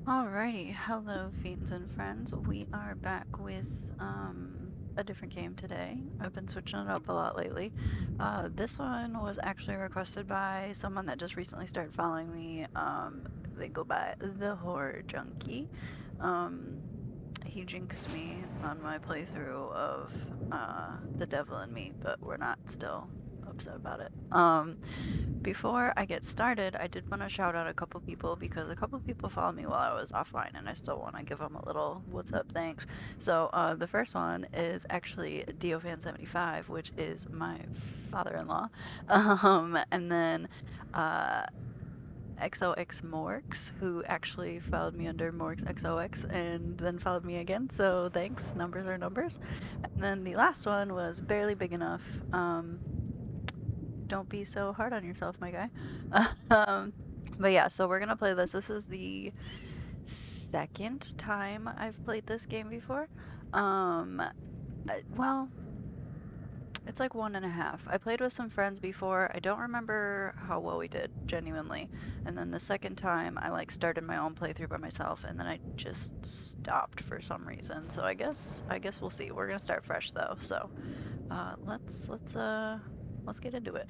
Alrighty, hello fiends and friends. We are back with a different game today. I've been switching it up a lot lately. This one was actually requested by someone that just recently started following me. They go by the Horror Junkie. Um, he jinxed me on my playthrough of The Devil in Me, but we're not still upset about it. Before I get started, I did want to shout out a couple people because a couple people followed me while I was offline, and I still want to give them a little "what's up, thanks." So the first one is actually DioFan75, which is my father-in-law, and then uh, XOX who actually followed me under MorxXOX and then followed me again. So thanks, numbers are numbers. And then the last one was barely big enough. Don't be so hard on yourself, my guy. um, but yeah, so we're gonna play this. This is the second time I've played this game before. Well, it's like one and a half. I played with some friends before. I don't remember how well we did, genuinely. And then the second time, I like started my own playthrough by myself, and then I just stopped for some reason. So I guess we'll see. We're gonna start fresh though. So let's get into it.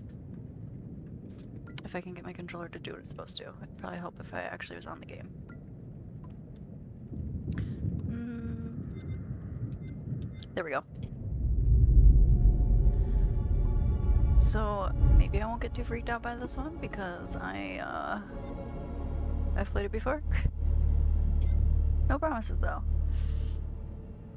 If I can get my controller to do what it's supposed to. It'd probably help if I actually was on the game. Mm, there we go. So maybe I won't get too freaked out by this one because I've played it before. No promises though.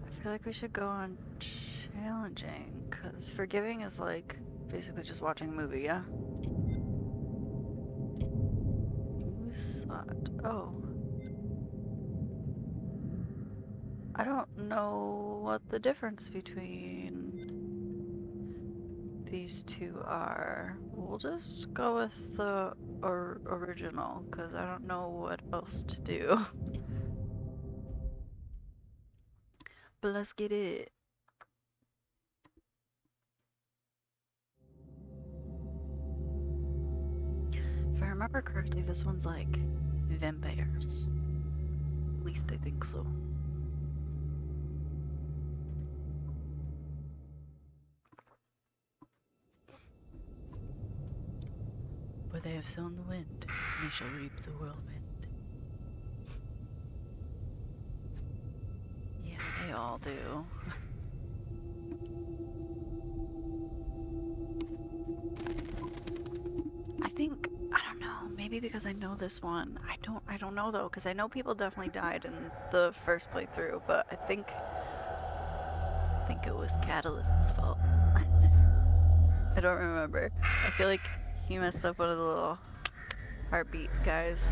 I feel like we should go on challenging because forgiving is like basically just watching a movie, yeah? New slot. Oh, I don't know what the difference between these two are. We'll just go with the original because I don't know what else to do. But let's get it. If I remember correctly, this one's like vampires. At least I think so. For they have sown the wind, and they shall reap the whirlwind. Yeah, they all do. I think I don't know. Maybe because I know this one. I don't know though, because I know people definitely died in the first playthrough, but I think it was Catalyst's fault. I don't remember. I feel like he messed up one of the little heartbeat guys.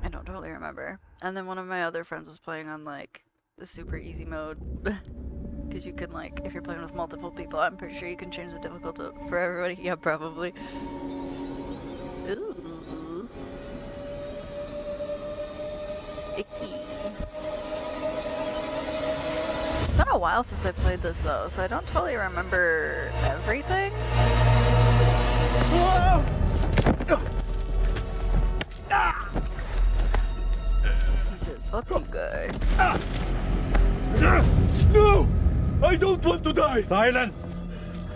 I don't totally remember. And then one of my other friends was playing on like the super easy mode. Because you can like, if you're playing with multiple people, I'm pretty sure you can change the difficulty for everybody. Yeah, probably. Ooh, icky. It's been a while since I played this though, so I don't totally remember everything. He said, "Fuck you, guy." No! I don't want to die! Silence!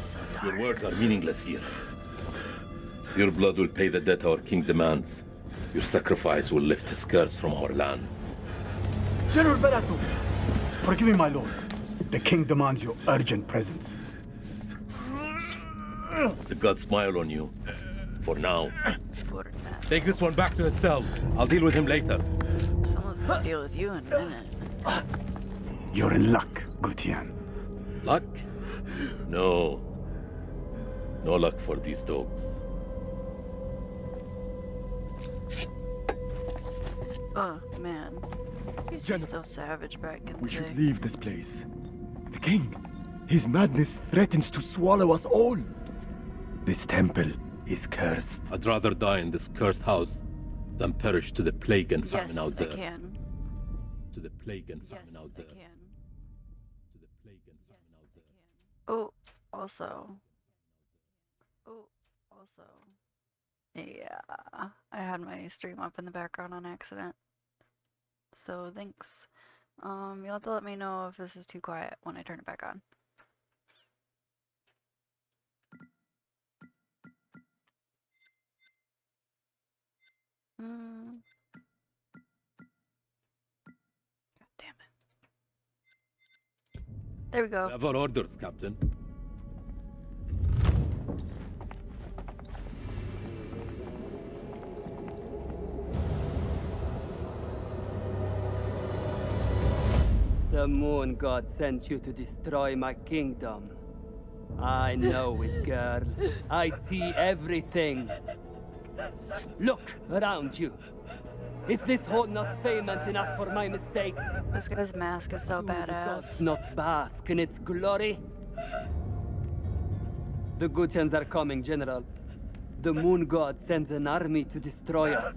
So Your dark. words are meaningless here. Your blood will pay the debt our king demands. Your sacrifice will lift his curse from our land. General Barato, forgive me, my lord. The king demands your urgent presence. The gods smile on you. For now. For now. Take this one back to his cell. I'll deal with him later. Someone's gonna deal with you in a minute. You're in luck, Gutian. Luck? No. No luck for these dogs. Oh man, he used to be so savage back in the We day. should leave this place. The king, his madness threatens to swallow us all. This temple is cursed. I'd rather die in this cursed house than perish to the plague and famine Yes, out I there. can. To the plague and famine Yes, out I there. can. To the plague and famine out there. Oh, also. Oh, also. Yeah, I had my stream up in the background on accident. So thanks. You'll have to let me know if this is too quiet when I turn it back on. God damn it. There we go. We have our orders, Captain. The moon god sent you to destroy my kingdom. I know it, girl. I see everything. Look around you. Is this hole not payment enough for my mistakes? This guy's mask is so Do the gods badass. not bask in its glory? The Gutians are coming, General. The moon god sends an army to destroy us.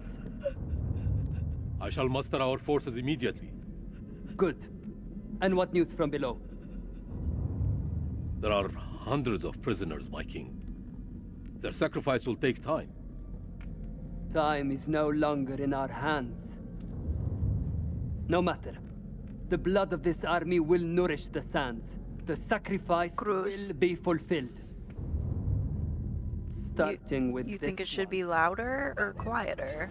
I shall muster our forces immediately. Good. And what news from below? There are hundreds of prisoners, my king. Their sacrifice will take time. Time is no longer in our hands. No matter. The blood of this army will nourish the sands. The sacrifice Cruz. will be fulfilled. Starting with You this think it should one. be louder or quieter?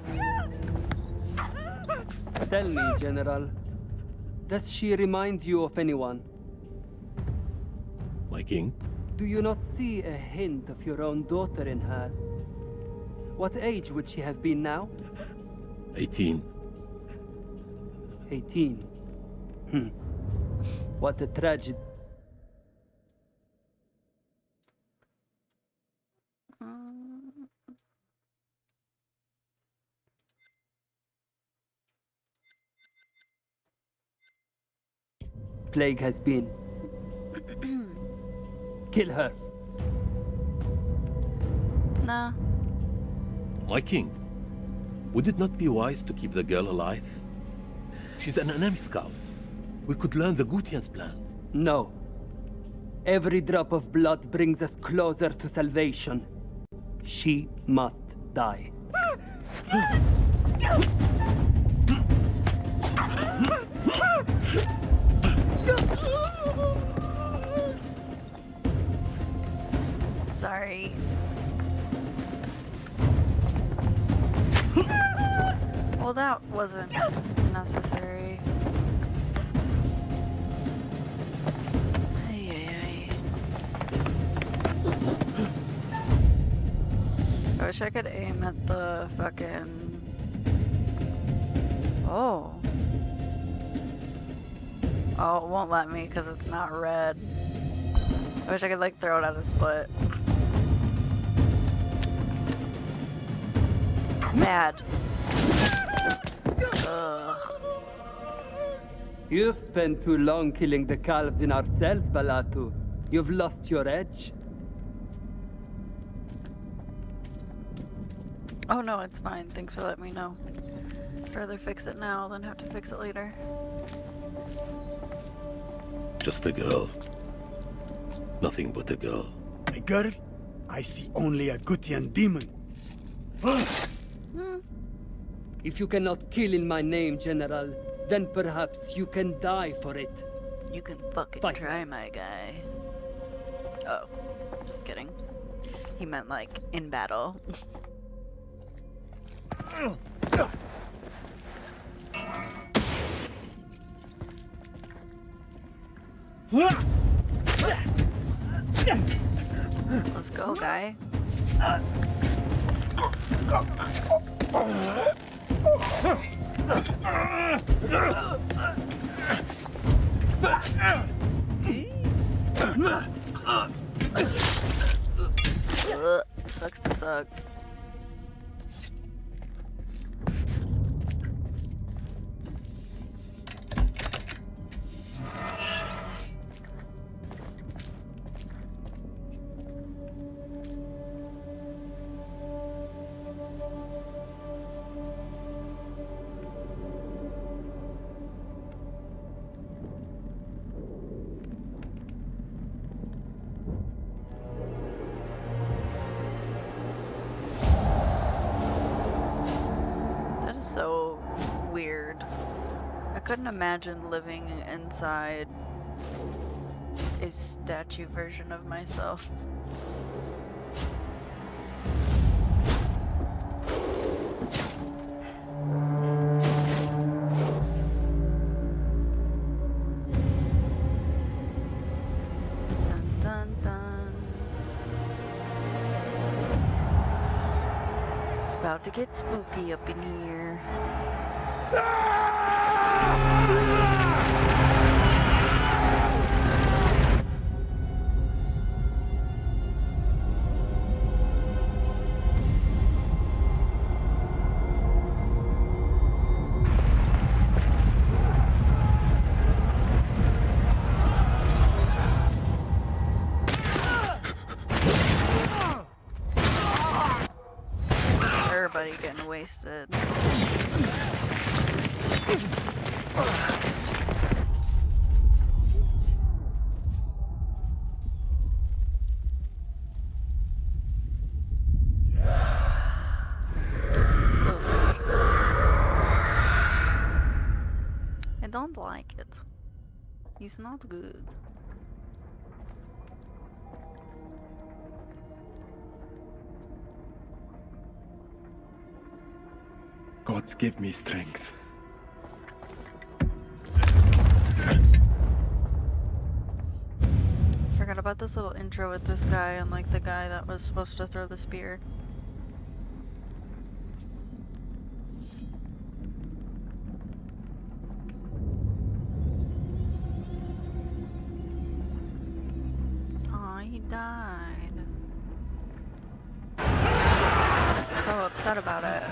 Tell me, General. Does she remind you of anyone? My king? Do you not see a hint of your own daughter in her? What age would she have been now? 18. 18. What a tragedy. Mm, Plague has been. Kill her. nah. My king, would it not be wise to keep the girl alive? She's an enemy scout. We could learn the Gutian's plans. No. Every drop of blood brings us closer to salvation. She must die. Sorry. Well, that wasn't necessary. Ay, ay, ay. I wish I could aim at the fucking... Oh. Oh, it won't let me because it's not red. I wish I could like throw it at his foot. Mad. Ugh. You've spent too long killing the calves in our cells, Balatu. You've lost your edge. Oh no, it's fine. Thanks for letting me know. I'd rather fix it now than have to fix it later. Just a girl. Nothing but a girl. A girl? I see only a Gutian demon. If you cannot kill in my name, General, then perhaps you can die for it. You can fucking Fight. try, my guy. Oh, just kidding. He meant like in battle. Let's go, guy. Sucks to suck. couldn't imagine living inside a statue version of myself. Dun dun dun. It's about to get spooky up in here. Everybody getting wasted. I don't like it. He's not good. Gods give me strength. Forgot about this little intro with this guy and like the guy that was supposed to throw the spear. Aw, he died. I'm so upset about it.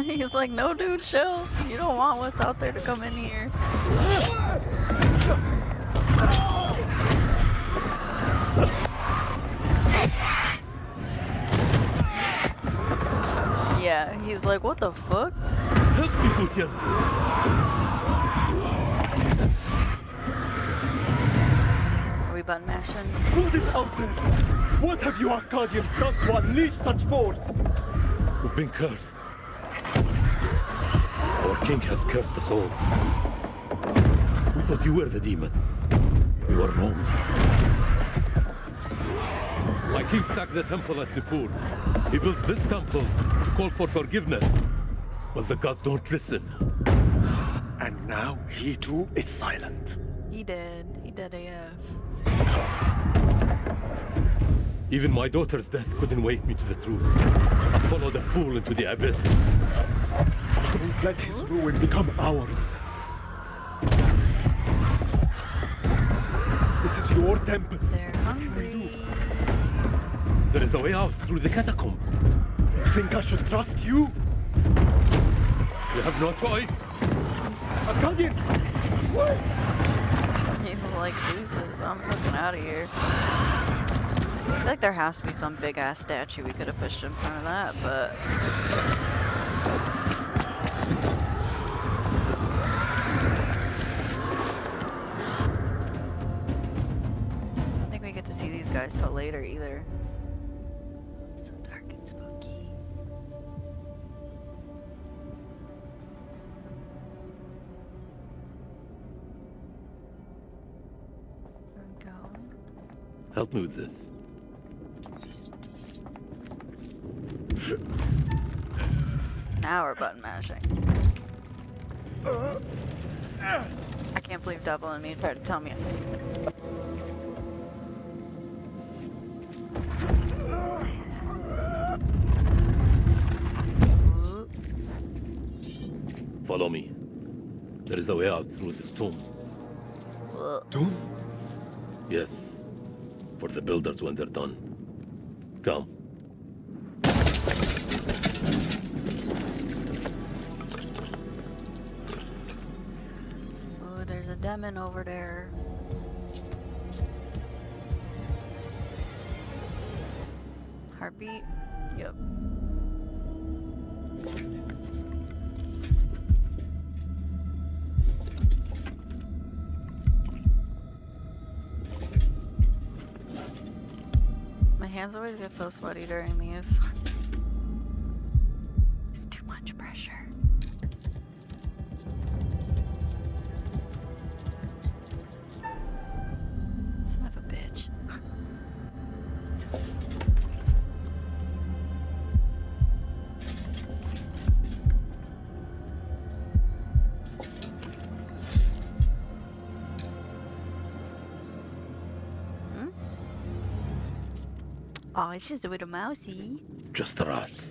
He's like, no dude, chill. You don't want what's out there to come in here. Yeah, he's like, what the fuck? Help me, Gutian! Are we button mashing? What is out there? What have you Arcadians done to unleash such force? We've been cursed. Our king has cursed us all. We thought you were the demons. We were wrong. My king sacked the temple at Nippur. He builds this temple to call for forgiveness. But the gods don't listen. And now he too is silent. He did. He did AF. Even my daughter's death couldn't wake me to the truth. I followed a fool into the abyss. Don't let his ruin become ours. This is your temple. They're hungry. There is a way out through the catacombs. You think I should trust you? We have no choice. Arcadian! Wait! He's like, deuces, I'm fucking out of here. I feel like there has to be some big ass statue we could have pushed in front of that, but I don't think we get to see these guys till later either. So dark and spooky. There we go. Help me with this. Now we're button mashing. I can't believe Double and me tried to tell me. Ooh. Follow me. There is a way out through this tomb. Ugh. Doom? Yes. For the builders when they're done. Come. demon over there. Heartbeat? Yep. My hands always get so sweaty during these. It's too much pressure. Son of a bitch. Hmm? Oh, it's just a little mousy. Just a rat.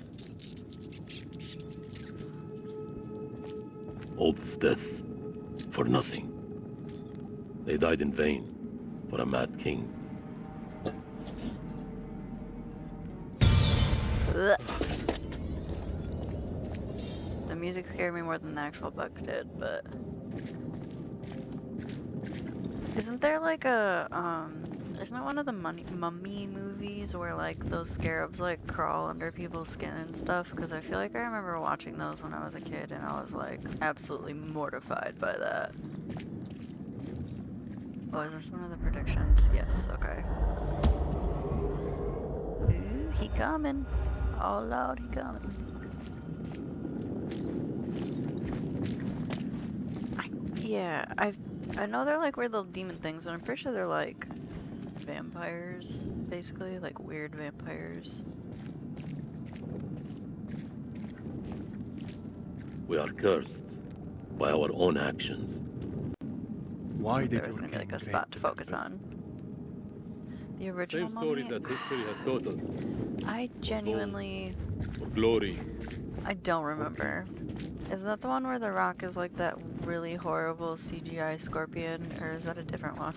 All this death for nothing. They died in vain for a mad king. Ugh. The music scared me more than the actual bug did, but isn't there like isn't it one of the mummy movies where like those scarabs like crawl under people's skin and stuff? Because I feel like I remember watching those when I was a kid and I was like absolutely mortified by that. Oh, is this one of the predictions? Yes, okay. Ooh, he coming. Oh Lord, he coming. Yeah, I know they're like weird little demon things, but I'm pretty sure they're like vampires, basically, like weird vampires. We are cursed by our own actions. Why did There was your gonna be like king a spot rape to the focus temple? on. The original Same story mummy? that history has taught us. I genuinely, For glory. I don't remember. Is that the one where the rock is like that really horrible CGI scorpion, or is that a different one?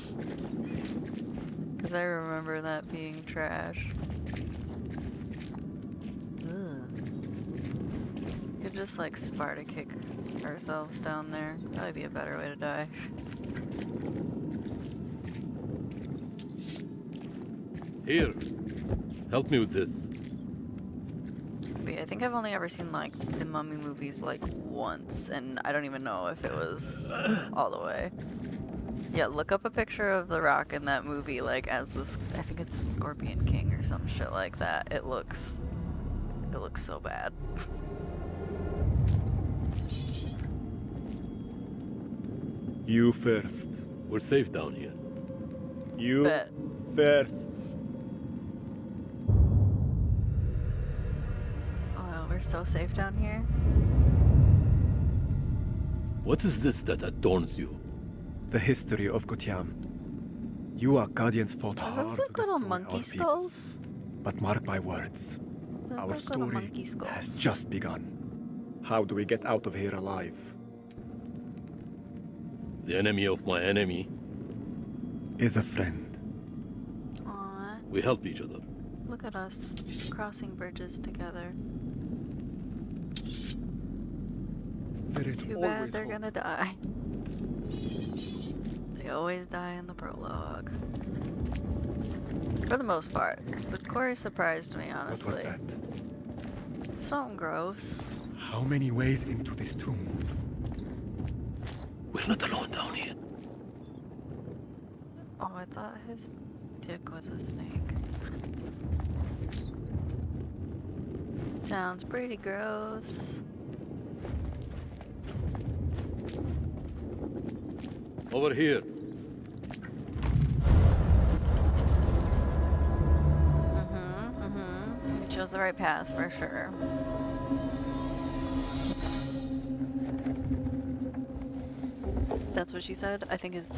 Because I remember that being trash. Ugh. Could just like Sparta kick ourselves down there. That'd be a better way to die. Here. Help me with this. But yeah, I think I've only ever seen like the Mummy movies like once, and I don't even know if it was all the way. Yeah, look up a picture of The Rock in that movie, like as this. I think it's Scorpion King or some shit like that. It looks so bad. You first. We're safe down here. You But first. oh, we're so safe down here. What is this that adorns you? The history of Gutian. You Arcadians fought Are hard those to like little destroy monkey our people. skulls? But mark my words, They look our like little story monkey has skulls. just begun. How do we get out of here alive? The enemy of my enemy. Is a friend. Aw, We help each other. look at us crossing bridges together. There is Too always bad they're hope. gonna die. They always die in the prologue. For the most part. But Corey surprised me, What was honestly. that? Something gross. How many ways into this tomb? We're not alone down here. Oh, I thought his dick was a snake. Sounds pretty gross. Over here. We chose the right path for sure. That's what she said. I think his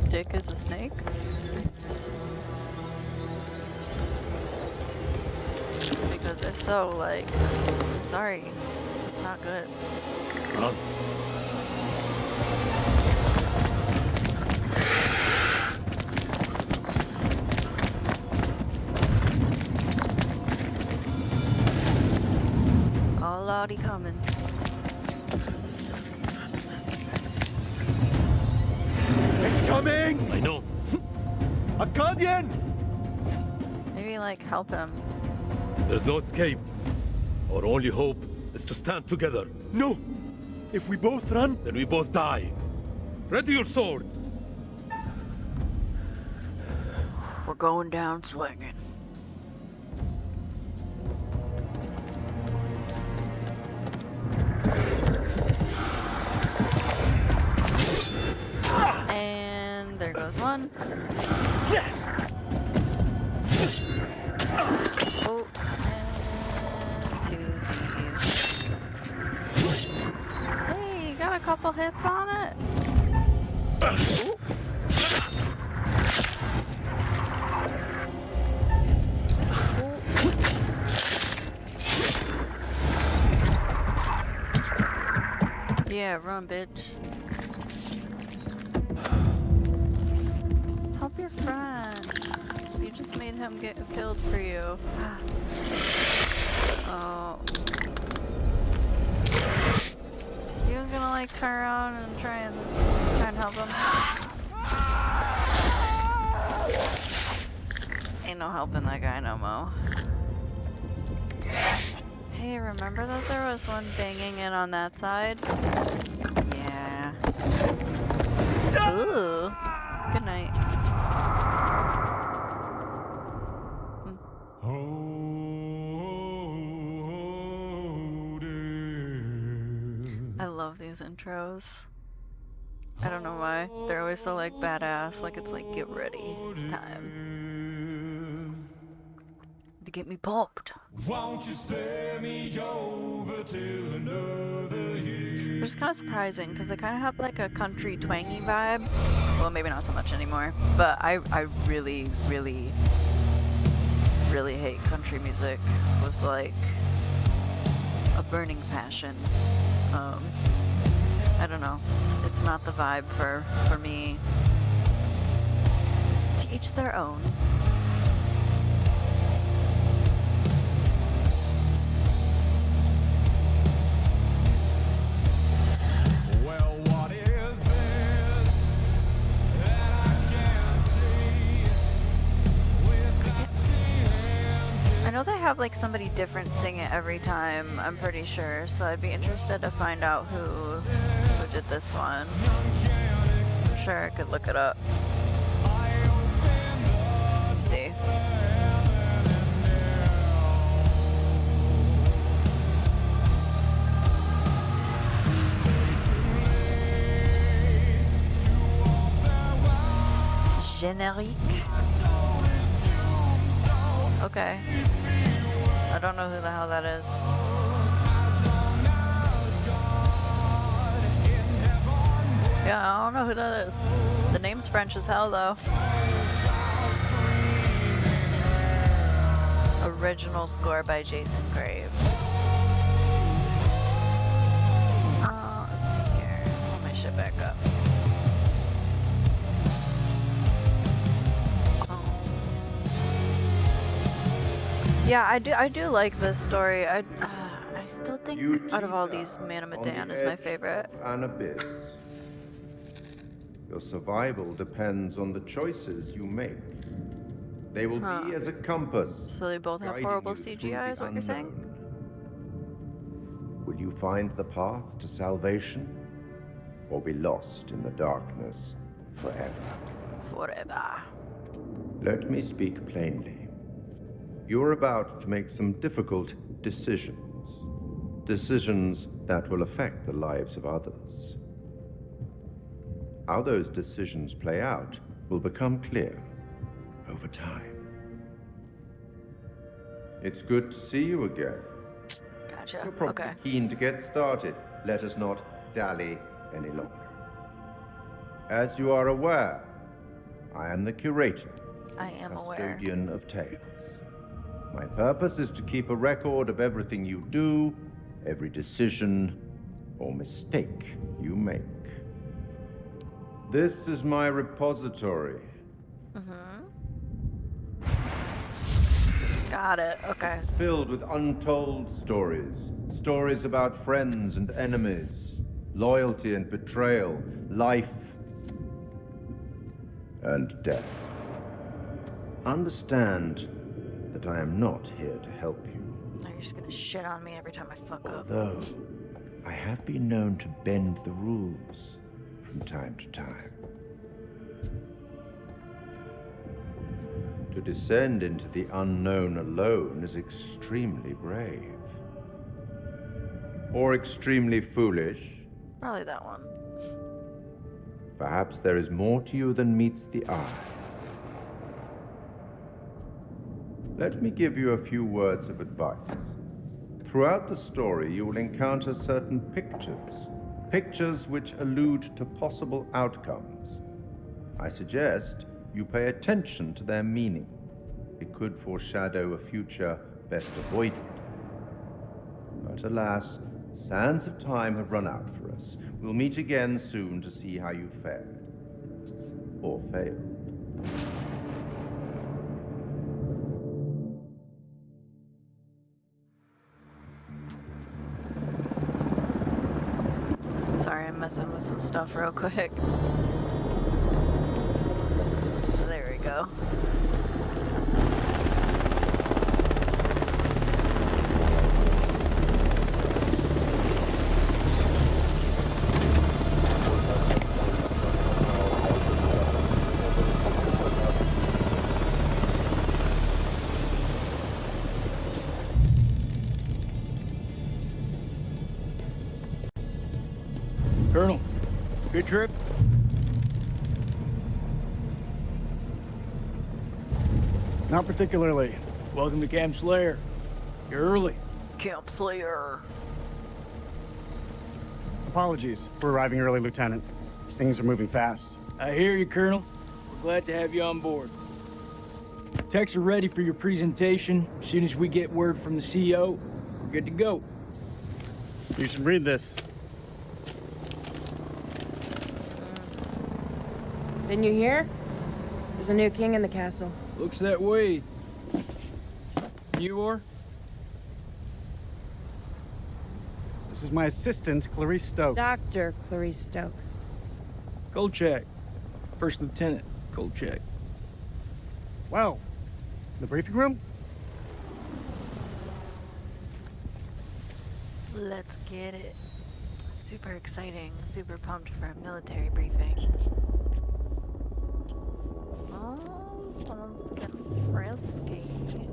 dick is a snake. Because if so, like, I'm sorry, it's not good. Run. All lordy coming. coming! I know. Akkadian! Maybe like help him. There's no escape. Our only hope is to stand together. No! If we both run, Then we both die. Ready your sword. We're going down swinging. And there goes one. Oh, and twosies. Hey, you got a couple hits on it. Ooh. Yeah, run, bitch. Help your friend. You just made him get killed for you. Oh. You was gonna like turn around and try and help him. Ain't no helping that guy no mo. Hey, remember that there was one banging in on that side? Yeah. Ooh. Good night. I love these intros. I don't know why. They're always so like badass. Like it's like, get ready. It's time. To get me pumped. Won't you spare me over till another year? Which is kind of surprising because they kind of have like a country twangy vibe. Well, maybe not so much anymore. But I really, really, really hate country music with like a burning passion. I don't know. It's not the vibe for me. To each their own. Well, what is this that I can't see without seeing? I know they have like somebody different sing it every time, I'm pretty sure, so I'd be interested to find out who did this one. I'm sure I could look it up. Let's see. Générique. Okay. I don't know who the hell that is. Yeah, I don't know who that is. The name's French as hell, though. Original score by Jason Graves. Let's see here. Pull my shit back up. Yeah, I do like this story. I still think out of all these, Man of Medan is my favorite. An abyss. Your survival depends on the choices you make. They will be as a compass. So they both have guiding horrible you through CGI, is the what you're saying? unknown. Will you find the path to salvation, or be lost in the darkness forever? Forever. Let me speak plainly. You're about to make some difficult decisions. Decisions that will affect the lives of others. How those decisions play out will become clear over time. It's good to see you again. Gotcha. You're probably Okay. keen to get started. Let us not dally any longer. As you are aware, I am the curator, I am aware. custodian of tales. My purpose is to keep a record of everything you do, every decision or mistake you make. This is my repository. Got it. Okay. It's filled with untold stories. Stories about friends and enemies, loyalty and betrayal, life and death. Understand that I am not here to help you. Now you're just gonna shit on me every time I fuck up. Although, I have been known to bend the rules from time to time. To descend into the unknown alone is extremely brave. Or extremely foolish. Probably that one. Perhaps there is more to you than meets the eye. Let me give you a few words of advice. Throughout the story, you will encounter certain pictures. Pictures which allude to possible outcomes. I suggest you pay attention to their meaning. It could foreshadow a future best avoided. But alas, the sands of time have run out for us. We'll meet again soon to see how you fared. Or failed. Sorry, I'm messing with some stuff real quick. There we go. Colonel, good trip? Not particularly. Welcome to Camp Slayer. You're early. Camp Slayer. Apologies for arriving early, Lieutenant. Things are moving fast. I hear you, Colonel. We're glad to have you on board. Techs are ready for your presentation. As soon as we get word from the CO, we're good to go. You should read this. Didn't you hear? There's a new king in the castle. Looks that way. You are? This is my assistant, Clarice Stokes. Dr. Clarice Stokes. Kolchak. First Lieutenant Kolchak. Wow. The briefing room? Let's get it. Super exciting. Super pumped for a military briefing. Oh, someone's getting frisky.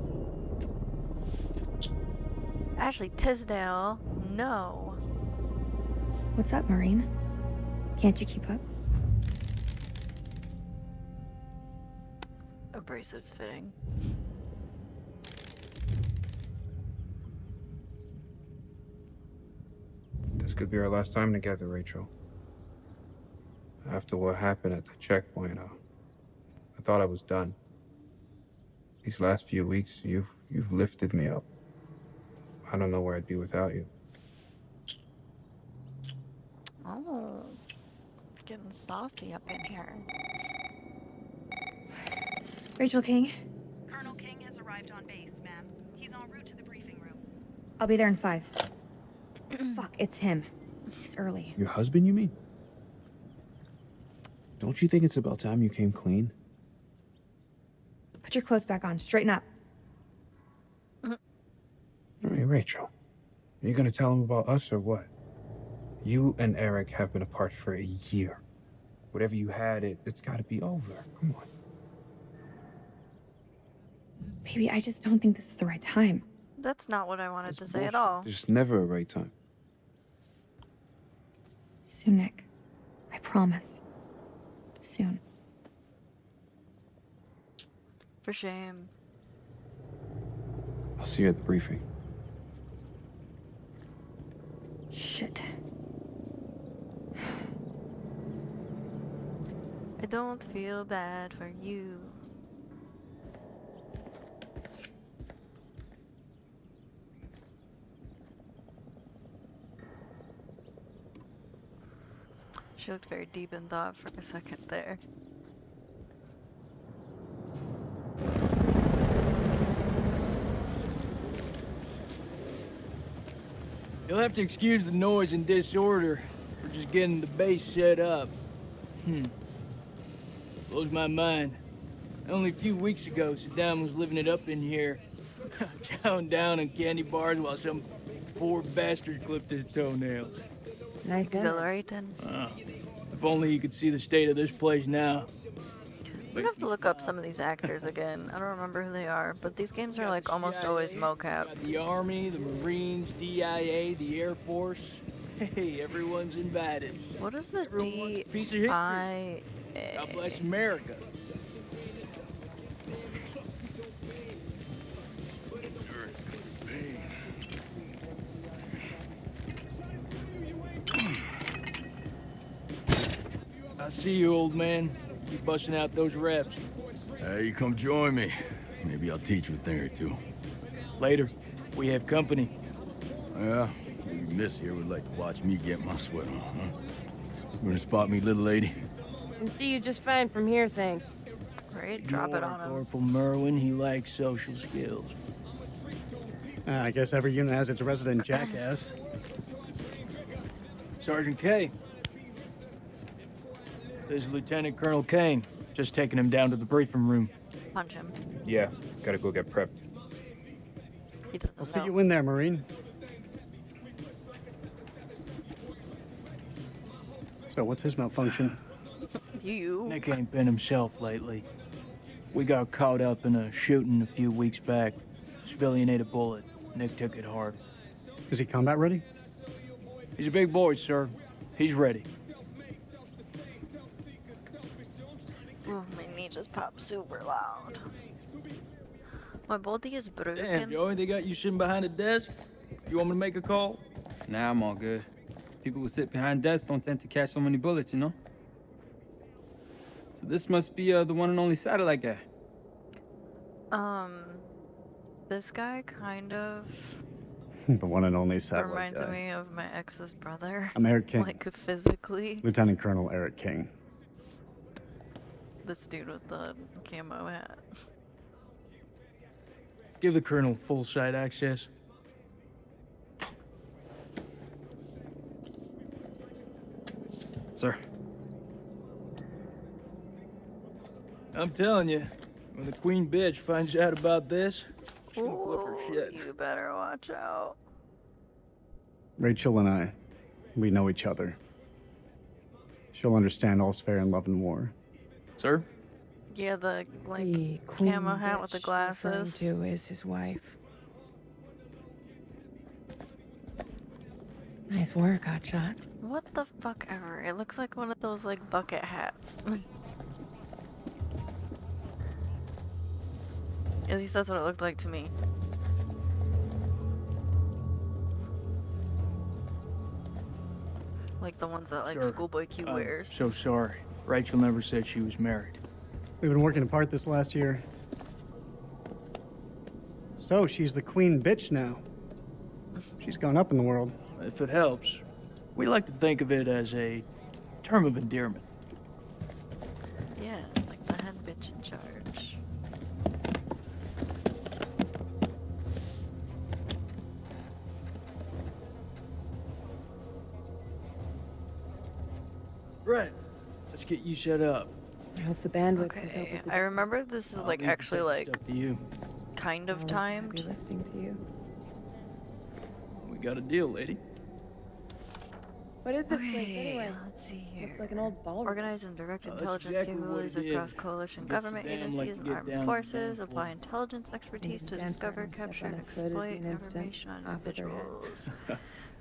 Ashley Tisdale, no. What's up, Marine? Can't you keep up? Abrasive's fitting. This could be our last time together, Rachel. After what happened at the checkpoint, I thought I was done. These last few weeks, you've lifted me up. I don't know where I'd be without you. Oh, getting saucy up in here. Rachel King, Colonel King has arrived on base, ma'am. He's en route to the briefing room. I'll be there in 5. Fuck, it's him. He's early. Your husband, you mean? Don't you think it's about time you came clean? Put your clothes back on. Straighten up. I mean, Rachel, are you gonna tell him about us or what? You and Eric have been apart for a year. Whatever you had, it's gotta be over. Come on. Baby, I just don't think this is the right time. That's not what I wanted That's to say at bullshit. all. There's never a right time. Soon, Nick. I promise. Soon. For shame. I'll see you at the briefing. Shit. I don't feel bad for you. She looked very deep in thought for a second there. You'll have to excuse the noise and disorder. We're just getting the base set up. Blows my mind. Only a few weeks ago, Saddam was living it up in here. Chowing down on candy bars while some poor bastard clipped his toenails. Nice image. Exhilarating. If only you could see the state of this place now. We'd have to look up some of these actors again. I don't remember who they are, but these games are like almost always mocap. Got the Army, the Marines, DIA, the Air Force. Hey, everyone's invited. What is the Everyone's a piece of history. DIA? God bless America. I see you, old man. Keep busting out those reps. Hey, you come join me. Maybe I'll teach you a thing or two. Later. We have company. Yeah, maybe Miss here would like to watch me get my sweat on, huh? You gonna spot me, little lady? Can see you just fine from here, thanks. Right, drop it on him. Corporal Merwin, he likes social skills. I guess every unit has its resident jackass. Sergeant K. This is Lieutenant Colonel Kane. Just taking him down to the briefing room. Punch him. Yeah, gotta go get prepped. He doesn't I'll see know. you in there, Marine. So, what's his malfunction? You. Nick ain't been himself lately. We got caught up in a shooting a few weeks back. Civilian ate a bullet. Nick took it hard. Is he combat ready? He's a big boy, sir. He's ready. Ooh, my knee just popped super loud. My body is broken. Damn, Joey, they got you sitting behind a desk? You want me to make a call? Nah, I'm all good. People who sit behind desks don't tend to catch so many bullets, you know? So this must be the one and only satellite guy. This guy kind of The one and only satellite reminds guy. me of my ex's brother. I'm Eric King. Like physically. Lieutenant Colonel Eric King. This dude with the camo hat. Give the Colonel full site access. Sir. I'm telling you, when the Queen bitch finds out about this, she's gonna flip her Ooh, shit. you better watch out. Rachel and I, we know each other. She'll understand all's fair in love and war. Sir? Yeah, the like The queen camo hat with the bitch referring glasses. to is his wife. Nice work, Hotshot. What the fuck ever? It looks like one of those like bucket hats. At least that's what it looked like to me. Like the ones that like Sir, Schoolboy Q I'm wears. so sorry. Rachel never said she was married. We've been working apart this last year. So, she's the queen bitch now. She's gone up in the world. If it helps, we like to think of it as a term of endearment. Yeah, like the head bitch in charge. Right. Let's get you set up. I hope the bandwidth can cope Okay, with the I remember this is I'll like leave the actually tough like stuff to you. kind of All timed. heavy lifting to you. We got a deal, lady. What is this place Okay, anyway? let's see here. Looks like an old ballroom. Organize and direct That's intelligence exactly what capabilities it across is. coalition Gets government the damn like agencies to and get armed down on the forces. dance Apply floor. intelligence expertise to stand discover, firm, step capture, on and his foot, it'd be exploit an instant information on off with her head. individuals.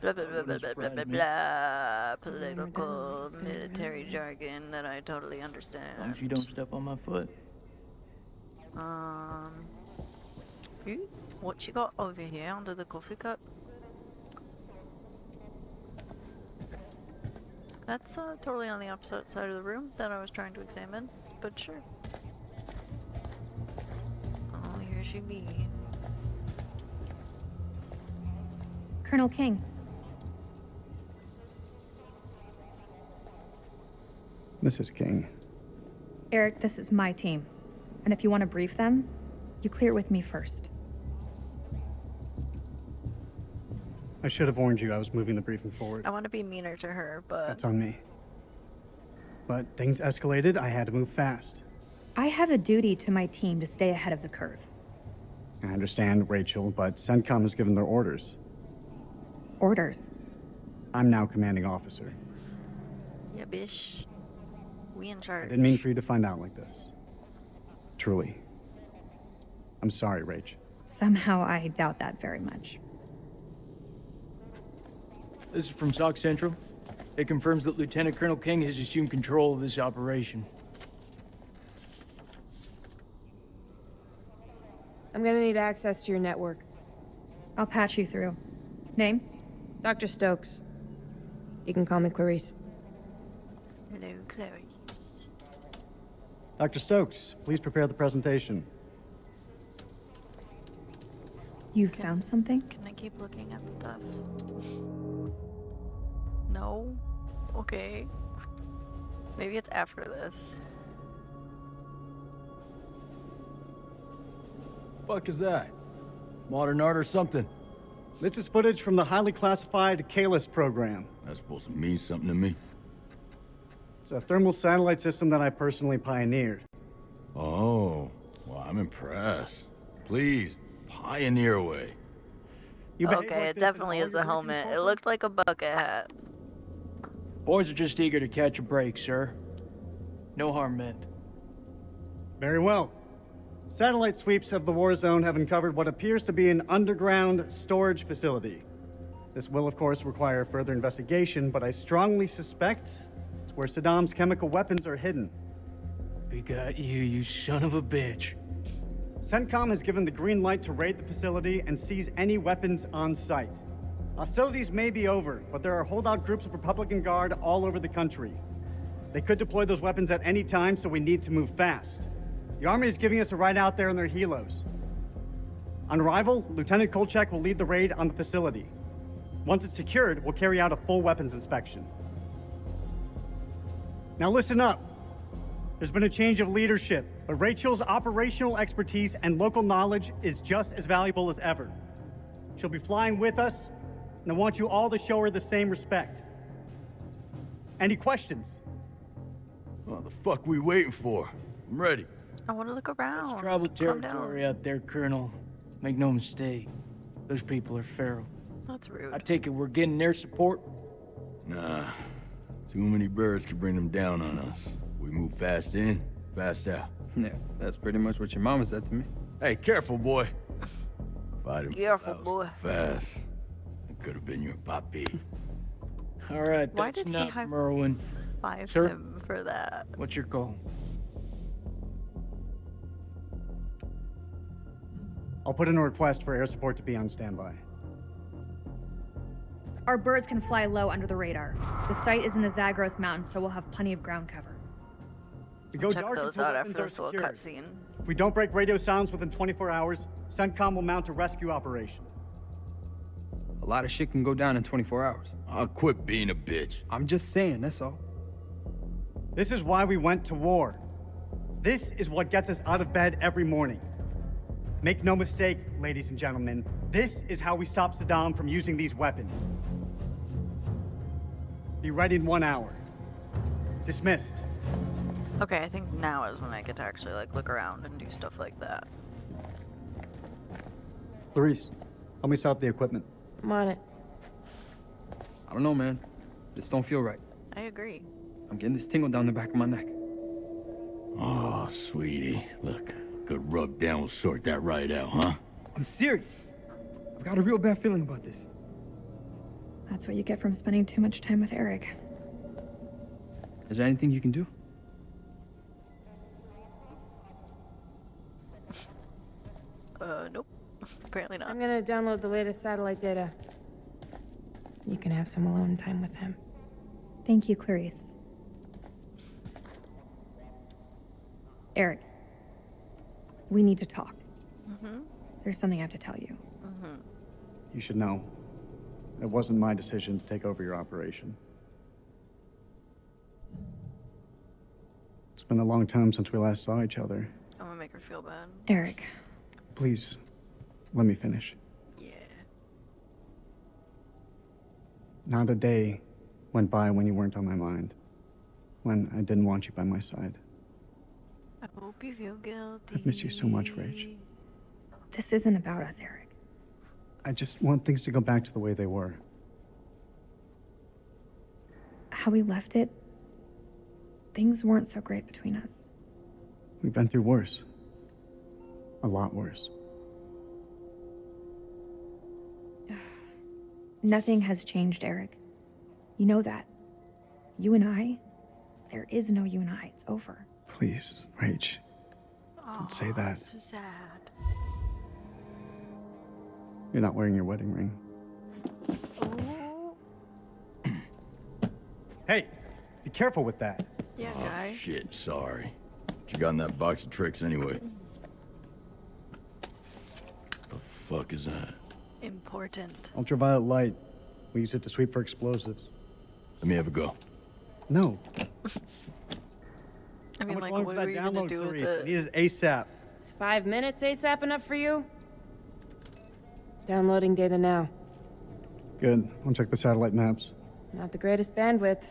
Blah blah blah blah blah blah blah blah. we're Political, done. military jargon that I totally As long understand. as you don't step on my foot. Ooh, what you got over here under the coffee cup? That's totally on the opposite side of the room that I was trying to examine, but sure. Oh, here she be. Colonel King. Mrs. King. Eric, this is my team. And if you want to brief them, you clear it with me first. I should have warned you I was moving the briefing forward. I want to be meaner to her, but That's on me. but things escalated. I had to move fast. I have a duty to my team to stay ahead of the curve. I understand, Rachel, but CENTCOM has given their orders. Orders? I'm now commanding officer. Yeah, bish. We in I charge. didn't mean for you to find out like this. Truly. I'm sorry, Rach. Somehow I doubt that very much. This is from SOC Central. It confirms that Lieutenant Colonel King has assumed control of this operation. I'm gonna need access to your network. I'll patch you through. Name? Dr. Stokes. You can call me Clarice. Hello, Clarice. Dr. Stokes, please prepare the presentation. You found something? Can I keep looking at stuff? No? Okay. Maybe it's after this. Fuck is that? Modern art or something? This is footage from the highly classified Kalis program. That's supposed to mean something to me. It's a thermal satellite system that I personally pioneered. Oh, well, I'm impressed. Please, pioneer away. Okay, it definitely is a helmet. It looked like a bucket hat. Boys are just eager to catch a break, sir. No harm meant. Very well. Satellite sweeps of the war zone have uncovered what appears to be an underground storage facility. This will, of course, require further investigation, but I strongly suspect it's where Saddam's chemical weapons are hidden. We got you, you son of a bitch. CENTCOM has given the green light to raid the facility and seize any weapons on site. Hostilities may be over, but there are holdout groups of Republican Guard all over the country. They could deploy those weapons at any time, so we need to move fast. The Army is giving us a ride out there in their helos. On arrival, Lieutenant Kolchak will lead the raid on the facility. Once it's secured, we'll carry out a full weapons inspection. Now listen up. There's been a change of leadership, but Rachel's operational expertise and local knowledge is just as valuable as ever. She'll be flying with us, and I want you all to show her the same respect. Any questions? What the fuck we waiting for? I'm ready. I want to look around. It's tribal Calm down. territory out there, Colonel. Make no mistake. Those people are feral. That's rude. I take it we're getting their support? Nah. Too many birds could bring them down on us. We move fast in, fast out. Yeah, that's pretty much what your mama said to me. Hey, careful, boy. If I'd have Careful, boy. fast, it could have been your papi. All right, Why that's did he enough, high Merwin. five Sir? him for that? What's your call? I'll put in a request for air support to be on standby. Our birds can fly low under the radar. The site is in the Zagros Mountains, so we'll have plenty of ground cover. We go Check dark those until out weapons after are this little secured. cutscene. If we don't break radio silence within 24 hours, CENTCOM will mount a rescue operation. A lot of shit can go down in 24 hours. I'll quit being a bitch. I'm just saying, that's all. This is why we went to war. This is what gets us out of bed every morning. Make no mistake, ladies and gentlemen, this is how we stop Saddam from using these weapons. Be ready in 1 hour. Dismissed. Okay, I think now is when I get to actually like look around and do stuff like that. Clarice, help me set up the equipment. I'm on it. I don't know, man. This don't feel right. I agree. I'm getting this tingle down the back of my neck. Oh, sweetie. Look, good rub down will sort that right out, huh? I'm serious. I've got a real bad feeling about this. That's what you get from spending too much time with Eric. Is there anything you can do? Nope. Apparently not. I'm gonna download the latest satellite data. You can have some alone time with him. Thank you, Clarice. Eric, we need to talk. Mm-hmm. There's something I have to tell you. Mm-hmm. You should know, it wasn't my decision to take over your operation. It's been a long time since we last saw each other. I'm gonna make her feel bad. Eric. Please, let me finish. Yeah. Not a day went by when you weren't on my mind. when I didn't want you by my side. I hope you feel guilty. I've missed you so much, Rach. This isn't about us, Eric. I just want things to go back to the way they were. How we left it, things weren't so great between us. We've been through worse. A lot worse. Nothing has changed, Eric. You know that. You and I, there is no you and I. It's over. Please, Rach. Don't say that. So sad. You're not wearing your wedding ring. Oh. Hey, be careful with that. Yeah, Oh, guy. shit, sorry. What you got in that box of tricks anyway? The fuck is that? Important. Ultraviolet light. We use it to sweep for explosives. Let me have a go. No. I mean, How much like, longer what for are that we gonna download, do with Clarice? it? We need it ASAP. Is 5 minutes ASAP enough for you? Downloading data now. Good. I'll check the satellite maps. Not the greatest bandwidth.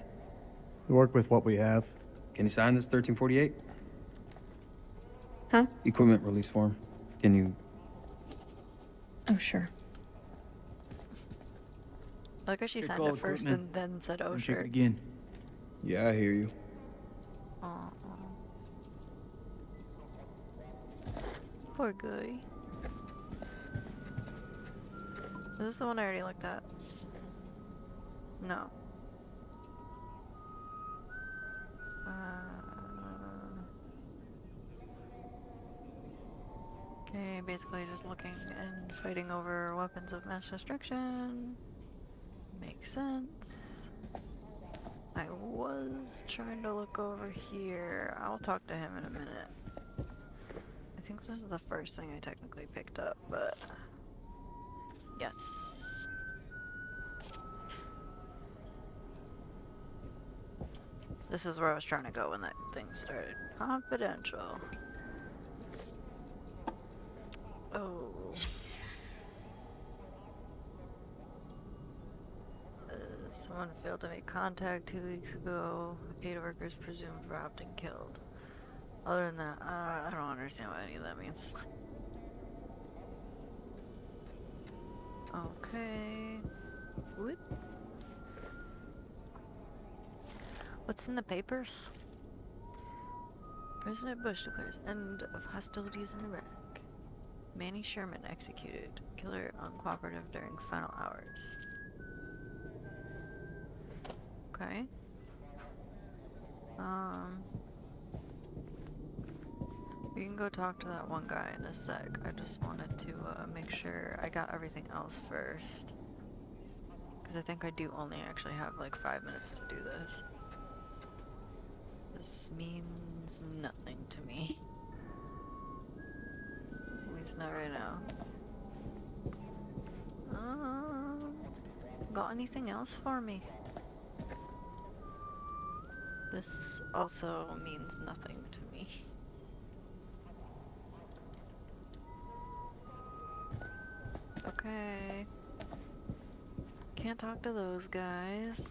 We work with what we have. Can you sign this 1348? Huh? Equipment release form. Can you... Oh, sure. I like how she Check signed all it first equipment. and then said, oh, Check sure. it again. Yeah, I hear you. Aw. Poor guy. Is this the one I already looked at? No. Okay, basically just looking and fighting over weapons of mass destruction. Makes sense. I was trying to look over here. I'll talk to him in a minute. I think this is the first thing I technically picked up, but yes. This is where I was trying to go when that thing started. Confidential. Oh. Someone failed to make contact 2 weeks ago. 8 workers presumed robbed and killed. Other than that, I don't understand what any of that means. Okay. What? What's in the papers? President Bush declares end of hostilities in Iraq. Manny Sherman executed. Killer uncooperative during final hours. Okay. We can go talk to that one guy in a sec. I just wanted to make sure I got everything else first. Because I think I do only actually have like 5 minutes to do this. This means nothing to me. At least not right now. Got anything else for me? This also means nothing to me. Okay. Can't talk to those guys.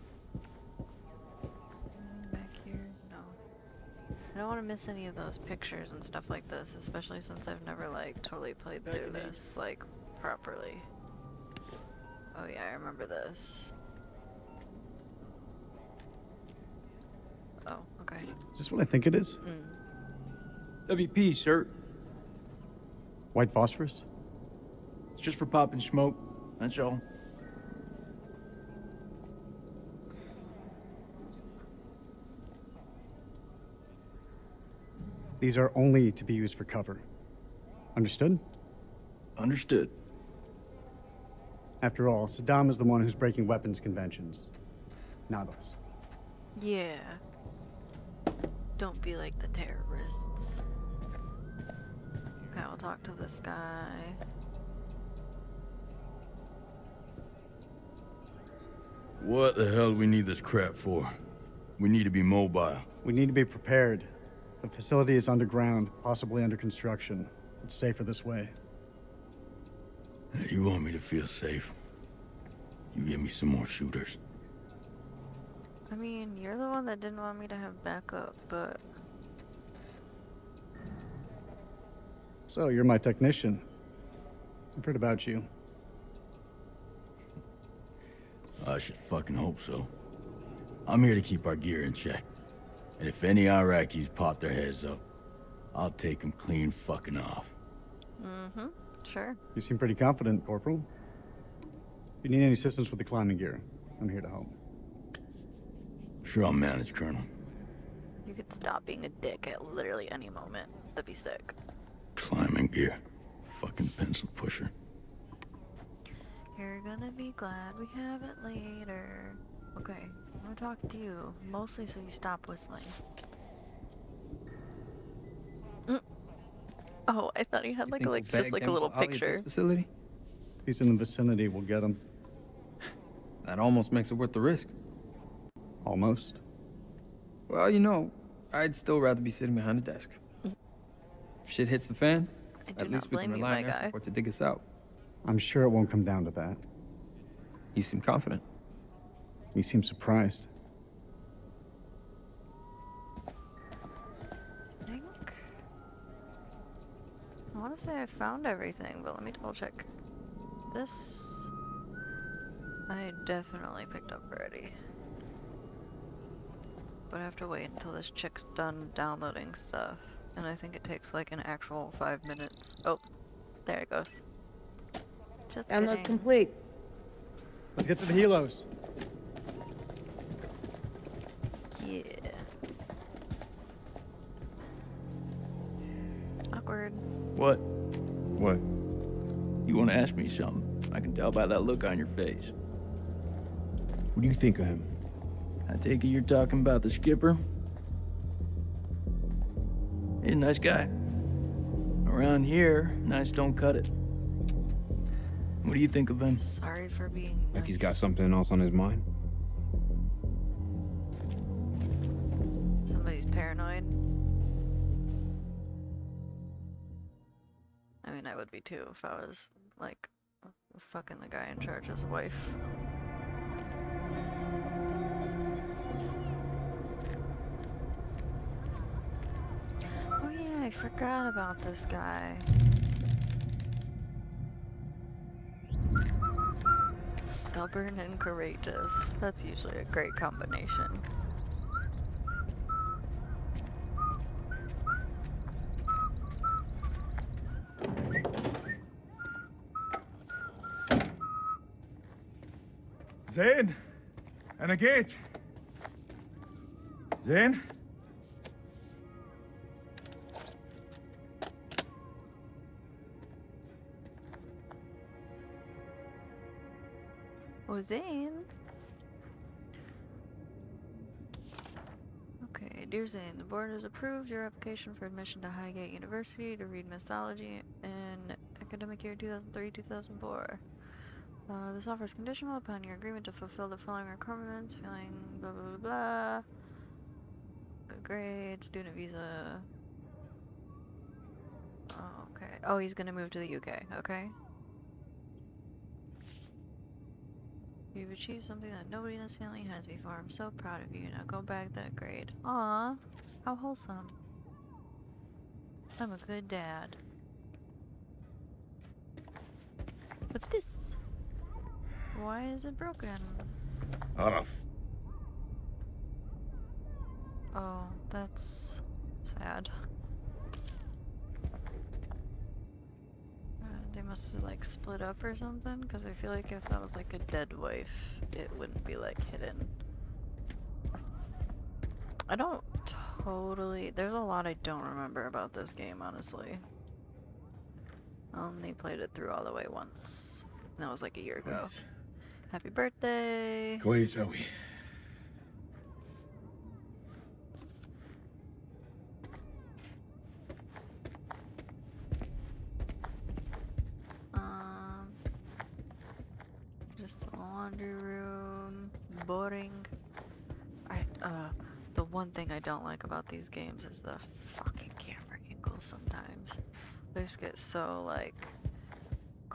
Back here? No. I don't want to miss any of those pictures and stuff like this, especially since I've never like totally played through this like properly. Oh yeah, I remember this. Oh, okay. Is this what I think it is? WP, sir. White phosphorus? It's just for popping smoke. That's all. These are only to be used for cover. Understood? Understood. After all, Saddam is the one who's breaking weapons conventions, not us. Yeah. Don't be like the terrorists. Okay, I'll talk to this guy. What the hell do we need this crap for? We need to be mobile. We need to be prepared. The facility is underground, possibly under construction. It's safer this way. You want me to feel safe? You give me some more shooters. I mean, you're the one that didn't want me to have backup, but... So, you're my technician. I've heard about you. I should fucking hope so. I'm here to keep our gear in check. And if any Iraqis pop their heads up, I'll take them clean fucking off. Mm-hmm, sure. You seem pretty confident, Corporal. If you need any assistance with the climbing gear, I'm here to help. Sure I'll manage, Colonel. You could stop being a dick at literally any moment. That'd be sick. Climbing gear. Fucking pencil pusher. You're gonna be glad we have it later. Okay, I'm gonna talk to you, mostly so you stop whistling. Oh, I thought he had like a just like a little picture. Facility? If he's in the vicinity, we'll get him. That almost makes it worth the risk. Almost. Well, you know, I'd still rather be sitting behind a desk. If shit hits the fan, at least we can rely on air support to dig us out. I'm sure it won't come down to that. You seem confident. You seem surprised. I want to say I found everything, but let me double check. This I definitely picked up already. But I have to wait until this chick's done downloading stuff. And I think it takes like an actual 5 minutes. Oh, there it goes. Just Download's kidding. complete. Let's get to the helos. Yeah. Awkward. What? What? You want to ask me something? I can tell by that look on your face. What do you think of him? I take it you're talking about the skipper? He's a nice guy. Around here, nice don't cut it. What do you think of him? Sorry for being Like he's got something else on his mind? Somebody's paranoid. I mean, I would be too if I was, like, fucking the guy in charge's wife. Oh yeah, I forgot about this guy. Stubborn and courageous. That's usually a great combination. زين أنا جيت زين Oh, Zane. Okay, dear Zane, the board has approved your application for admission to Highgate University to read mythology in academic year 2003-2004. This offer is conditional upon your agreement to fulfill the following requirements, filling blah blah blah blah. Good grade, student visa. Oh, okay. Oh, he's gonna move to the UK, okay. You've achieved something that nobody in this family has before. I'm so proud of you. Now go back that grade. Aw, how wholesome. I'm a good dad. What's this? Why is it broken? عرف Oh, that's sad. They must have like split up or something, because I feel like if that was like a dead wife, it wouldn't be like hidden. I don't totally, there's a lot I don't remember about this game, honestly. I only played it through all the way once. And that was like a year ago. Happy birthday! كويس أوي Just a laundry room. Boring. The one thing I don't like about these games is the fucking camera angles sometimes. They just get so, like,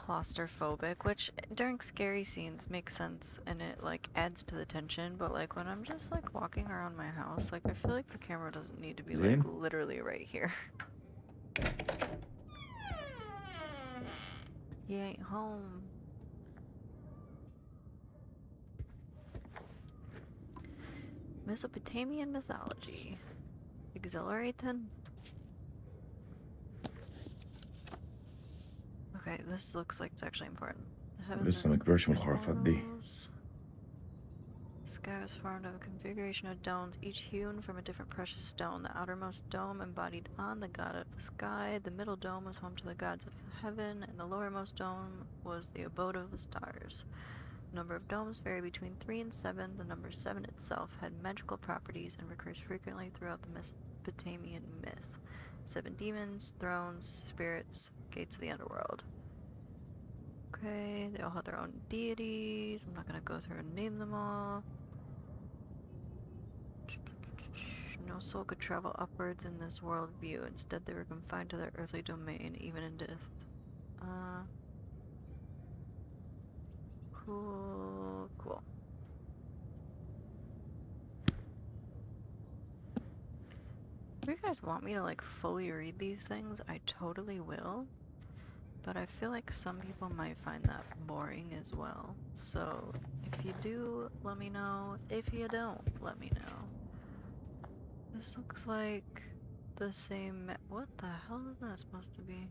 claustrophobic, which during scary scenes makes sense and it like adds to the tension, but like when I'm just like walking around my house, like I feel like the camera doesn't need to be like literally right here. He ain't home. Mesopotamian mythology. Exhilarating. Okay, this looks like it's actually important. لسه ما كبرش من الخرافات دي. Sky was formed of a configuration of domes, each hewn from a different precious stone. The outermost dome embodied On, the god of the sky. The middle dome was home to the gods of heaven, and the lowermost dome was the abode of the stars. The number of domes vary between 3 and 7. The number 7 itself had magical properties and recurs frequently throughout the Mesopotamian myth. 7 demons, thrones, spirits, gates of the underworld. Okay, they all had their own deities. I'm not going to go through and name them all. No soul could travel upwards in this world view. Instead, they were confined to their earthly domain, even in death. Cool. If you guys want me to like fully read these things, I totally will. But I feel like some people might find that boring as well. So if you do, let me know. If you don't, let me know. This looks like the same. What the hell is that supposed to be?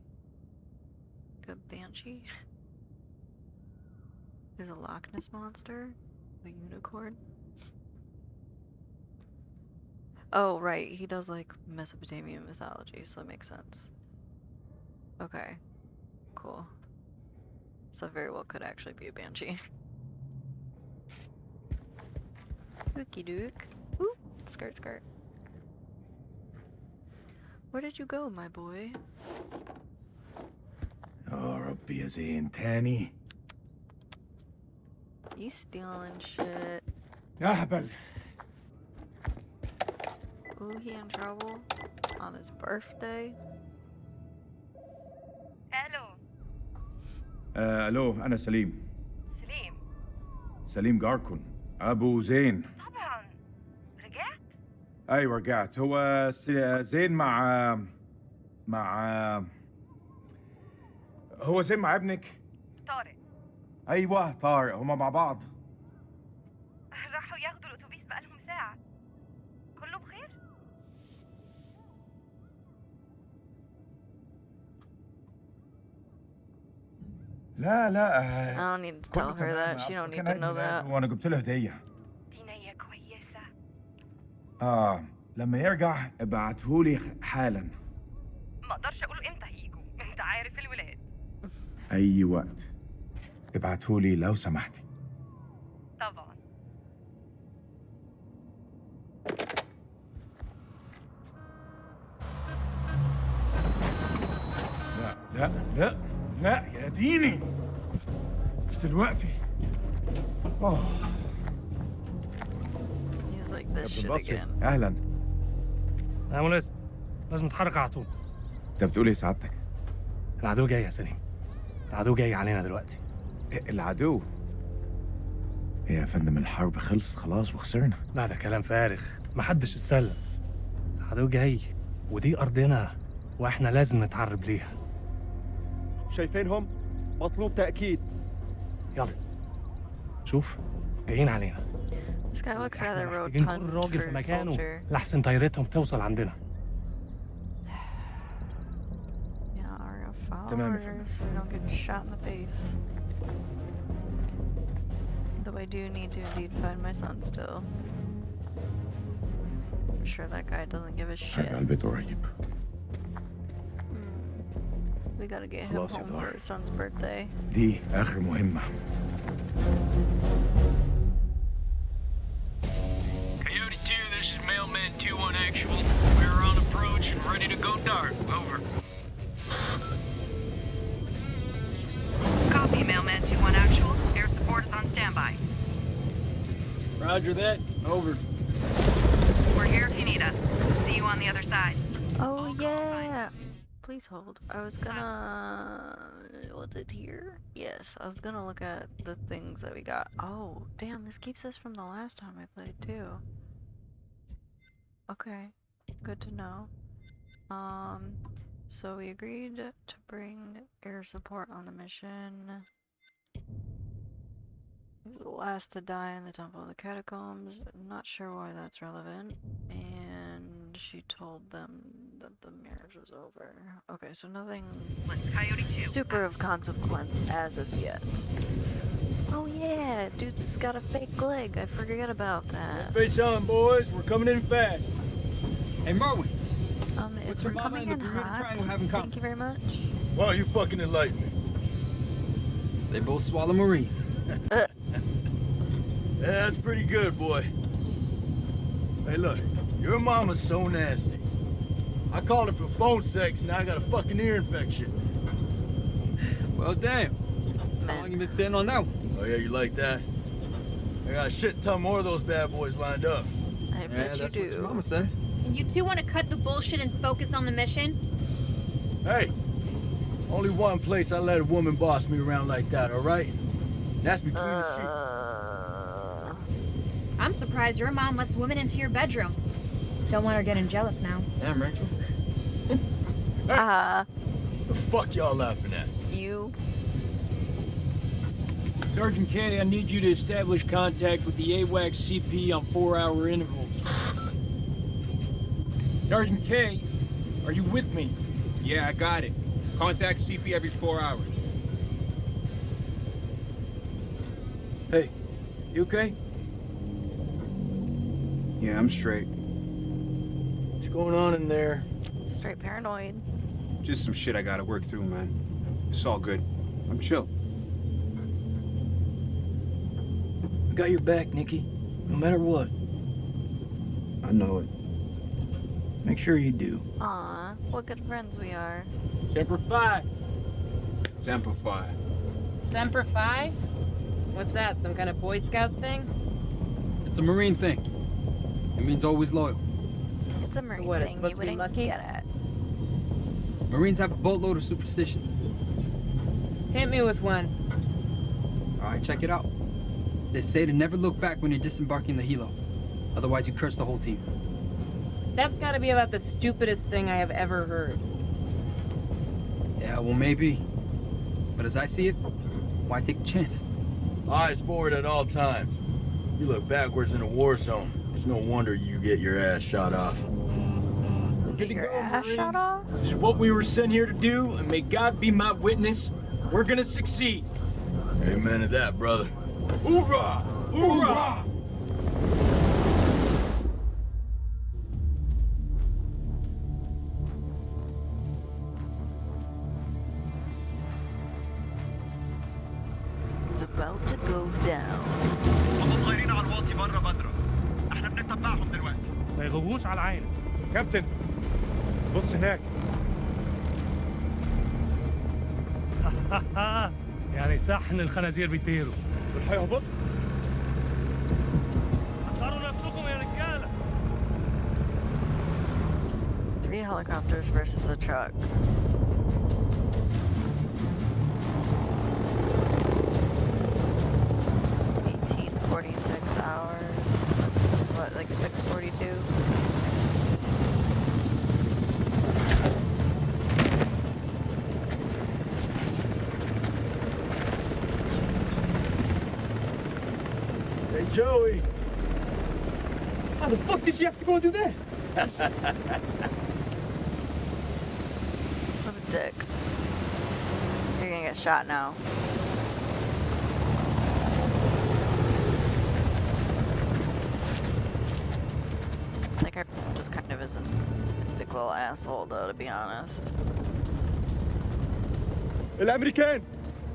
Like a banshee? There's a Loch Ness monster? A unicorn? Oh, right. He does like Mesopotamian mythology, so that makes sense. Okay. Cool. So very well could actually be a banshee. Dookie dook. Ooh, skirt. Where did you go, my boy? يا ربي يا زين تاني. You stealing shit. يا هبل. Ooh, he in trouble? On his birthday? الو. الو أنا سليم. سليم جاركن أبو زين. طبعا. رجعت؟ أيوة رجعت. هو زين مع هو زين مع ابنك؟ طارق. أيوة طارق، هما مع بعض. راحوا ياخدوا الأتوبيس بقالهم ساعة. كله بخير؟ لا I don't need to tell her that. She don't need to know that. وأنا جبت له هدية. دي نية كويسة. لما يرجع ابعتهولي حالا. ما اقدرش اقول امتى هيجوا، انت عارف الولاد. أي وقت. ابعتهولي لو سمحتي. طبعا. لا يا ديني. مش دلوقتي. He's like this shit again. أهلا. يا ملازم، لازم نتحرك على طول. أنت بتقول إيه سعادتك؟ العدو جاي يا سليم. العدو جاي علينا دلوقتي. العدو؟ إيه يا فندم، الحرب خلصت خلاص وخسرنا. لا ده كلام فارغ، محدش اتسلم. العدو جاي ودي أرضنا وإحنا لازم نتعرب ليها. شايفينهم؟ مطلوب تأكيد. يلا شوف جايين علينا. This guy looks rather محتاجين كل rotund راجل for في a مكانه soldier. لحسن طيارتهم توصل عندنا. Yeah, our follow تمام يا orders so we don't get shot in the face. Though I do need to indeed find my son still. I'm sure that guy doesn't give a shit. هرجع البيت قريب. We gotta get him خلاص يا home for طارق. his son's birthday. دي آخر مهمة. Coyote 2, this is Mailman 2-1 actual. We're on approach and ready to go dark. Over. Copy, Mailman 2-1 actual. Air support is on standby. Roger that. Over. We're here if you need us. See you on the other side. Oh yeah! Please hold. I was gonna... Was it here? Yes, I was gonna look at the things that we got. Oh, damn, this keeps us from the last time I played, too. Okay, good to know. So we agreed to bring air support on the mission. He was the last to die in the Temple of the Catacombs. I'm not sure why that's relevant. And she told them that the marriage was over. Okay, so nothing super of consequence as of yet. Oh yeah, dude's got a fake leg. I forget about that. Face on, boys. We're coming in fast. Hey, Marwin. It's we're coming in hot. Thank you very much. Why don't you fucking enlighten me? They both swallow Marines. Yeah, that's pretty good, boy. Hey, look, your mama's so nasty. I called her for phone sex, and now I got a fucking ear infection. Well, damn. How long you been sitting on that one? Oh, yeah, you like that? I got a shit ton more of those bad boys lined up. I bet you that's do. What your mama said. You two want to cut the bullshit and focus on the mission? Hey, only one place I let a woman boss me around like that, all right? That's between the sheets. I'm surprised your mom lets women into your bedroom. Don't want her getting jealous now. Damn, Rachel. What the fuck y'all laughing at? You. Sergeant K, I need you to establish contact with the AWACS CP on 4-hour intervals. Sergeant K, are you with me? Yeah, I got it. Contact CP every 4 hours. Hey, you okay? Yeah, I'm straight. What's going on in there? Straight paranoid. Just some shit I gotta work through, man. It's all good. I'm chill. I got your back, Nikki. No matter what. I know it. Make sure you do. Aw, what good friends we are. Semper Fi. Semper Fi. Semper Fi? What's that, some kind of Boy Scout thing? It's a Marine thing. It means always loyal. It's a Marine what, it's thing supposed you to be wouldn't lucky? get at. Marines have a boatload of superstitions. Hit me with one. All right, check it out. They say to never look back when you're disembarking the helo. Otherwise, you curse the whole team. That's gotta be about the stupidest thing I have ever heard. Yeah, well, maybe. But as I see it, why take a chance? Eyes forward at all times. You look backwards in a war zone. It's no wonder you get your ass shot off. Get your ass shot off? This is what we were sent here to do, and may God be my witness. We're gonna succeed. Amen to that, brother. Hoorah! Hoorah! It's about to go down. هم طايرين على الواطي برا بدرة. احنا بنتبعهم دلوقتي. ما يغوبوش على العين. كابتن بص هناك. يعني صحن الخنازير بيطيروا. دول هيهبطوا. حضروا نفسكم يا رجالة. 3 helicopters versus a truck. $18.46. It's what, like 6:42? Hey, Joey. How the fuck did you have to go and do that? What a dick. You're gonna get shot now. Like, I just kind of is an thick little asshole, though, to be honest. الأمريكان!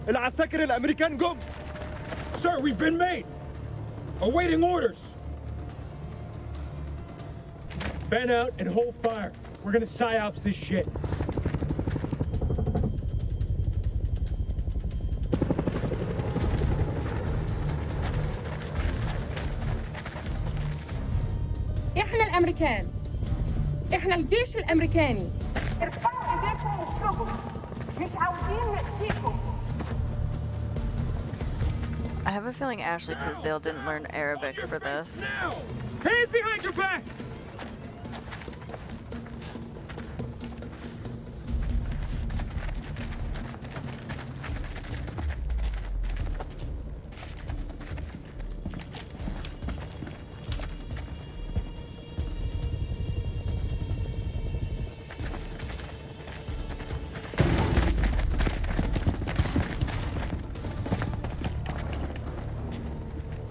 العساكر الأمريكان جم! Sir, we've been made! Awaiting orders! Fan out and hold fire. We're gonna psyops this shit. احنا الامريكان. احنا الجيش الامريكاني. ارفعوا ايديكم I have a feeling Ashley Tisdale didn't learn Arabic for this. Hands behind your back!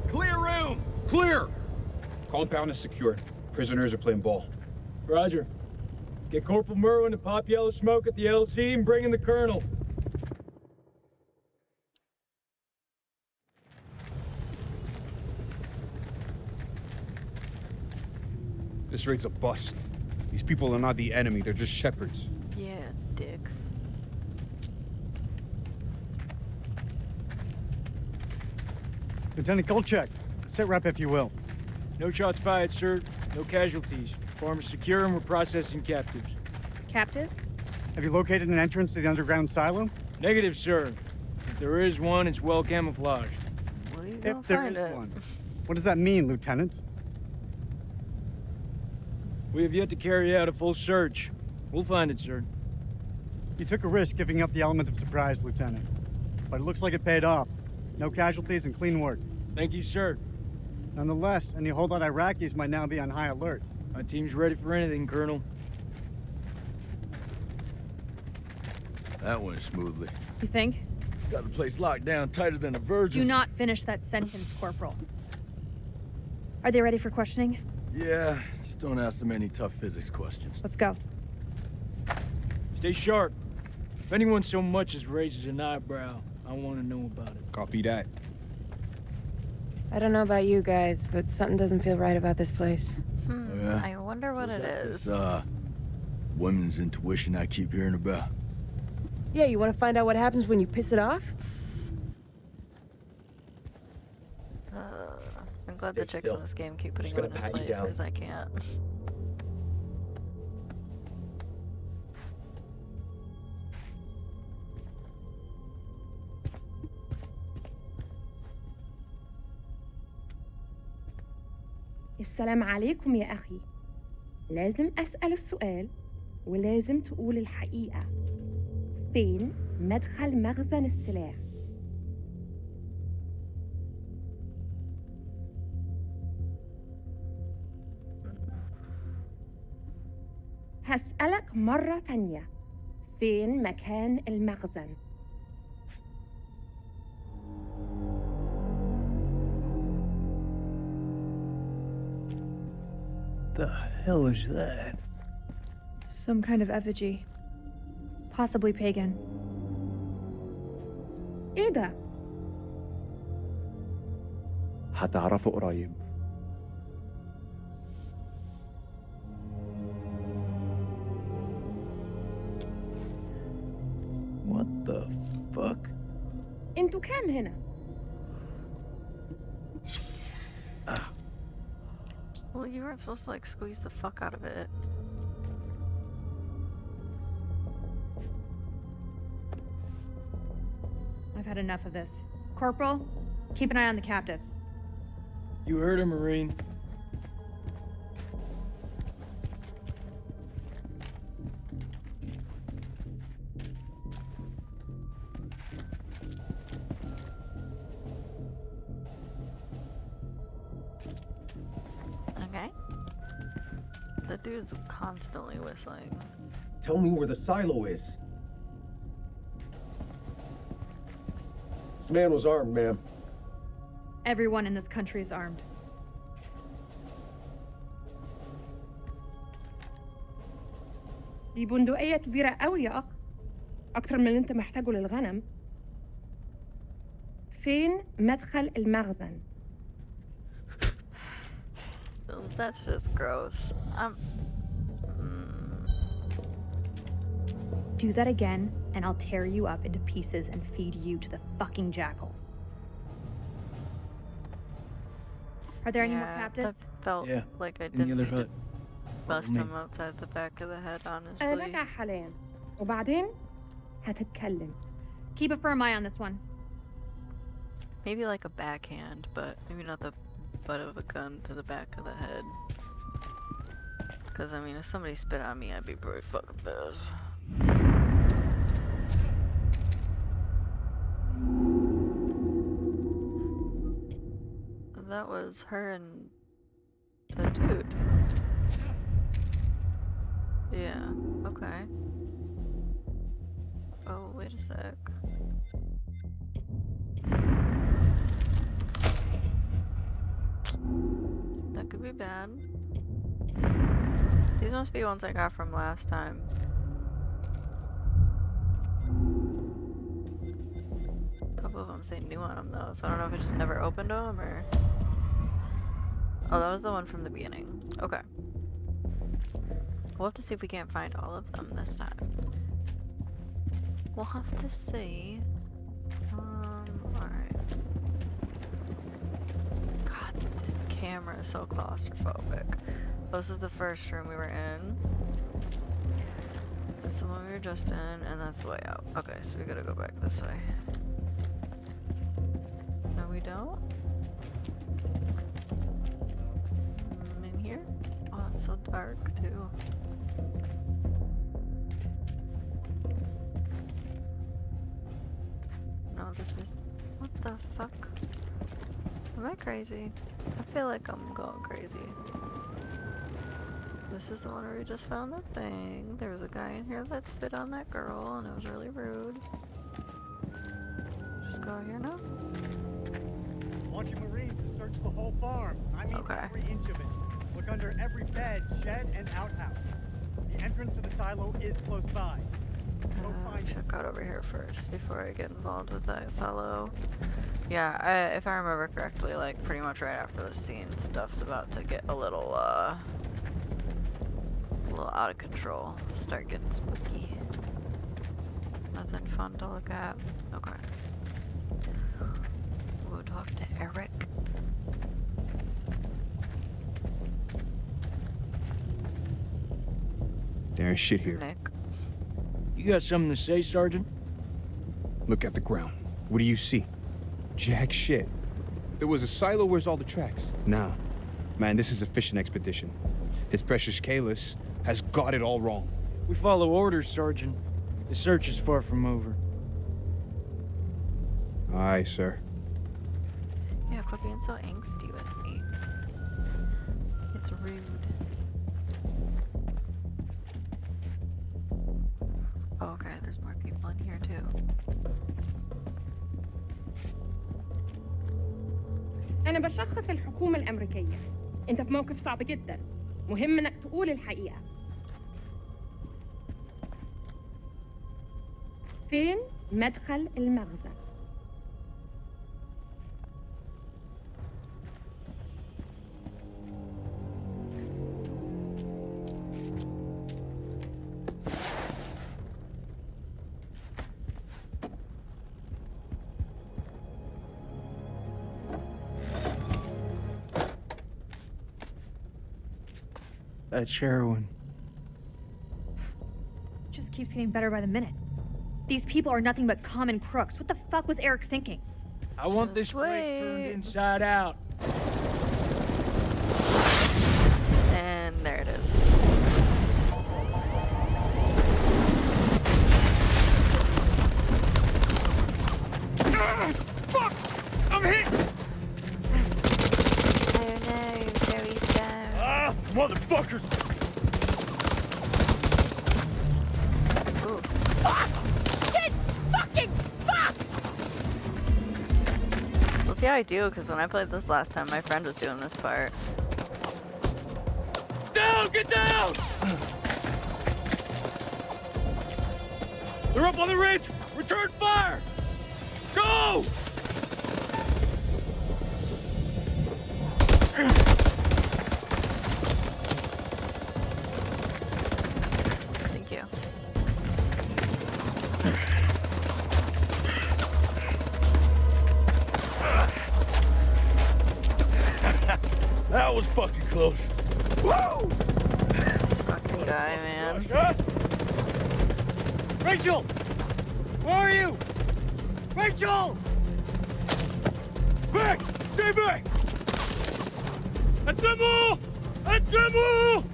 Clear room! Clear! Compound is secure. Prisoners are playing ball. Roger. Get Corporal Merwin to pop yellow smoke at the LC and bring in the Colonel. This raid's a bust. These people are not the enemy, they're just shepherds. Yeah, dicks. Lieutenant Golchek, sit rep if you will. No shots fired, sir. No casualties. Farm is secure and we're processing captives. Captives? Have you located an entrance to the underground silo? Negative, sir. If there is one, it's well camouflaged. Well, you If there is one. What does that mean, Lieutenant? We have yet to carry out a full search. We'll find it, sir. You took a risk giving up the element of surprise, Lieutenant. But it looks like it paid off. No casualties and clean work. Thank you, sir. Nonetheless, any holdout Iraqis might now be on high alert. My team's ready for anything, Colonel. That went smoothly. You think? Got the place locked down tighter than a virgin. Do not finish that sentence, Corporal. Are they ready for questioning? Yeah, just don't ask them any tough physics questions. Let's go. Stay sharp. If anyone so much as raises an eyebrow, I want to know about it. Copy that. I don't know about you guys, but something doesn't feel right about this place. Yeah? I wonder what it is. This, women's intuition I keep hearing about. Yeah, you want to find out what happens when you piss it off? I'm glad the chicks in this game keep putting him in his place, because I can't. السلام عليكم يا أخي. لازم أسأل السؤال ولازم تقول الحقيقة. فين مدخل مخزن السلاح؟ هسألك مرة تانية. فين مكان المخزن؟ The hell is that? Some kind of effigy. Possibly pagan. إيه ده؟ هتعرفه قريب. What the fuck? انتوا كام هنا؟ Well, you weren't supposed to like squeeze the fuck out of it. I've had enough of this. Corporal, keep an eye on the captives. You heard her, Marine. Okay. The dude's constantly whistling. Tell me where the silo is. This man was armed, ma'am. Everyone in this country is armed. دي بندقية كبيرة قوي يا أخ. أكتر من اللي أنت محتاجه للغنم. فين مدخل المخزن؟ That's just gross. Do that again, and I'll tear you up into pieces and feed you to the fucking jackals. Are there any more captives? That felt like I in the didn't other need to hut. bust him outside the back of the head, honestly. أنا راجع حاليا وبعدين هتتكلم. Keep a firm eye on this one. Maybe like a backhand, but maybe not the butt of a gun to the back of the head. Because, I mean, if somebody spit on me, I'd be pretty fucking pissed. That was her and the dude. Yeah, okay. Oh, wait a sec. That could be bad. These must be ones I got from last time. A couple of them say new on them though, so I don't know if I just never opened them or... Oh, that was the one from the beginning. Okay. We'll have to see if we can't find all of them this time. We'll have to see. Alright. God, this camera is so claustrophobic. Oh, this is the first room we were in. That's the one we were just in, and that's the way out. Okay, so we gotta go back this way. No, we don't? In here? Oh, it's so dark, too. No, this is... What the fuck? Am I crazy? I feel like I'm going crazy. This is the one where we just found the thing. There was a guy in here that spit on that girl, and it was really rude. Just go out here now? I want you Marines to search the whole farm. I mean every inch of it. Look under every bed, shed, and outhouse. The entrance to the silo is close by. Check out over here first before I get involved with that fellow. Yeah, if I remember correctly, like pretty much right after the scene, stuff's about to get a little out of control. Start getting spooky. Nothing fun to look at. Okay. We'll talk to Eric. There's shit here. Nick. You got something to say, Sergeant? Look at the ground. What do you see? Jack shit. There was a silo. Where's all the tracks? Nah. Man, this is a fishing expedition. His precious Kalis has got it all wrong. We follow orders, Sergeant. The search is far from over. Aye, sir. Yeah, quit being so angsty with me. It's rude. Oh, okay, there's more people in here too. أنا بشخص الحكومة الأمريكية. أنت في موقف صعب جدا. مهم إنك تقول الحقيقة. فين مدخل المخزن؟ That's heroin. Just keeps getting better by the minute. These people are nothing but common crooks. What the fuck was Eric thinking? I want this place turned inside out. And there it is. Fuck! I'm hit! Oh no, Joey's down. Ah, motherfuckers! Ooh. Fuck! Shit! Fucking fuck! We'll see how I do, because when I played this last time, my friend was doing this part. Down! Get down! They're up on the ridge! Return fire! Go! Thank you. That was fucking close. Whoa! This fucking guy, man. Rachel! Where are you? Rachel! Back! Stay back! قدموا! قدموا!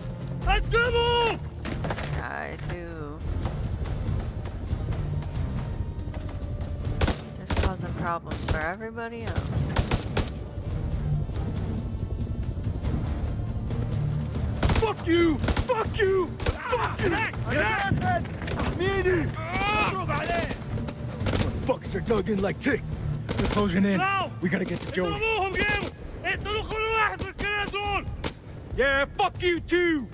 قدموا! This guy too. Just causing problems for everybody else. Fuck you! Fuck you! Fuck you! ميني! Motherfuckers are dug in like ticks. They're closing in. We gotta get to Joey. Yeah, fuck you too!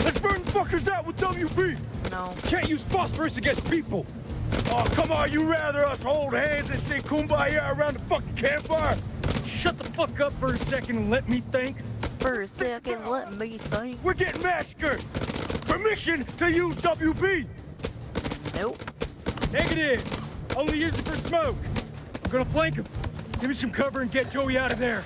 Let's burn fuckers out with WB! No. Can't use phosphorus against people! Oh, come on, you rather us hold hands and say kumbaya around the fucking campfire? Shut the fuck up for a second and let me think. For a second, let me think. We're getting massacred! Permission to use WB! Nope. Negative. Only use it for smoke. I'm gonna flank him. Give me some cover and get Joey out of there.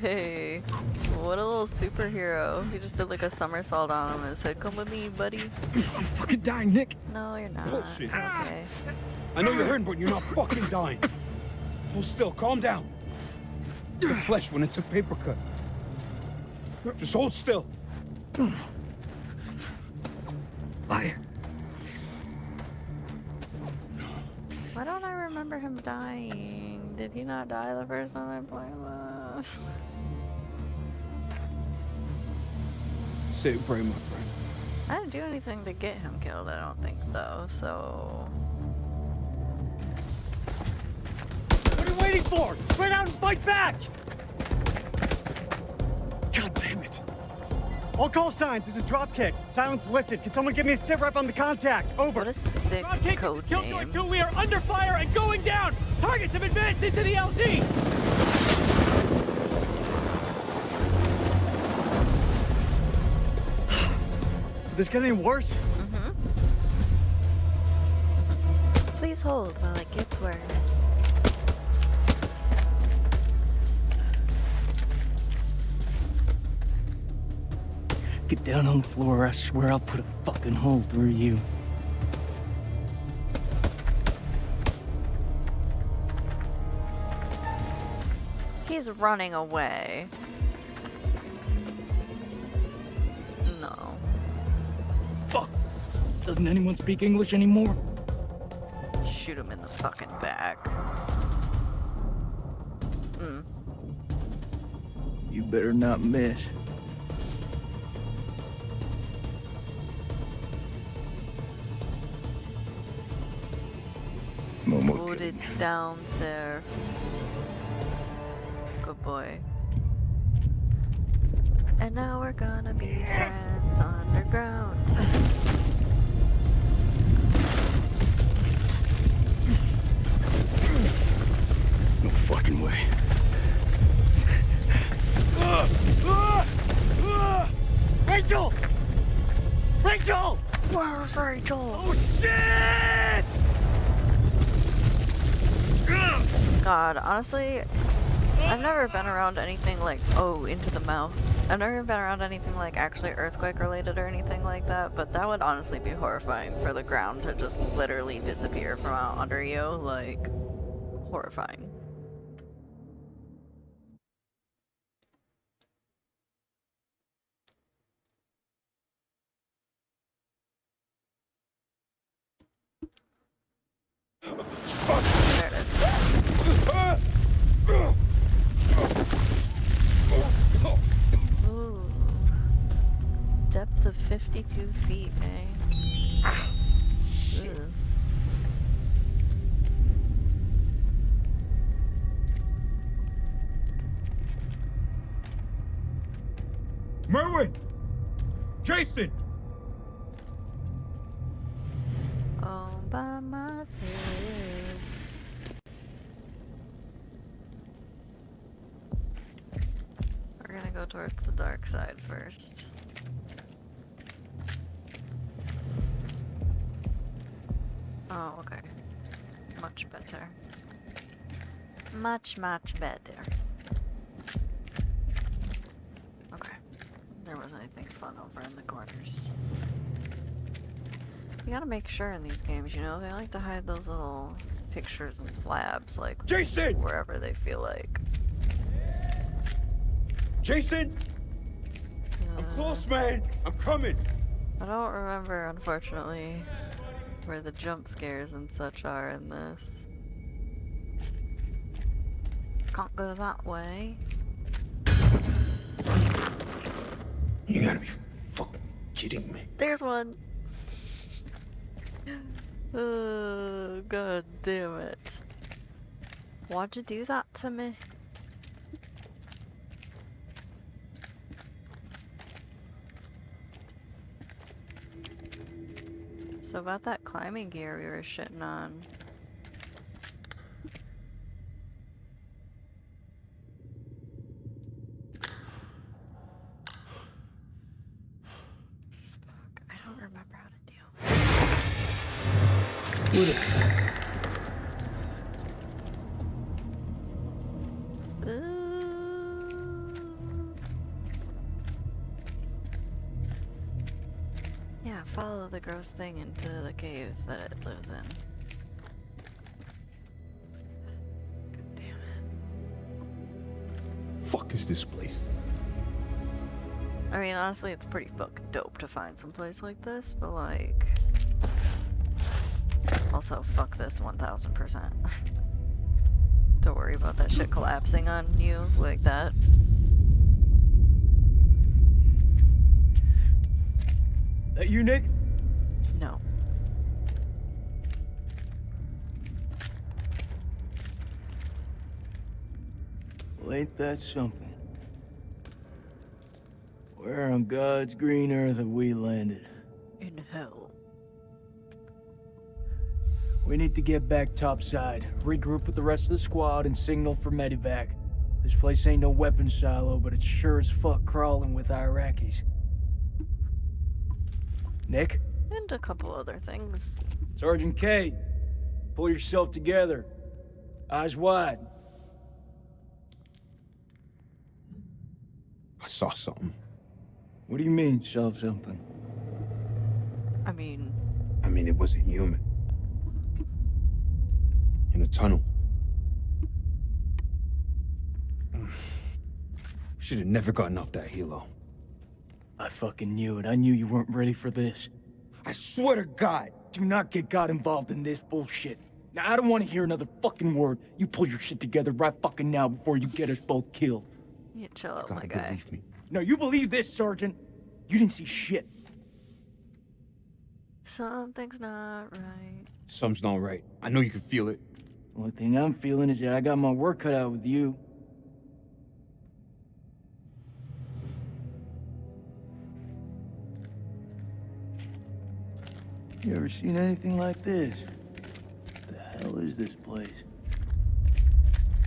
Hey, what a little superhero. He just did like a somersault on him and said, "Come with me, buddy." I'm fucking dying, Nick. No, you're not. Bullshit. It's okay. I know you're hurting, but you're not fucking dying. Hold still, calm down. It's flesh when it's a paper cut. Just hold still. Liar. Why don't I remember him dying? Did he not die the first time I played this? Say a prayer, my friend. I didn't do anything to get him killed, I don't think, though, so... What are you waiting for? Spread out and fight back! God damn it. All call signs, this is dropkick. Silence lifted. Can someone give me a sit rep on the contact? Over. What a sick code name. We are under fire and going down! Targets have advanced into the LZ! Did this get any worse? Mm-hmm. Please hold while it gets worse. Get down on the floor, I swear I'll put a fucking hole through you. He's running away. No. Fuck! Doesn't anyone speak English anymore? Shoot him in the fucking back. You better not miss. Put it down, sir. Good boy. And now we're gonna be friends underground. No fucking way. Rachel! Rachel! Where's Rachel? Oh shit! God, honestly, I've never been around anything like, oh, into the mouth. I've never been around anything like actually earthquake related or anything like that, but that would honestly be horrifying for the ground to just literally disappear from out under you, like, horrifying. There it is. Ooh. Depth of 52 feet, eh? Shit. Merwin! Jason! Oh We're gonna go towards the dark side first. Oh, okay. Much better. Much better. Okay. There wasn't anything fun over in the corners. You gotta make sure in these games, you know, they like to hide those little pictures and slabs, like, Jason! Wherever they feel like. Jason! I'm close, man! I'm coming! I don't remember, unfortunately, where the jump scares and such are in this. Can't go that way. You gotta be fucking kidding me. There's one! Oh, god damn it. Why'd you do that to me? So about that climbing gear we were shitting on. Fuck, I don't remember how to deal with it. Yeah, follow the gross thing into the cave that it lives in. God damn it. Fuck is this place? I mean, honestly, it's pretty fucking dope to find some place like this, but like... Also, fuck this 1000%. Don't worry about that shit collapsing on you like that. That you, Nick? No. Well, ain't that something? Where on God's green earth have we landed? In hell. We need to get back topside, regroup with the rest of the squad, and signal for medevac. This place ain't no weapons silo, but it's sure as fuck crawling with Iraqis. Nick? And a couple other things. Sergeant K, pull yourself together. Eyes wide. I saw something. What do you mean, saw something? I mean, it wasn't human. In a tunnel. Should have never gotten up that helo. I fucking knew it. I knew you weren't ready for this. I swear to God! Do not get God involved in this bullshit. Now, I don't want to hear another fucking word. You pull your shit together right fucking now before you get us both killed. you chill out, my guy. Believe me. No, you believe this, Sergeant. You didn't see shit. Something's not right. Something's not right. I know you can feel it. The only thing I'm feeling is that I got my work cut out with you. You ever seen anything like this? What the hell is this place?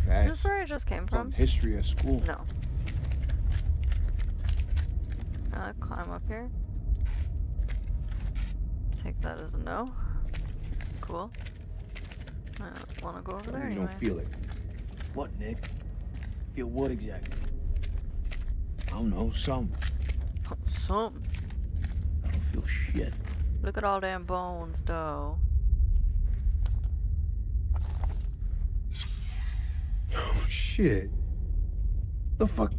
Is this where I just came from? History at school. No. Climb up here. Take that as a no. Cool. I don't want to go over there You anyway. don't feel it. What, Nick? Feel what exactly? I don't know, some. Some. I don't feel shit. Look at all them bones, though. Oh, shit. The fuck?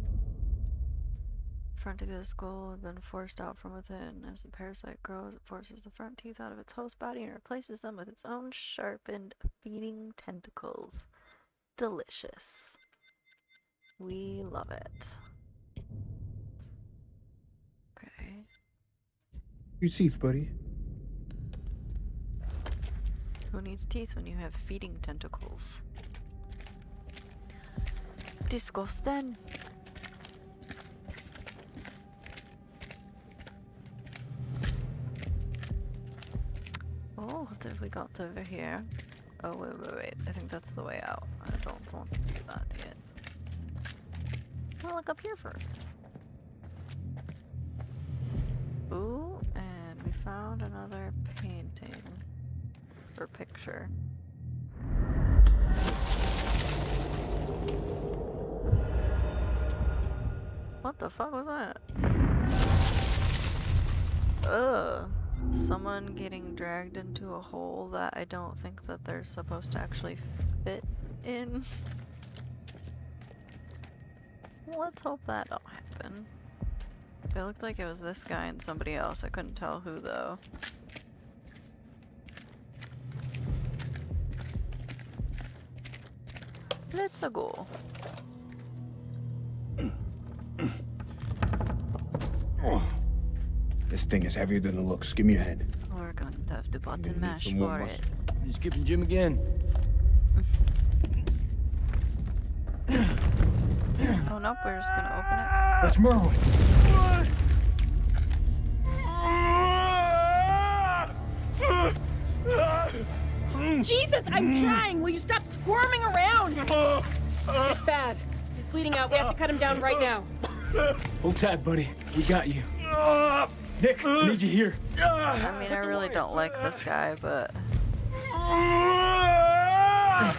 Front teeth of the skull have been forced out from within. As the parasite grows, it forces the front teeth out of its host body and replaces them with its own sharpened, feeding tentacles. Delicious. We love it. Okay. Your teeth, buddy. Who needs teeth when you have feeding tentacles? Disgusting. Oh, did we got over here? Oh, wait. I think that's the way out. I don't want to do that yet. I'll look up here first. Ooh, and we found another painting. Or picture. What the fuck was that? Ugh. Someone getting dragged into a hole that I don't think that they're supposed to actually fit in. Let's hope that don't happen. It looked like it was this guy and somebody else. I couldn't tell who though. Let's go. This thing is heavier than it looks. Give me your hand. We're going to have to button mash for it. You skipping Jim again? Oh nope, we're just gonna open it. That's Merwin. Jesus, I'm trying. Will you stop squirming around? It's bad. He's bleeding out. We have to cut him down right now. Hold tight, buddy. We got you. Nick, I need you here. I mean, I really don't like this guy, but... Oh,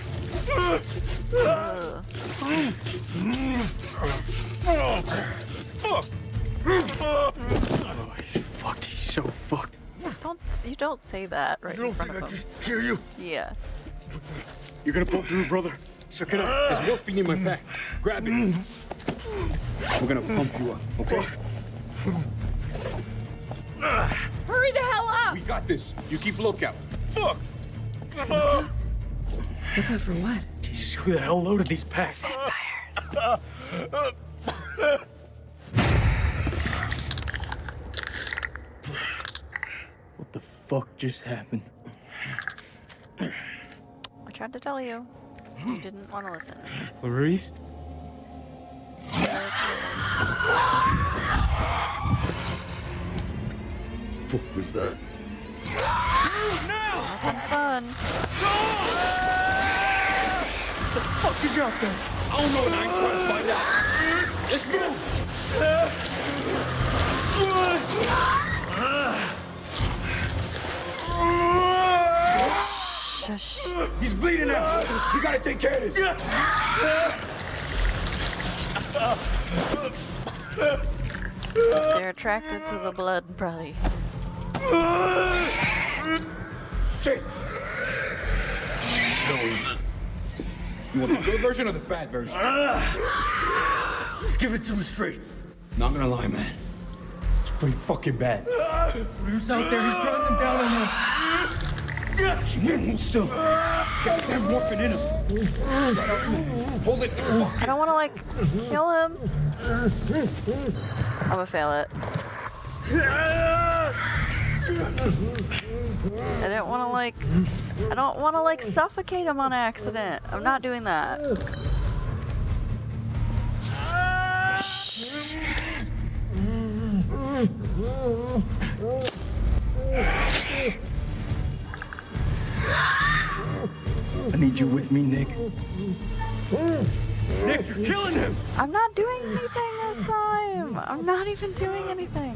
he's fucked. He's so fucked. You don't say that right in front of him. Hear you? Yeah. You're gonna pull through, brother. So can I? There's morphine in my pack. Grab it. We're gonna pump you up, okay? Hurry the hell up! We got this. You keep lookout. Fuck! Lookout for what? Jesus, who the hell loaded these packs? What the fuck just happened? I tried to tell you. You didn't want to listen. Clarice? What was that? Having fun. What the fuck is out there? I don't know, and I ain't trying to find out. Let's go! Shush. He's bleeding out. You gotta take care of this. They're attracted to the blood, probably. Shit. You want the good version or the bad version? Just give it to me straight. Not gonna lie, man. It's pretty fucking bad. Who's out there? He's running them down on us. He won't move still. Got the damn morphine in him. Hold it the fuck. I don't want to, like, kill him. I'm gonna fail it. I don't want to, like, suffocate him on accident. I'm not doing that. Shh. I need you with me, Nick. Nick, you're killing him! I'm not doing anything this time. I'm not even doing anything.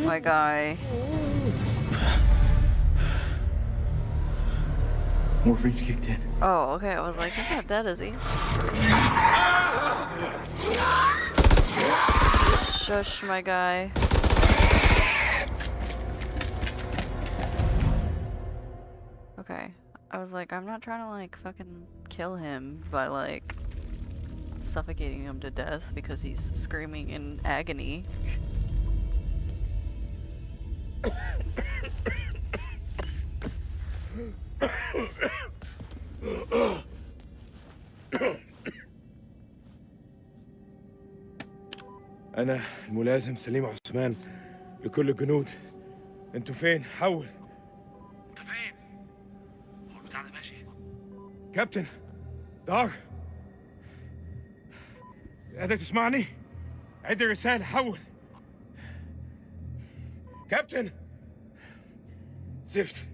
My guy. Morphine's kicked in. Oh, okay. I was like, he's not dead, is he? Shush, my guy. Okay. I was like, I'm not trying to, like, fucking kill him by, like, suffocating him to death because he's screaming in agony. أنا الملازم سليم عثمان لكل الجنود. أنتوا فين؟ حول. انت فين؟ هو البتاع ده ماشي؟ كابتن دار قادر تسمعني؟ عد الرسالة حول. كابتن زفت.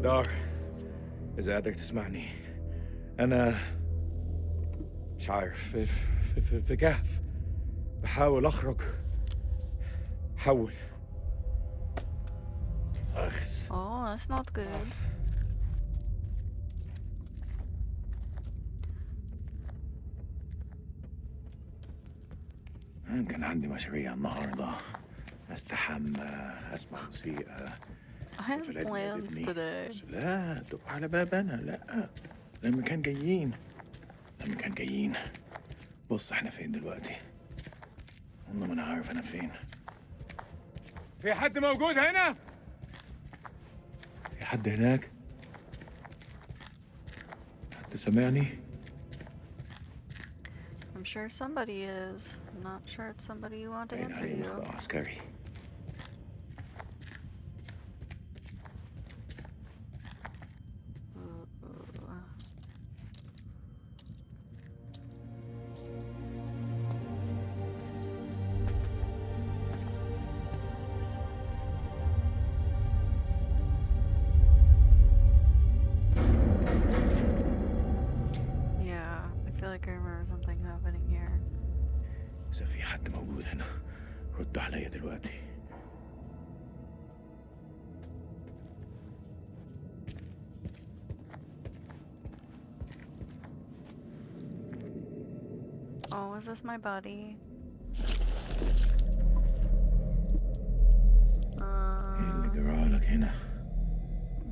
دار، إذا قادر تسمعني، أنا مش عارف في كهف بحاول أخرج. حول. أخس. Oh, that's not good. كان عندي مشاريع النهارده، استحمى، اسمع موسيقى. I have plans today. لا دق على باب انا، لا لما كان جايين. بص احنا فين دلوقتي؟ والله ما انا عارف انا فين. في حد موجود هنا؟ في حد هناك؟ حد سمعني؟ I'm sure somebody is. I'm not sure it's somebody you want to باين answer عليه you. مخبأ عسكري. Yeah, I feel like I remember something happening here. إذا في حد موجود هنا رد عليا دلوقتي. Oh, is this my body? ايه اللي جرالك هنا؟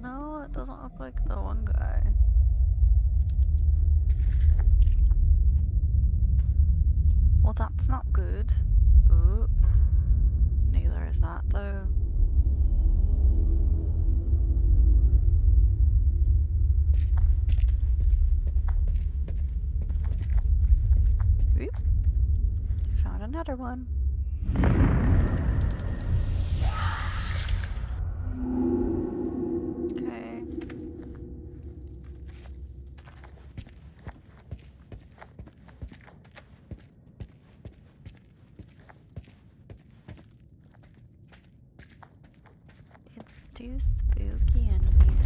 No, it doesn't look like the one guy. Well, that's not good. Ooh. Neither is that, though. Oop. Found another one. Okay. It's too spooky in here.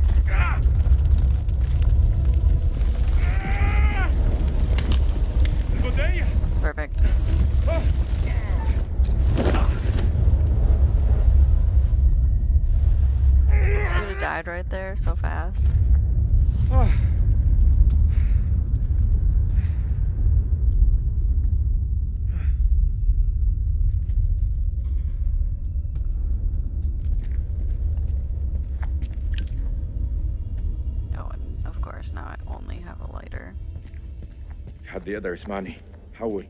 Perfect. You would have died right there so fast. Oh, and of course now I only have a lighter. في حد يقدر يسمعني؟ حول.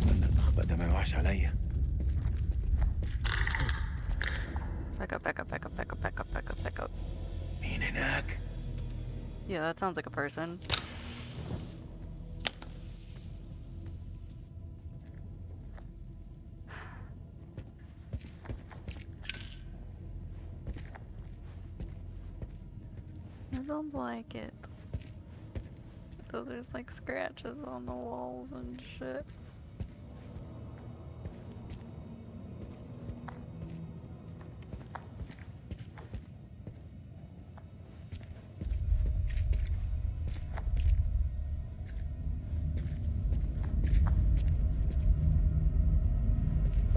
أتمنى المخبأ ده ما يوحش عليا. Back up, back up, back up, back up, back up, back up, back up. مين هناك؟ Yeah, that sounds like a person. It sounds like it. So there's like scratches on the walls and shit.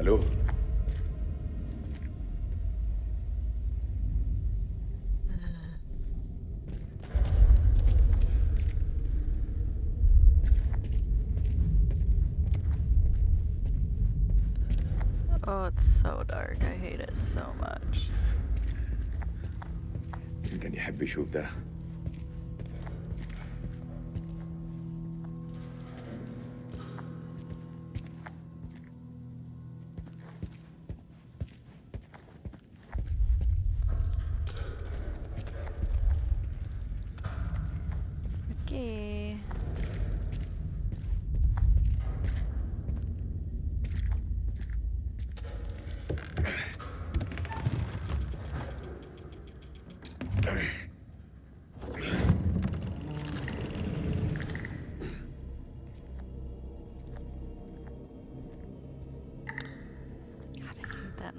ألو؟ Oh, it's so dark. I hate it so much. يمكن يحب يشوف ده.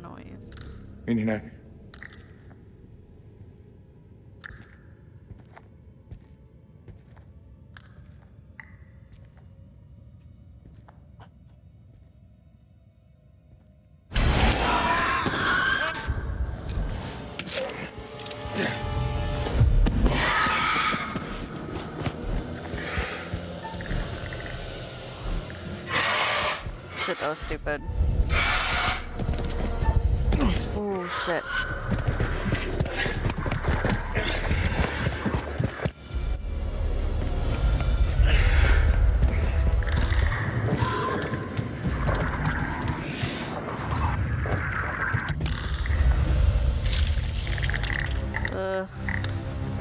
noise? مين هناك؟ Shit, that was stupid. Oh shit.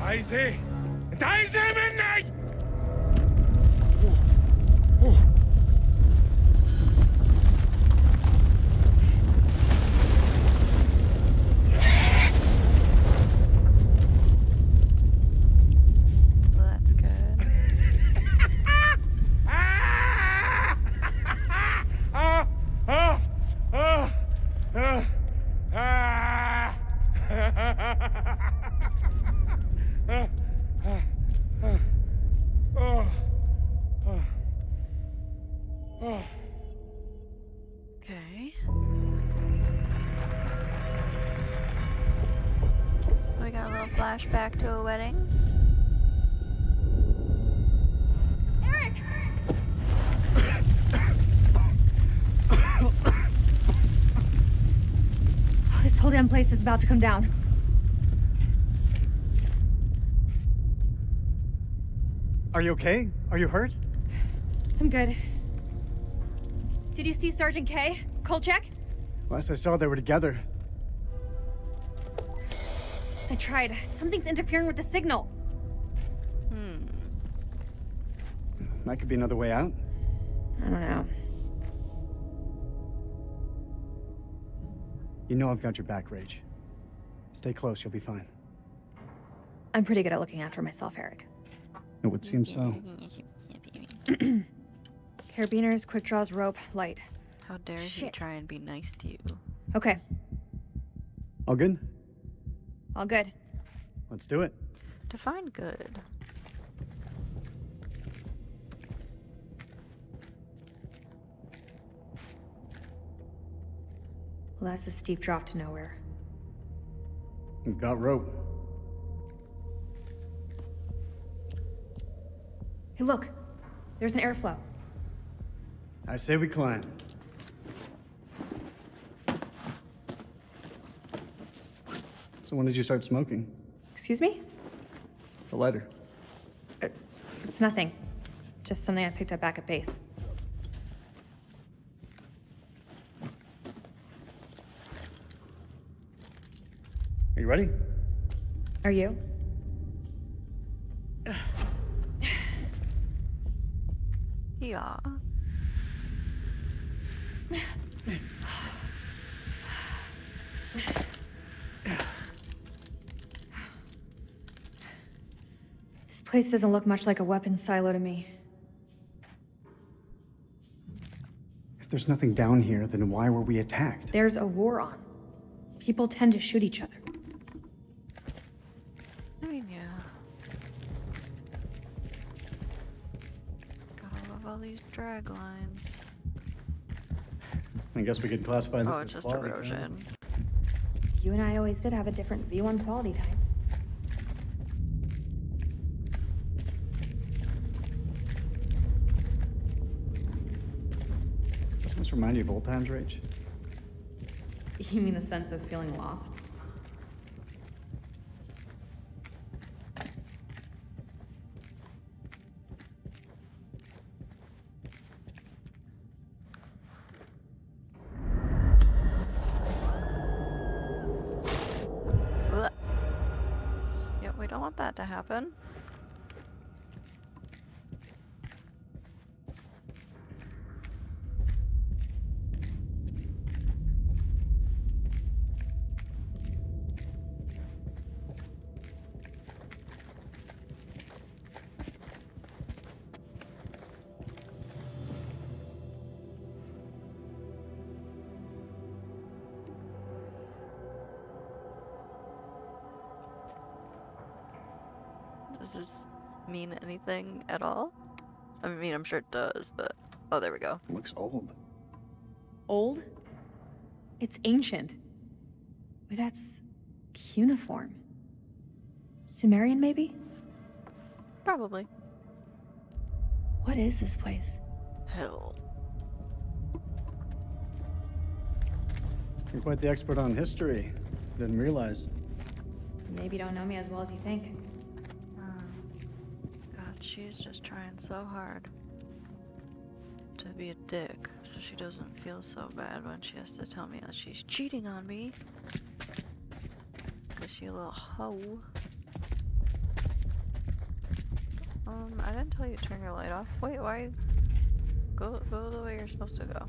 عايز ايه؟ انت عايز ايه مني؟ Well, that's good. Okay. We got a little flashback to a wedding. Eric! This whole damn place is about to come down. Are you okay? Are you hurt? I'm good. Did you see Sergeant K? Kolchak? Last I saw, they were together. I tried. Something's interfering with the signal. That could be another way out. I don't know. You know I've got your back, Rage. Stay close, you'll be fine. I'm pretty good at looking after myself, Eric. It would seem so. Carabiners, quick draws, rope, light. How dare he try and be nice to you? Okay, All good? all good. Let's do it. Define good. Well, that's a steep drop to nowhere. We've got rope. Hey, look. There's an airflow. I say we climb. So when did you start smoking? Excuse me? The lighter. It's nothing. Just something I picked up back at base. Are you ready? Are you? Yeah. This place doesn't look much like a weapons silo to me. If there's nothing down here, then why were we attacked? There's a war on. People tend to shoot each other. I mean, yeah. Gotta love all these drag lines. I guess we could classify this Oh, as it's just quality erosion. time. You and I always did have a different view on quality time. Doesn't this remind you of old times, Rach? You mean the sense of feeling lost? Blech. Yeah, we don't want that to happen. this mean anything at all? I mean, I'm sure it does, but... Oh, there we go. It looks old. Old? It's ancient. But that's cuneiform. Sumerian, maybe? Probably. What is this place? Hell. You're quite the expert on history. Didn't realize. Maybe you don't know me as well as you think. God, she's just trying so hard to be a dick, so she doesn't feel so bad when she has to tell me that she's cheating on me. Cause she a little hoe. I didn't tell you to turn your light off. Wait, why? Go the way you're supposed to go.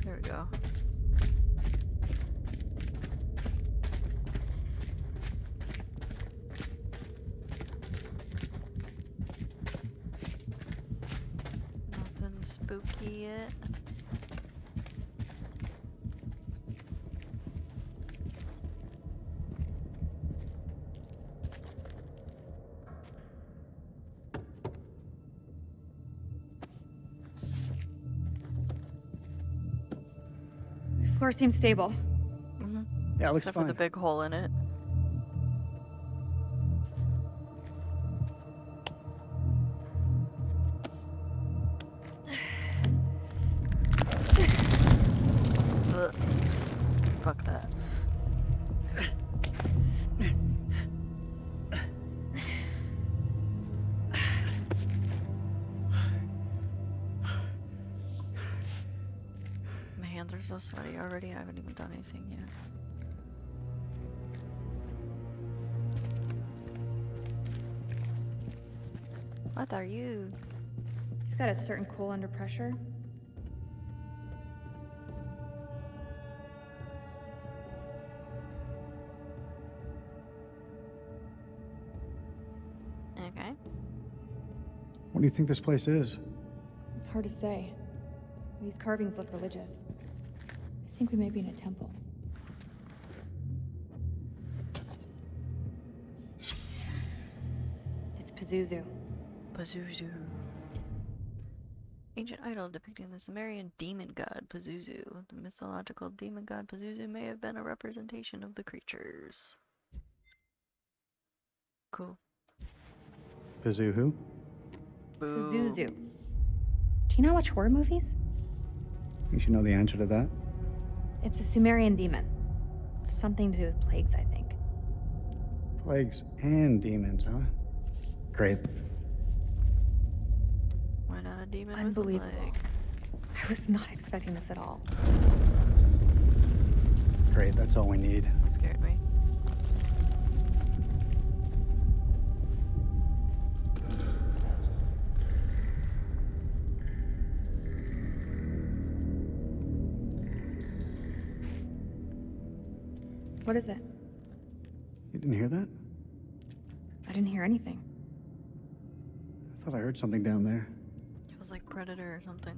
There we go. Nothing spooky yet. Floor seems stable. Yeah, it looks Except fine. for the big hole in it. Ugh. Fuck that. My hands are so sweaty already. I haven't even done anything yet. What are you? He's got a certain cool under pressure. Okay. What do you think this place is? Hard to say. These carvings look religious. I think we may be in a temple. It's Pazuzu. Pazuzu. Ancient idol depicting the Sumerian demon god Pazuzu. The mythological demon god Pazuzu may have been a representation of the creatures. Cool. Pazuzu? Pazuzu. Do you not watch horror movies? You should know the answer to that. It's a Sumerian demon. Something to do with plagues, I think. Plagues and demons, huh? Great. Why not a demon Unbelievable. with a leg? I was not expecting this at all. Great, that's all we need. That scared me. What is it? You didn't hear that? I didn't hear anything. I thought I heard something down there. It was like Predator or something.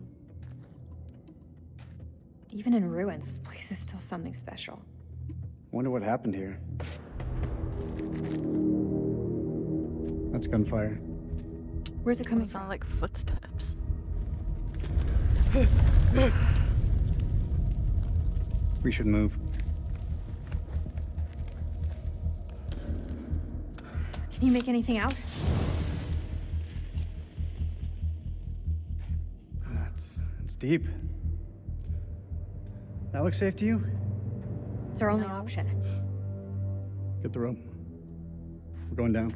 Even in ruins, this place is still something special. Wonder what happened here. That's gunfire. Where's it coming It sounded like footsteps. We should move. Can you make anything out? It's deep. That looks safe to you? It's our only option. Get the rope. We're going down.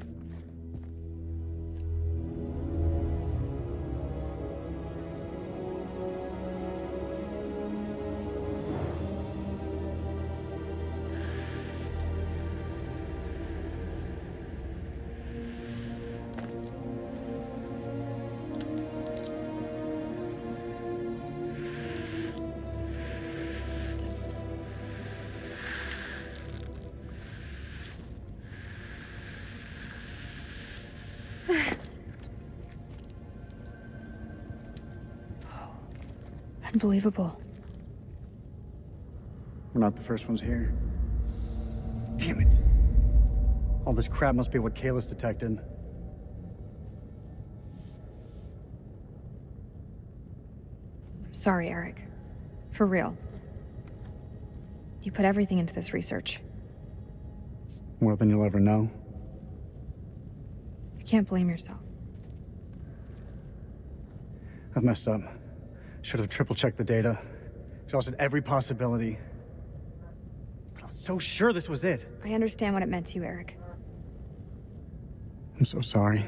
Unbelievable. We're not the first ones here. Damn it. All this crap must be what Kalis detected. I'm sorry, Eric. For real. You put everything into this research. More than you'll ever know. You can't blame yourself. I've messed up. Should have triple-checked the data. Exhausted every possibility. But I was so sure this was it. I understand what it meant to you, Eric. I'm so sorry.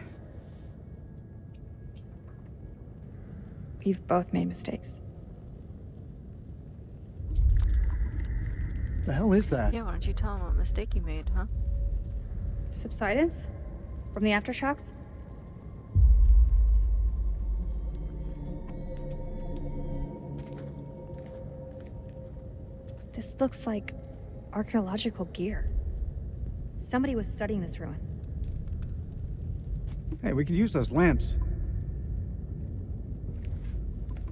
We've both made mistakes. The hell is that? Yeah, why don't you tell him what mistake you made, huh? Subsidence? From the aftershocks? This looks like archaeological gear. Somebody was studying this ruin. Hey, we could use those lamps.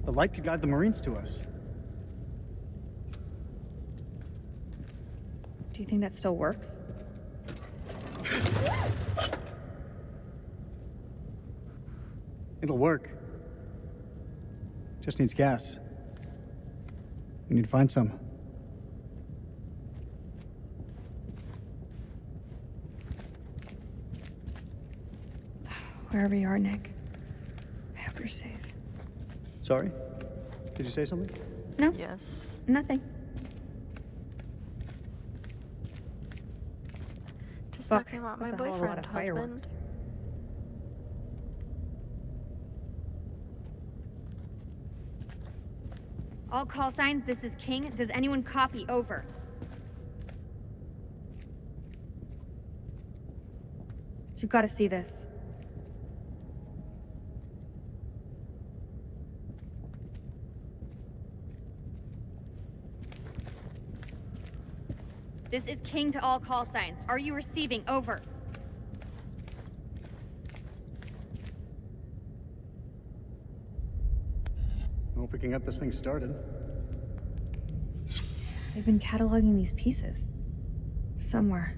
The light could guide the Marines to us. Do you think that still works? It'll work. Just needs gas. We need to find some. Wherever you are, Nick, I hope you're safe. Sorry? Did you say something? No. Yes. Nothing. Just Fuck, talking about my that's a hell of a lot boyfriend, of husband. fireworks. All call signs, this is King. Does anyone copy? Over. You've got to see this. This is King to all call signs. Are you receiving? Over. I hope we can get this thing started. They've been cataloging these pieces. Somewhere.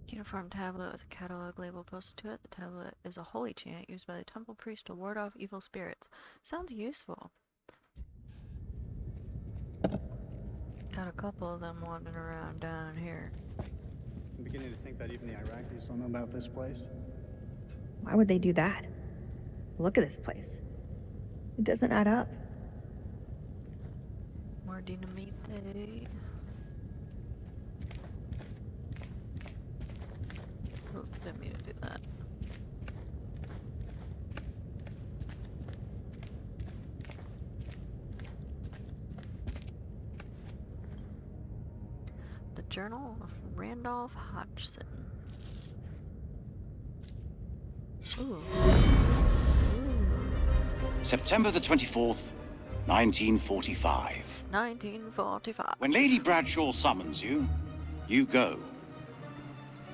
Uniform tablet with a catalog label posted to it. The tablet is a holy chant used by the temple priest to ward off evil spirits. Sounds useful. Got a couple of them wandering around down here. I'm beginning to think that even the Iraqis don't know about this place. Why would they do that? Look at this place. It doesn't add up. More dynamite. Oh, didn't mean to do that. The Journal of Randolph Hodgson. Ooh. September the 24th, 1945. 1945. When Lady Bradshaw summons you, you go.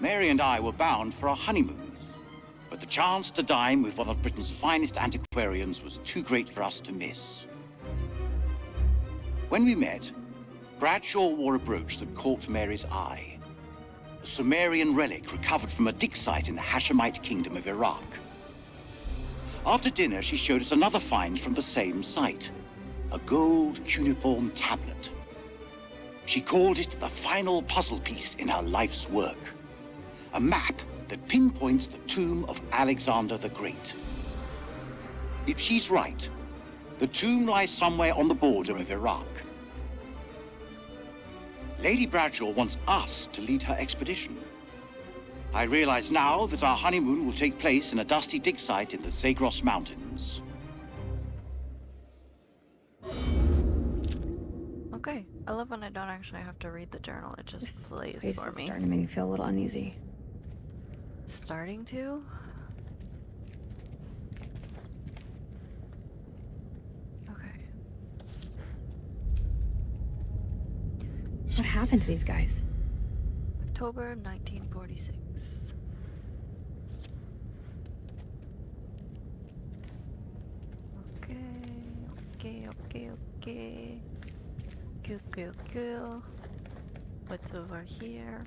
Mary and I were bound for a honeymoon, but the chance to dine with one of Britain's finest antiquarians was too great for us to miss. When we met, Bradshaw wore a brooch that caught Mary's eye. A Sumerian relic recovered from a dig site in the Hashemite kingdom of Iraq. After dinner, she showed us another find from the same site, a gold cuneiform tablet. She called it the final puzzle piece in her life's work, a map that pinpoints the tomb of Alexander the Great. If she's right, the tomb lies somewhere on the border of Iraq. Lady Bradshaw wants us to lead her expedition. I realize now that our honeymoon will take place in a dusty dig site in the Zagros Mountains. Okay, I love when I don't actually have to read the journal, it just plays This for is me. starting to make me feel a little uneasy. Starting to? Okay. What happened to these guys? October 1946. Okay. Good. What's over here?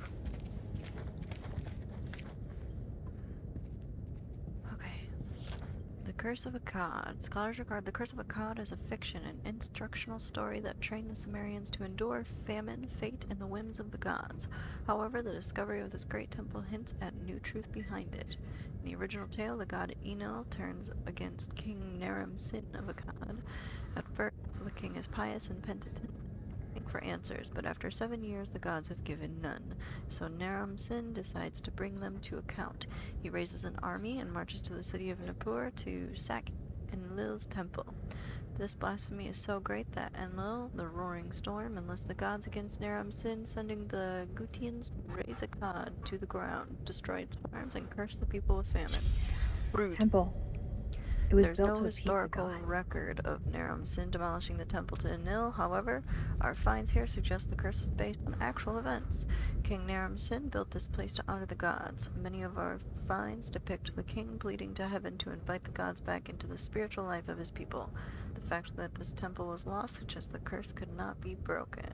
Curse of Akkad. Scholars regard the Curse of Akkad as a fiction, an instructional story that trained the Sumerians to endure famine, fate, and the whims of the gods. However, the discovery of this great temple hints at new truth behind it. In the original tale, the god Enlil turns against King Naram-Sin of Akkad. At first, the king is pious and penitent, for answers, but after 7 years the gods have given none. So Naram-Sin decides to bring them to account. He raises an army and marches to the city of Nippur to sack Enlil's temple. This blasphemy is so great that Enlil, the roaring storm, enlists the gods against Naram-Sin, sending the Gutians to raise Akkad to the ground, destroy its farms, and curse the people with famine. This temple. It was There's built no to appease the historical gods. record of Naram-Sin demolishing the temple to Enlil. However, our finds here suggest the curse was based on actual events. King Naram-Sin built this place to honor the gods. Many of our finds depict the king pleading to heaven to invite the gods back into the spiritual life of his people. The fact that this temple was lost suggests the curse could not be broken.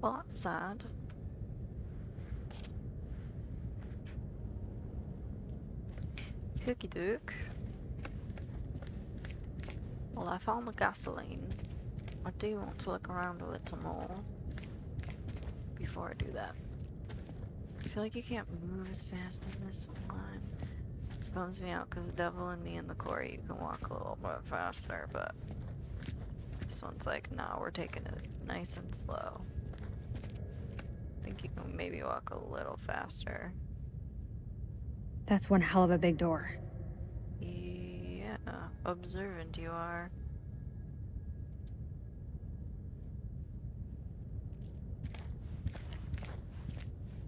Well, that's sad. Hooky dook. Well, I found the gasoline. I do want to look around a little more before I do that. I feel like you can't move as fast in this one. It bums me out because the devil and me in the quarry, you can walk a little bit faster, but this one's like, nah, we're taking it nice and slow. I think you can maybe walk a little faster. That's one hell of a big door. Yeah, observant you are.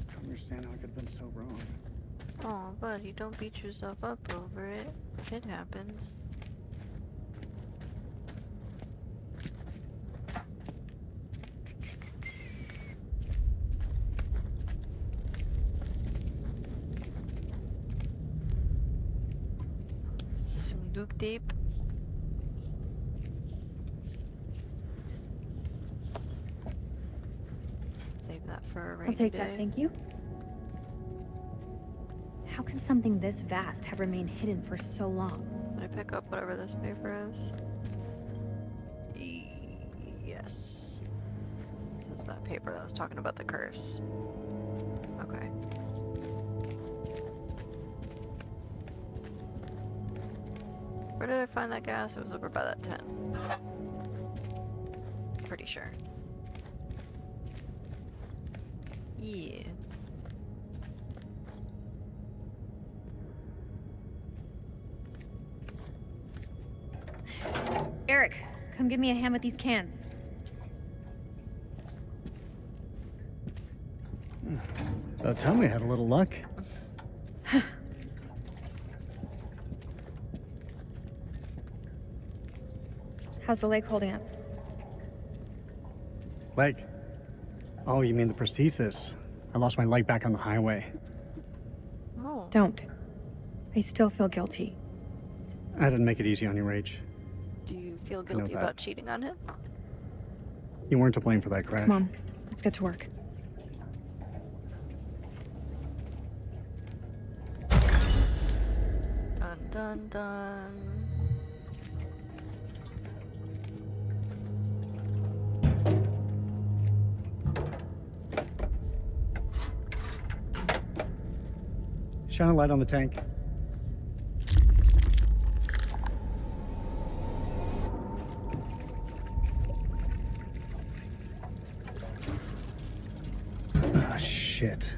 I don't understand how I could have been so wrong. Oh, buddy, don't beat yourself up over it. It happens. Some duct tape. Save that for a rainy I'll take day. that, thank you. How can something this vast have remained hidden for so long? Did I pick up whatever this paper is? Yes. This is that paper that was talking about the curse. Okay. Where did I find that gas? It was over by that tent. Pretty sure. Yeah. Eric, come give me a hand with these cans. About time we had a little luck. How's the leg holding up? Leg? Oh, you mean the prosthesis? I lost my leg back on the highway. Oh. Don't. I still feel guilty. I didn't make it easy on you, Rach. Do you feel guilty that. about cheating on him? You weren't to blame for that crash. Come on, let's get to work. Dun dun dun. Shine a light on the tank. Ah, shit.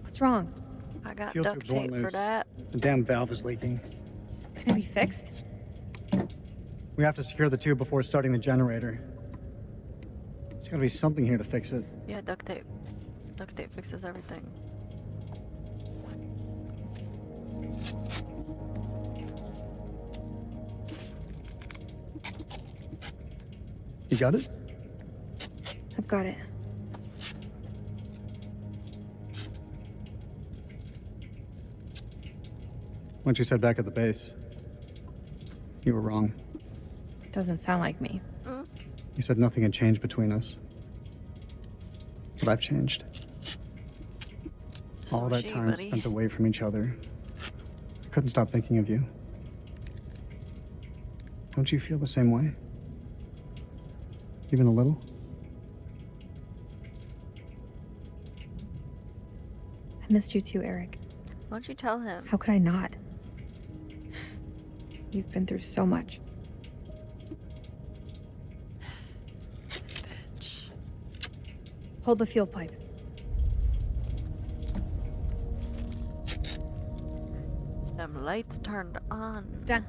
What's wrong? I got Fuel duct tubes won't tape for loose. that. The damn valve is leaking. Can it be fixed? We have to secure the tube before starting the generator. There's gotta be something here to fix it. Yeah, duct tape. Duct tape fixes everything. You got it? I've got it. What you said back at the base. You were wrong. Doesn't sound like me. You said nothing had changed between us. But I've changed. All that time spent away from each other. I couldn't stop thinking of you. Don't you feel the same way? Even a little? I missed you too, Eric. Why don't you tell him? How could I not? You've been through so much. Bitch. Hold the fuel pipe. Them lights turned on. It's done.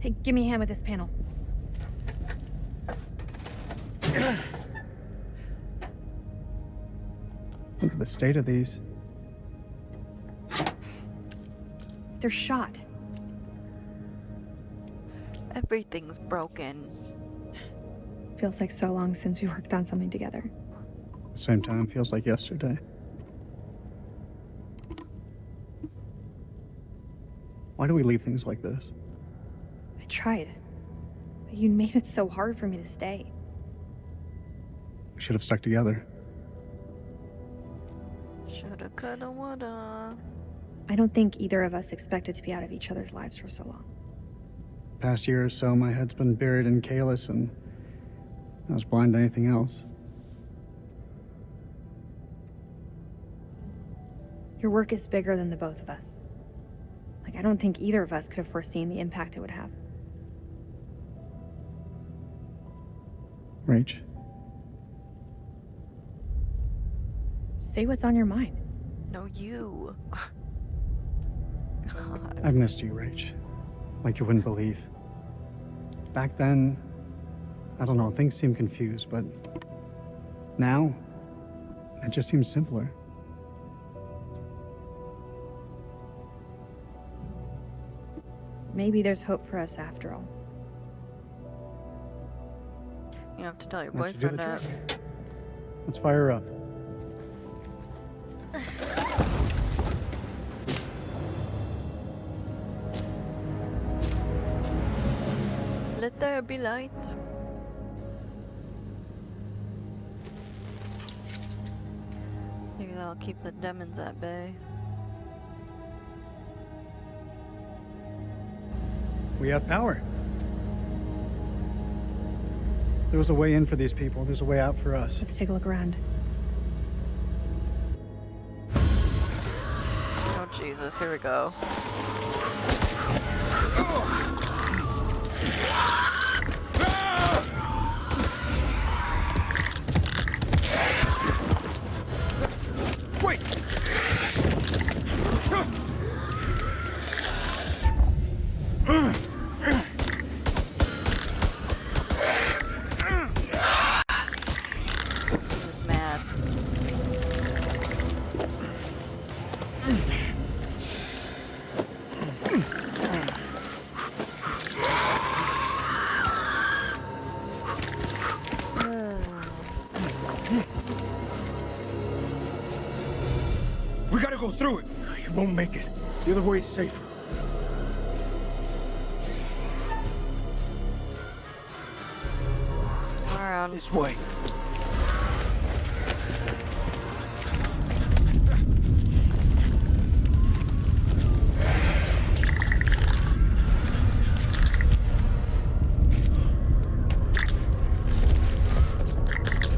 Hey, give me a hand with this panel. Look at the state of these. They're shot. Everything's broken. Feels like so long since we worked on something together. At the same time, feels like yesterday. Why do we leave things like this? I tried. But you made it so hard for me to stay. We should have stuck together. Shoulda, coulda, woulda. I don't think either of us expected to be out of each other's lives for so long. Past year or so, my head's been buried in Kalis, and I was blind to anything else. Your work is bigger than the both of us. Like, I don't think either of us could have foreseen the impact it would have. Rach, Say what's on your mind. No, you. God. I've missed you, Rach. Like you wouldn't believe. Back then, I don't know, things seemed confused, but now, it just seems simpler. Maybe there's hope for us after all. You have to tell your Why don't you do boyfriend the that. trick? Let's fire up. Let there be light. Maybe that'll keep the demons at bay. We have power. There was a way in for these people. There's a way out for us. Let's take a look around. Oh Jesus, here we go. Wait! I'm just mad. We gotta go through it. You won't make it. The other way is safer. Around. This way.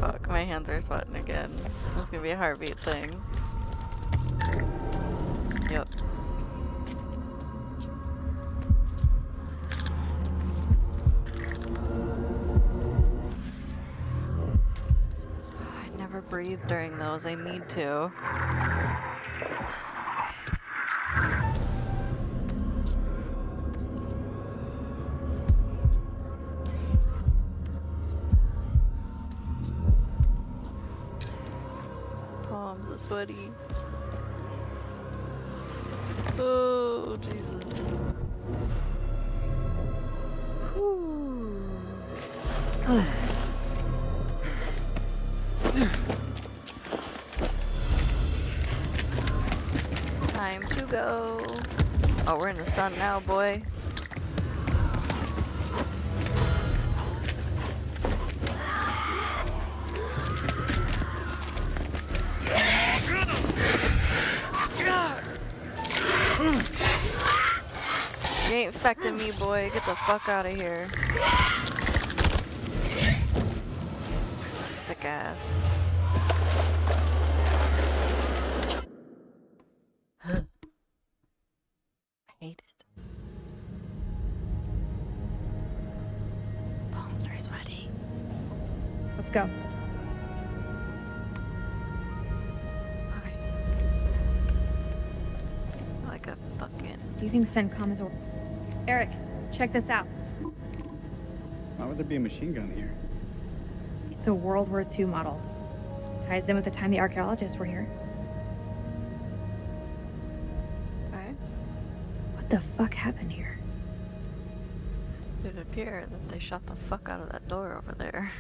Fuck, my hands are sweating again. This is gonna be a heartbeat thing. Yep. I never breathe during those. I need to. Palms are sweaty. Oh, Jesus. Time to go. Oh, we're in the sun now, boy. You ain't affecting me, boy. Get the fuck out of here. Sick ass. I hate it. Palms are sweaty. Let's go. Okay. Like a fucking... Do you think CENTCOM is a... Eric, check this out. Why would there be a machine gun here? It's a World War II model. Ties in with the time the archaeologists were here. Okay. What the fuck happened here? It would appear that they shot the fuck out of that door over there.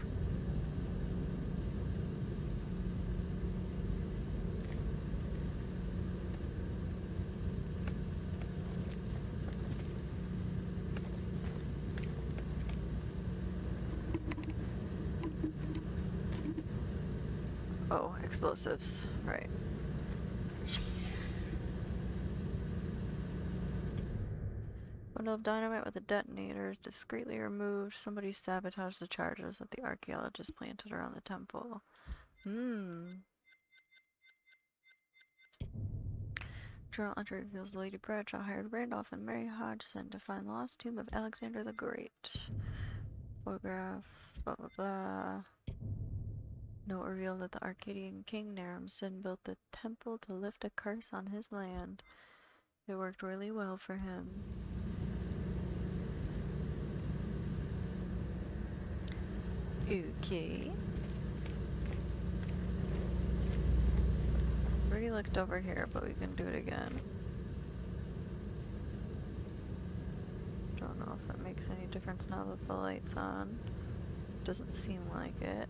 Oh, explosives. Right. Bundle of dynamite with a detonator is discreetly removed. Somebody sabotaged the charges that the archaeologists planted around the temple. Journal entry reveals Lady Bradshaw hired Randolph and Mary Hodgson to find the lost tomb of Alexander the Great. Photograph, blah blah blah. Note revealed that the Arcadian king Naram Sin built the temple to lift a curse on his land. It worked really well for him. Okay. Already looked over here, but we can do it again. Don't know if it makes any difference now that the light's on. Doesn't seem like it.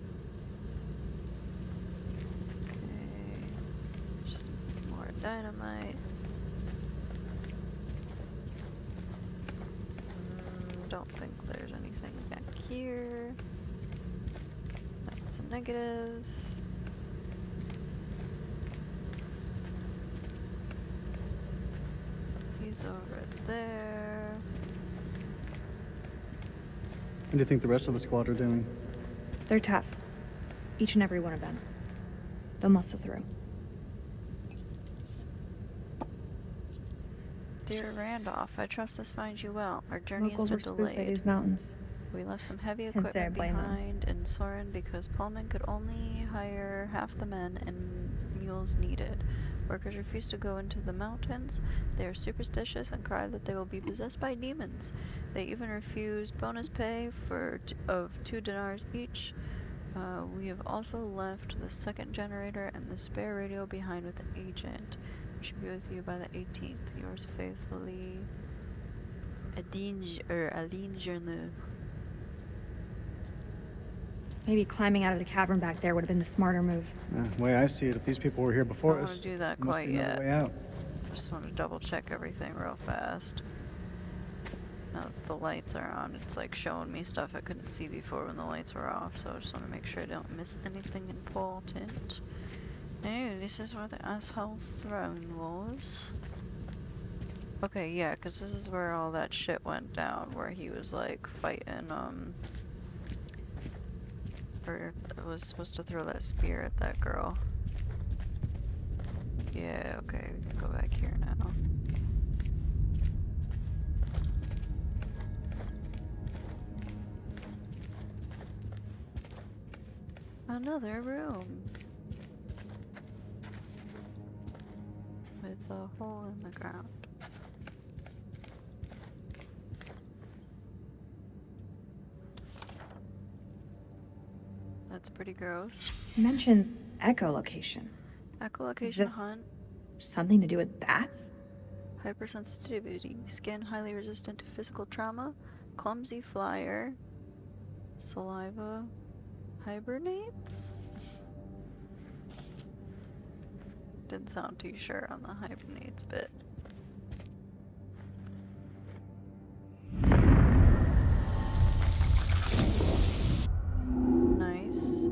Okay. Just more dynamite. Don't think there's anything back here. That's a negative. He's over there. What do you think the rest of the squad are doing? They're tough. Each and every one of them. They'll muscle through. Dear Randolph, I trust this finds you well. Our journey Locals has were been spooked by delayed. these mountains. We left some heavy Can't say I equipment blame them. behind in Soren because Pullman could only hire half the men and mules needed. Workers refuse to go into the mountains. They are superstitious and cry that they will be possessed by demons. They even refuse bonus pay of 2 dinars each. We have also left the second generator and the spare radio behind with the agent. We should be with you by the 18th. Yours faithfully, Aline Journeux. Maybe climbing out of the cavern back there would have been the smarter move. The way I see it, if these people were here before I us, don't want to do that there must quite be another yet. way out. Just want to double check everything real fast. Now that the lights are on, it's like showing me stuff I couldn't see before when the lights were off, so I just want to make sure I don't miss anything important. Oh, this is where the asshole throne was. Okay, yeah, because this is where all that shit went down, where he was like fighting, or was supposed to throw that spear at that girl. Yeah, okay, we can go back here now. Another room with a hole in the ground. That's pretty gross. Mentions echolocation. Echolocation Is this hunt. something to do with bats? Hypersensitivity. Skin highly resistant to physical trauma. Clumsy flyer. Saliva. Hibernates? Didn't sound too sure on the hibernates bit. Nice.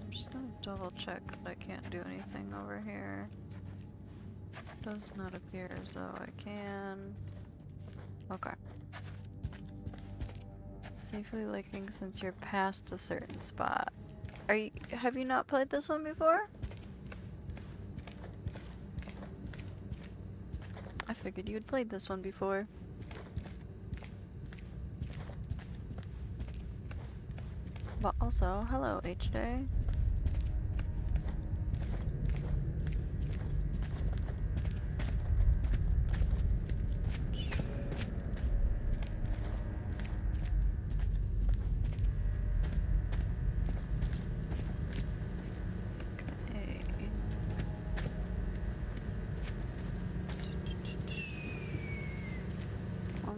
Just Just gonna double check that I can't do anything over here. Does not appear as though I can. Okay. Safely licking since you're past a certain spot. Have you not played this one before? I figured you had played this one before. But also, hello HJ.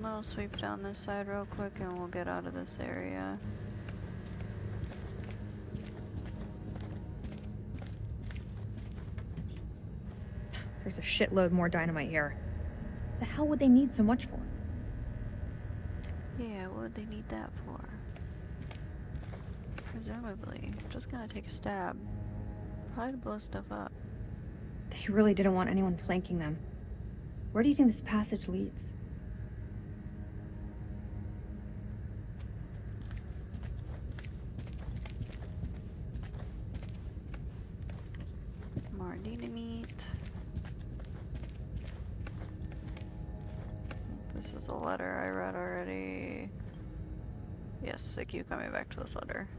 I'll sweep down this side real quick and we'll get out of this area. There's a shitload more dynamite here. The hell would they need so much for? Yeah, what would they need that for? Presumably, just gonna take a stab. Probably to blow stuff up. They really didn't want anyone flanking them. Where do you think this passage leads? More dynamite. This is a letter I read already. Yes, sick you coming back to this letter.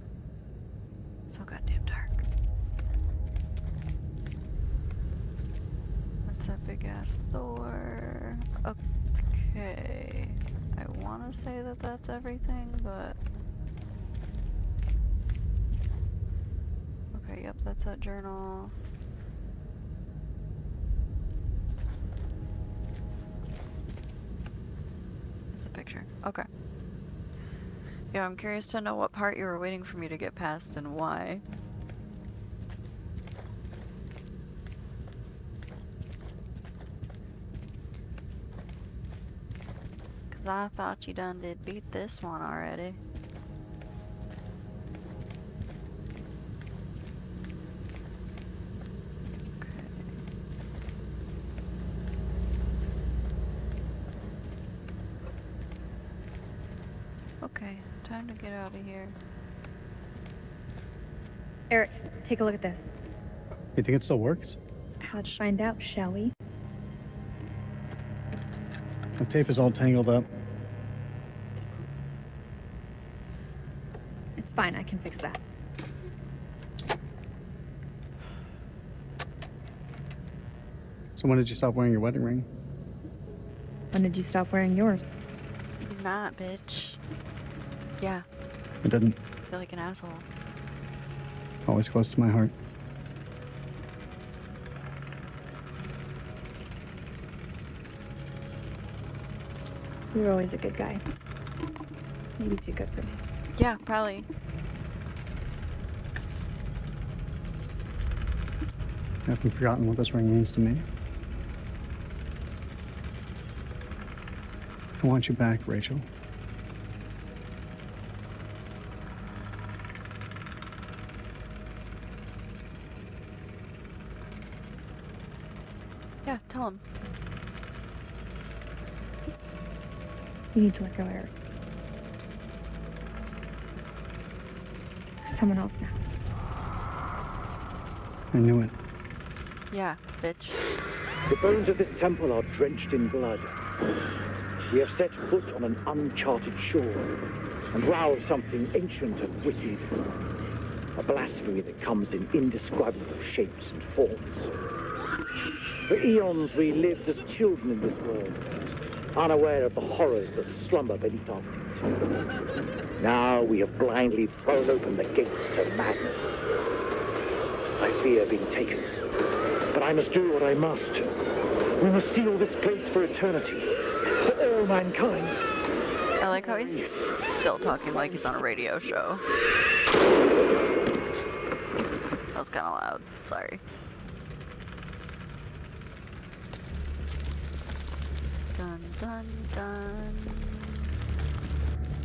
So goddamn dark. What's that big ass door? Okay. I want to say that that's everything, but... Okay, yep, that's that journal. There's the picture. Okay. Yeah, I'm curious to know what part you were waiting for me to get past and why. Cause I thought you done did beat this one already. Okay, time to get out of here. Eric, take a look at this. You think it still works? Let's find out, shall we? The tape is all tangled up. It's fine, I can fix that. So when did you stop wearing your wedding ring? When did you stop wearing yours? He's not, bitch. Yeah, I didn't. I feel like an asshole. Always close to my heart. You're always a good guy. Maybe too good for me. Yeah, probably. You haven't forgotten what this ring means to me. I want you back, Rachel. Yeah, tell him. You need to let go, Eric. There's someone else now. I knew it. Yeah, bitch. The bones of this temple are drenched in blood. We have set foot on an uncharted shore and roused something ancient and wicked. A blasphemy that comes in indescribable shapes and forms. For eons we lived as children in this world, unaware of the horrors that slumber beneath our feet. Now we have blindly thrown open the gates to madness. I fear being taken, but I must do what I must. We must seal this place for eternity, for all mankind. I like how he's still talking like he's on a radio show. That was kind of loud. Sorry. Dun dun dun.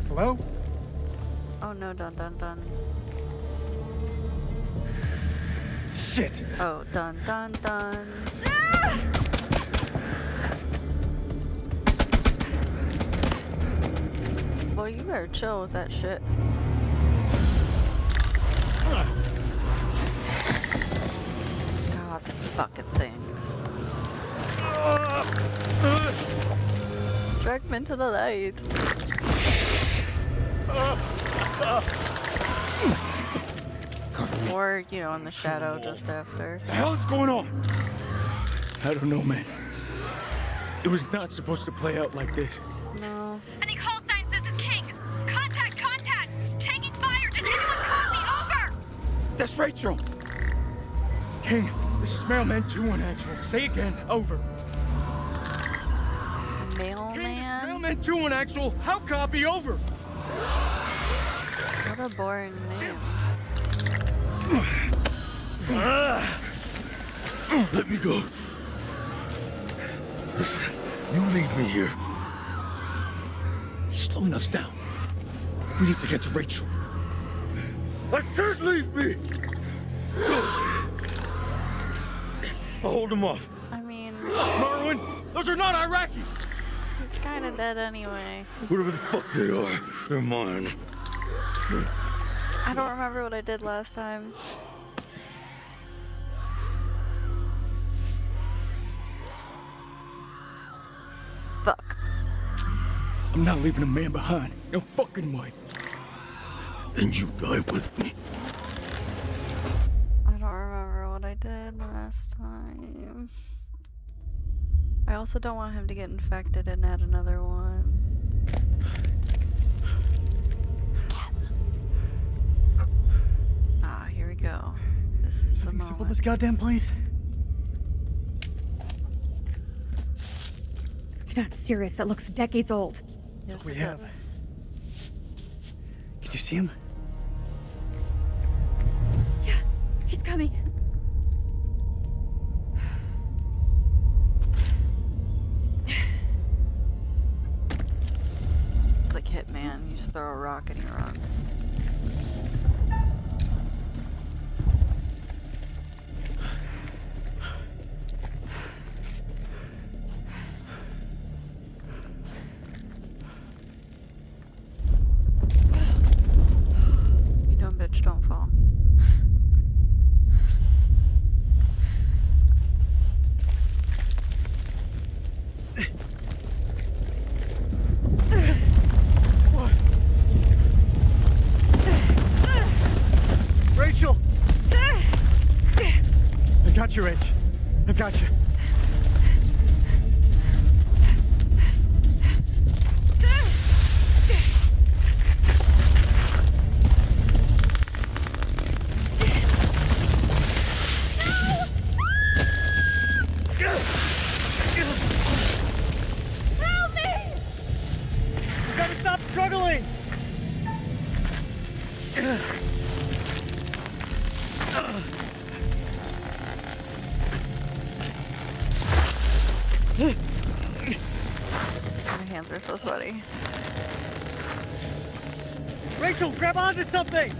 Hello? Oh no, dun dun dun. Shit! Oh, dun dun dun. Boy, you better chill with that shit. God, these fucking things. Drag him into the light. Or, you know, in the shadow just after. The hell is going on? I don't know, man. It was not supposed to play out like this. No. Any call signs? This is King. Contact, contact! Taking fire! Does anyone copy? Over! That's Rachel! King, this is Mailman 2-1 actual. Say again, over. Mailman? King, this is Mailman 2-1 actual. How copy, over? What a boring name. Let me go. Listen, you lead me here. He's slowing us down. We need to get to Rachel. I said leave me! I'll hold him off. I mean... Marwin, those are not Iraqi! He's kinda dead anyway. Whatever the fuck they are, they're mine. I don't remember what I did last time. Fuck. I'm not leaving a man behind. No fucking way. And you die with me. I don't remember what I did last time. I also don't want him to get infected and add another one. Chasm. Ah, here we go. This is the Something simple moment. this goddamn place. You're not serious. That looks decades old. Yes, What we it have. does. Can you see him? Yeah, he's coming. It's like Hitman. You just throw a rock and he runs. You dumb bitch, don't fall. Rachel! I got you, Rach. I got you. Help me! You gotta stop struggling! My hands are so sweaty. Rachel, grab onto something!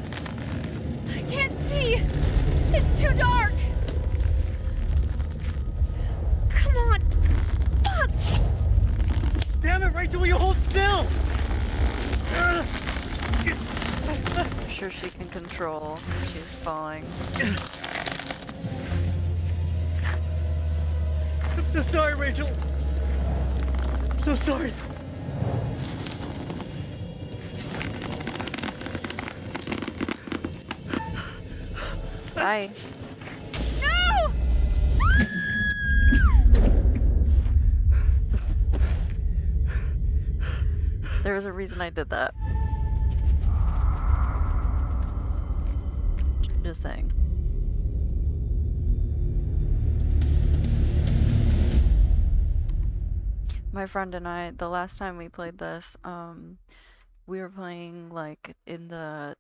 I can't see! It's too dark! Come on! Fuck! Damn it, Rachel, will you hold still? I'm sure she can control when she's falling. I'm so sorry, Rachel. I'm so sorry. Bye. No! There was a reason I did that. Just saying. My friend and I, the last time we played this, we were playing like in the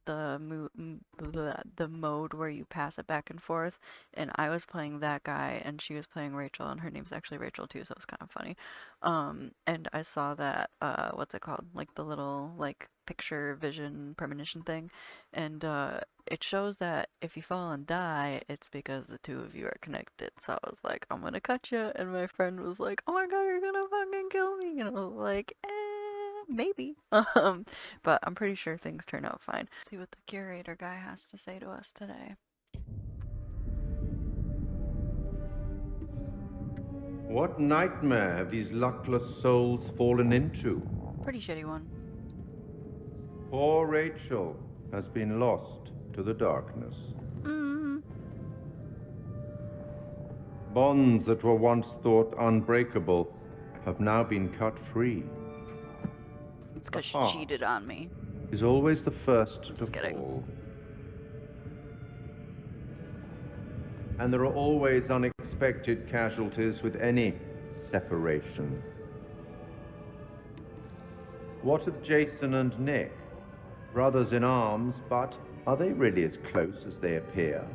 mode where you pass it back and forth, and I was playing that guy, and she was playing Rachel, and her name's actually Rachel too, so it's kind of funny. And I saw that what's it called? Like the little like picture vision premonition thing, and it shows that if you fall and die, it's because the two of you are connected. So I was like, I'm gonna cut you, and my friend was like, oh my god, you're gonna fucking kill me, and I was like, maybe. But I'm pretty sure things turn out fine. See what the curator guy has to say to us today. What nightmare have these luckless souls fallen into? Pretty shitty one. Poor Rachel has been lost to the darkness. Bonds that were once thought unbreakable have now been cut free. It's because she cheated on me. Is always the first to kidding. fall. And there are always unexpected casualties with any separation. What of Jason and Nick? Brothers in arms, but are they really as close as they appear?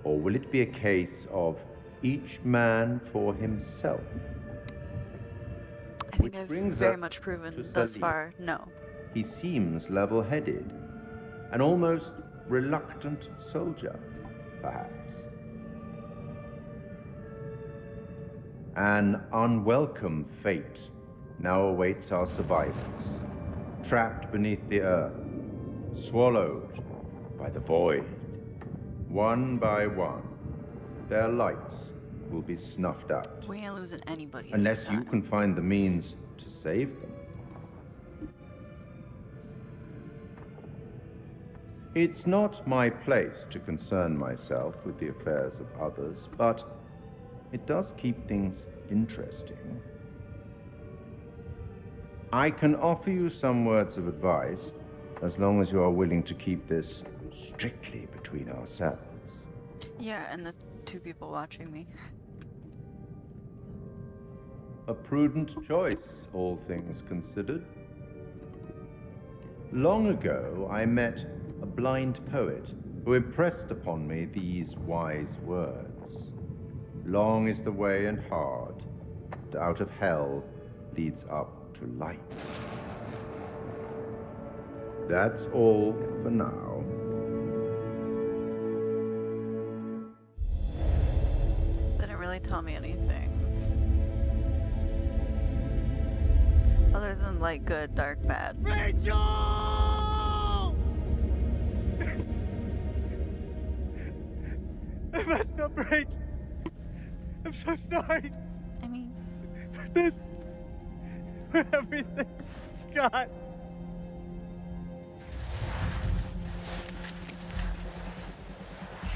Or will it be a case of each man for himself? I think I've very much proven thus far, no. He seems level-headed, an almost reluctant soldier, perhaps. An unwelcome fate now awaits our survivors, trapped beneath the earth, swallowed by the void. One by one, their lights will be snuffed out. We ain't losing anybody. Unless you can find the means to save them. It's not my place to concern myself with the affairs of others, but it does keep things interesting. I can offer you some words of advice, as long as you are willing to keep this strictly between ourselves. Yeah, and the two people watching me. A prudent choice, all things considered. Long ago, I met a blind poet who impressed upon me these wise words. Long is the way and hard, and out of hell leads up to light. That's all for now. They didn't really tell me anything. Other than like good, dark, bad. Rachel! I messed up, Rach. I'm so sorry. I mean, for this, for everything. God.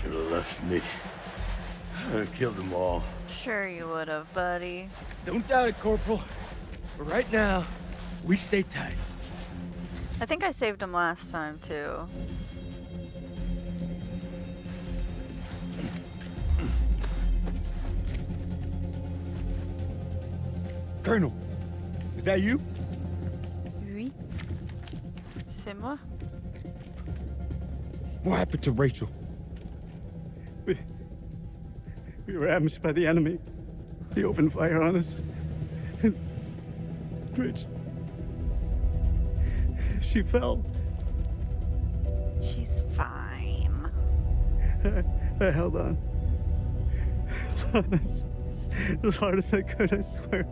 Should have left me. I'd have killed them all. Sure you would have, buddy. Don't doubt it, Corporal. But right now, we stay tight. I think I saved him last time, too. Colonel, is that you? Oui. C'est moi. What happened to Rachel? We were ambushed by the enemy. He opened fire on us. And Rach, she fell. She's fine. I held on. As hard as I could, I swear.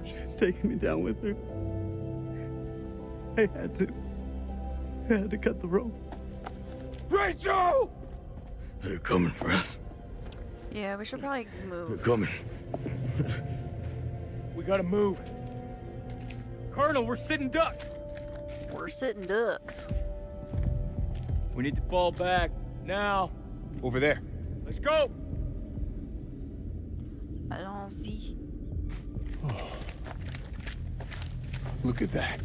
She was taking me down with her. I had to cut the rope. Rachel! They're coming for us. Yeah, we should probably move. They're coming. We gotta move. Colonel, we're sitting ducks. We're sitting ducks. We need to fall back. Now. Over there. Let's go. Allons-y. Look at that.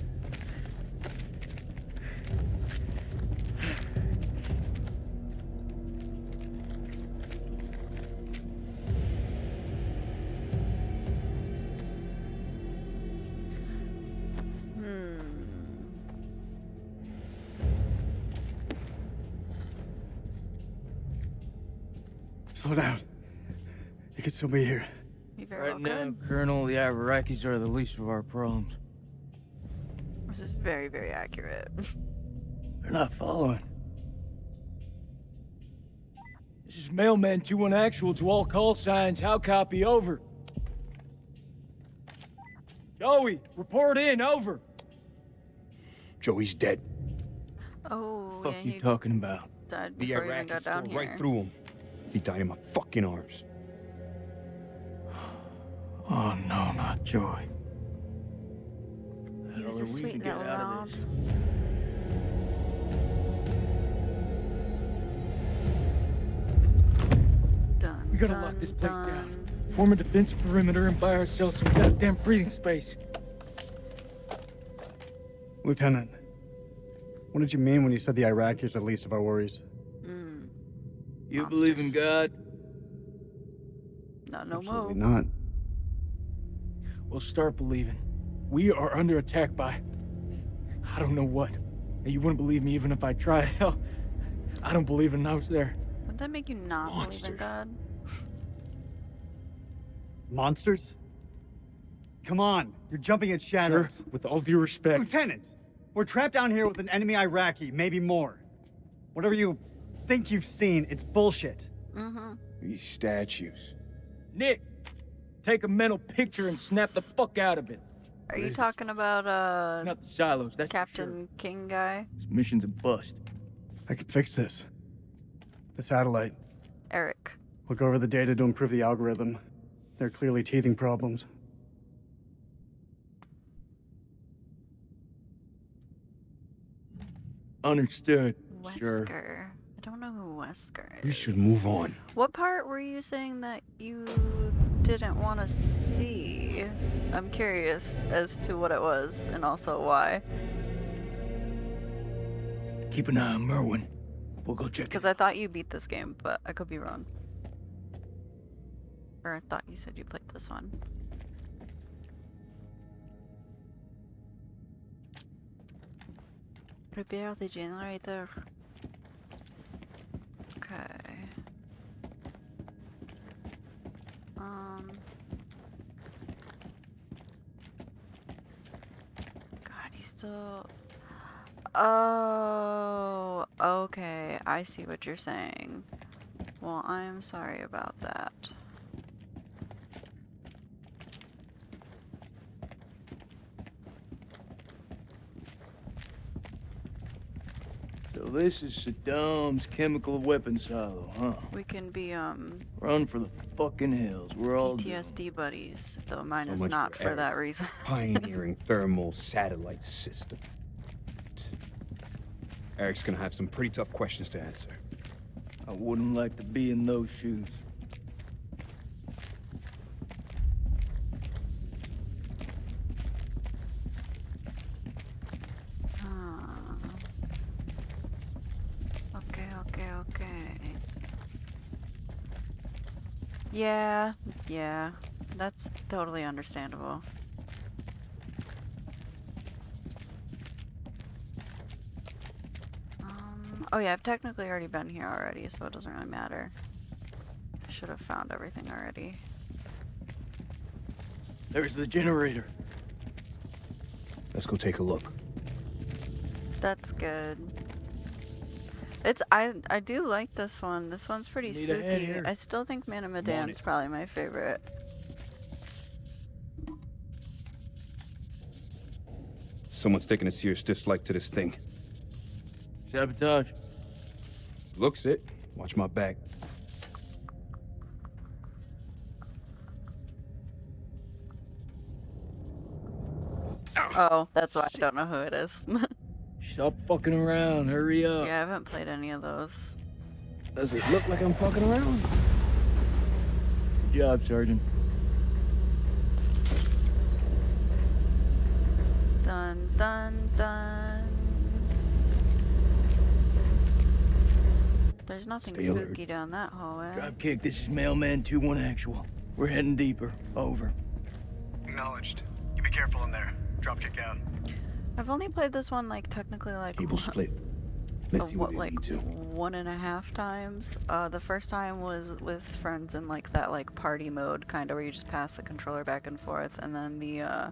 Slow down. You can still be here. You very Right now, Colonel, the Iraqis are the least of our problems. very, very accurate. They're not following. This is Mailman 2-1 actual to all call signs. How copy? Over. Joey, report in. Over. Joey's dead. Oh, Fuck yeah, you he talking about? died The before he even Iraqi got down tore here. right through him. He died in my fucking arms. Oh no, not Joey. He was Hell a are we to sweet get little out lad. of this? Dun, We gotta dun, lock this place dun. down. Form a defense perimeter and buy ourselves some goddamn breathing space. Lieutenant, what did you mean when you said the Iraqis are the least of our worries? You believe in God? Not no Absolutely more. not. Well, start believing. We are under attack by... I don't know what. And you wouldn't believe me even if I tried. Hell, I don't believe in those there. Would that make you not believe in God? Monsters? Come on, you're jumping at shadows. Sir, with all due respect... Lieutenant, we're trapped down here with an enemy Iraqi, maybe more. Whatever you think you've seen, it's bullshit. Mm-hmm. These statues. Nick, take a mental picture and snap the fuck out of it. Are you talking about, Not the silos, that's for Captain King guy? This mission's a bust. I could fix this. The satellite. Eric. Look over the data to improve the algorithm. There are clearly teething problems. Understood. Sure. Wesker. I don't know who Wesker is. We should move on. What part were you saying that you didn't want to see? I'm curious as to what it was and also why. Keep an eye on Merwin. We'll go check it. Because I thought you beat this game, but I could be wrong. Or I thought you said you played this one. Repair the generator. Okay. God, you still... Oh, okay. I see what you're saying. Well, I'm sorry about that. So this is Saddam's chemical weapon silo, huh? We can be, Run for the fucking hills. We're all PTSD buddies, though mine So is much not for for that Eric. reason. Pioneering thermal satellite system. Eric's gonna have some pretty tough questions to answer. I wouldn't like to be in those shoes. Okay. Yeah, that's totally understandable. Oh yeah, I've technically already been here already, so it doesn't really matter. I should have found everything already. There's the generator. Let's go take a look. That's good. I do like this one. This one's pretty Need a hand spooky. here. I still think Man of on Medan's it. probably my favorite. Someone's taking a serious dislike to this thing. Sabotage. Looks it. Watch my back. Oh, that's why I don't know who it is. Stop fucking around. Hurry up. Yeah, I haven't played any of those. Does it look like I'm fucking around? Good job, Sergeant. Dun dun dun. There's nothing Stay alert. spooky down that hallway. Dropkick, this is Mailman 2-1 actual. We're heading deeper. Over. Acknowledged. You be careful in there. Dropkick out. I've only played this one like technically like Cable split. Let's see what we like need to. 1.5 times. The first time was with friends in like that like party mode kind of where you just pass the controller back and forth, and then the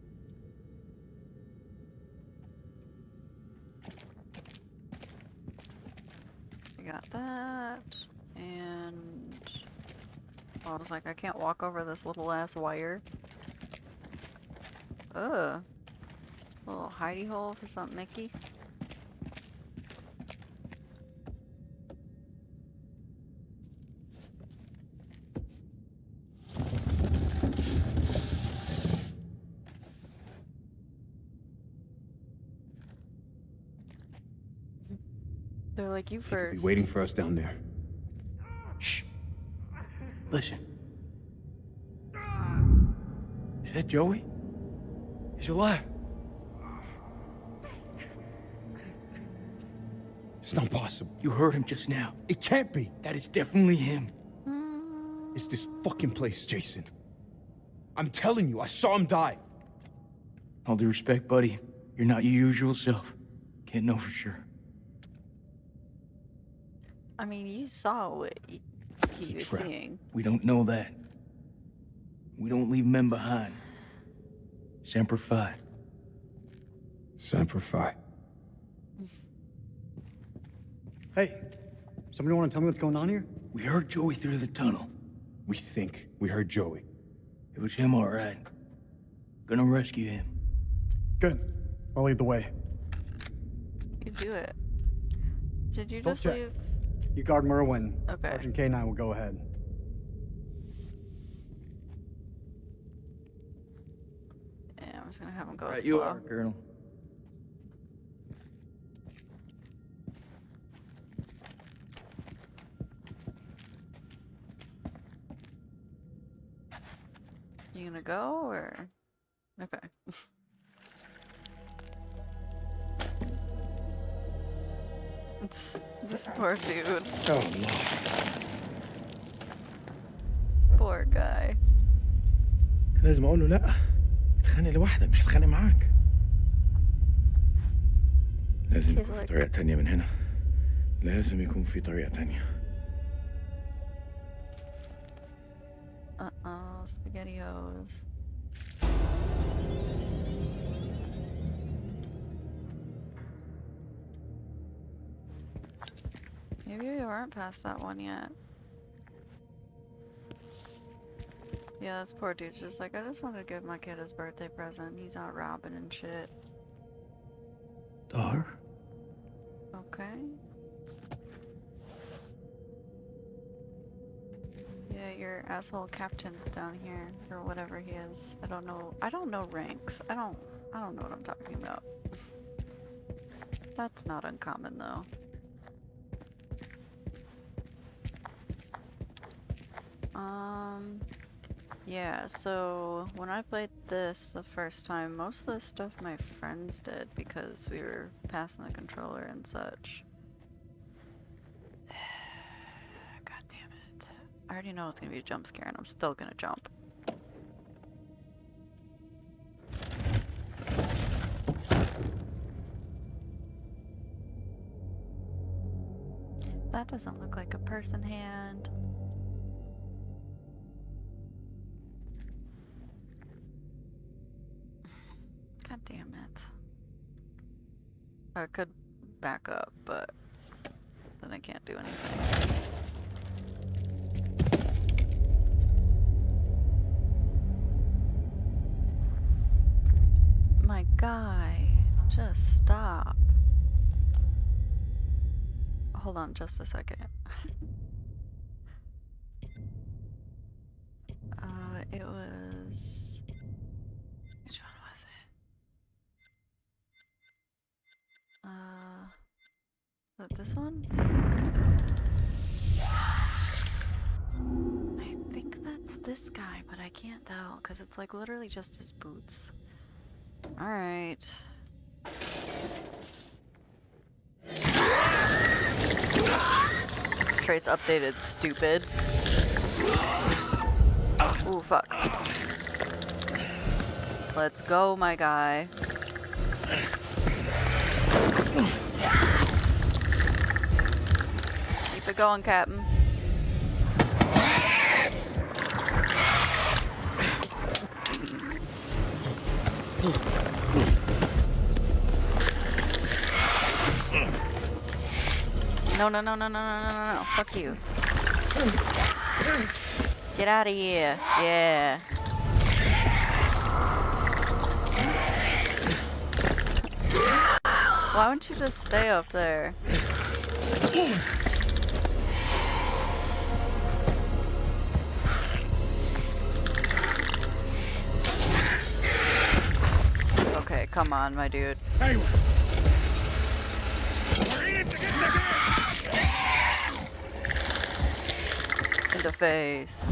got that. And I was like, I can't walk over this little ass wire. Ugh. A little hidey hole for something Mickey. They're like, you Be first. waiting for us down there. Shh. Listen. Is that Joey? He's alive. It's not possible. You heard him just now. It can't be. That is definitely him. It's this fucking place, Jason. I'm telling you, I saw him die. All due respect, buddy. You're not your usual self. Can't know for sure. I mean, you saw what he was trap. seeing. We don't know that. We don't leave men behind. Semper Fi. Semper Fi. Hey, somebody want to tell me what's going on here? We heard Joey through the tunnel. We think we heard Joey. It was him, all right. Gonna rescue him. Good. I'll lead the way. You do it. Did you Don't just check. leave? You guard Merwin. Okay. Sergeant K and I will go ahead. Yeah, I'm just gonna have him go. Right, with you flow. are, Colonel. You gonna go or? Okay. It's this poor dude. Oh, no. Poor guy. لازم اقول له لا. اتخانق لوحدك مش هتخانق معاك. لازم يكون في طريقة تانية من هنا. لازم يكون في طريقة تانية. Uh-oh, SpaghettiOs. Maybe we aren't past that one yet. Yeah, this poor dude's just like, I just wanted to give my kid his birthday present. He's out robbing and shit. Dar? Okay. Yeah, your asshole captain's down here, or whatever he is. I don't know. I don't know ranks. I don't know what I'm talking about. That's not uncommon though. Yeah, so when I played this the first time, most of the stuff my friends did because we were passing the controller and such. God damn it. I already know it's gonna be a jump scare and I'm still gonna jump. That doesn't look like a person hand. God damn it. I could back up, but then I can't do anything. My guy, just stop. Hold on just a second. It was... Which one was it? Was it this one? I think that's this guy, but I can't tell because it's like literally just his boots. Alright. Traits updated, stupid. Ooh, fuck. Let's go, my guy. Keep it going, Captain. No, no, no, no, no, no, no, no, no. Fuck you. Get out of here. Yeah. Why wouldn't you just stay up there? Okay, come on, my dude. Hey. In the face.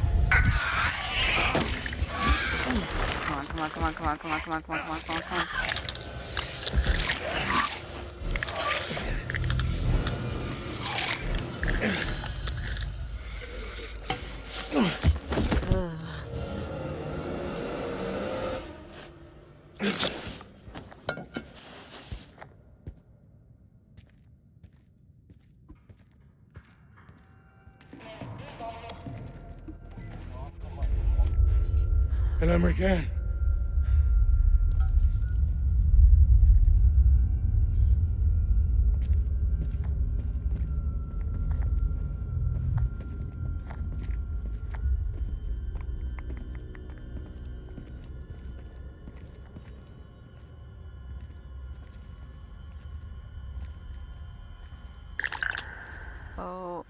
Come on, come on, come on, come on, come on, come on, come on, come on, come on, come on. El American. Oh.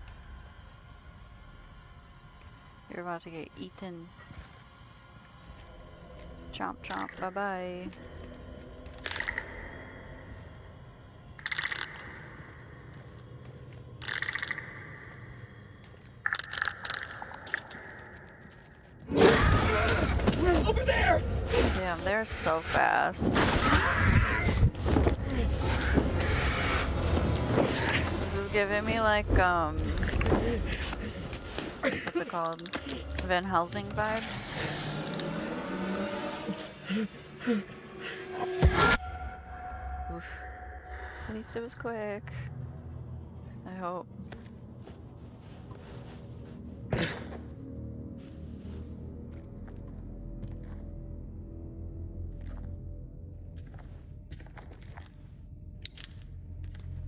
You're about to get eaten. Chomp chomp, bye bye. Over there! Damn, they're so fast. This is giving me like, what's it called? Van Helsing vibes. Oof. At least it was quick. I hope.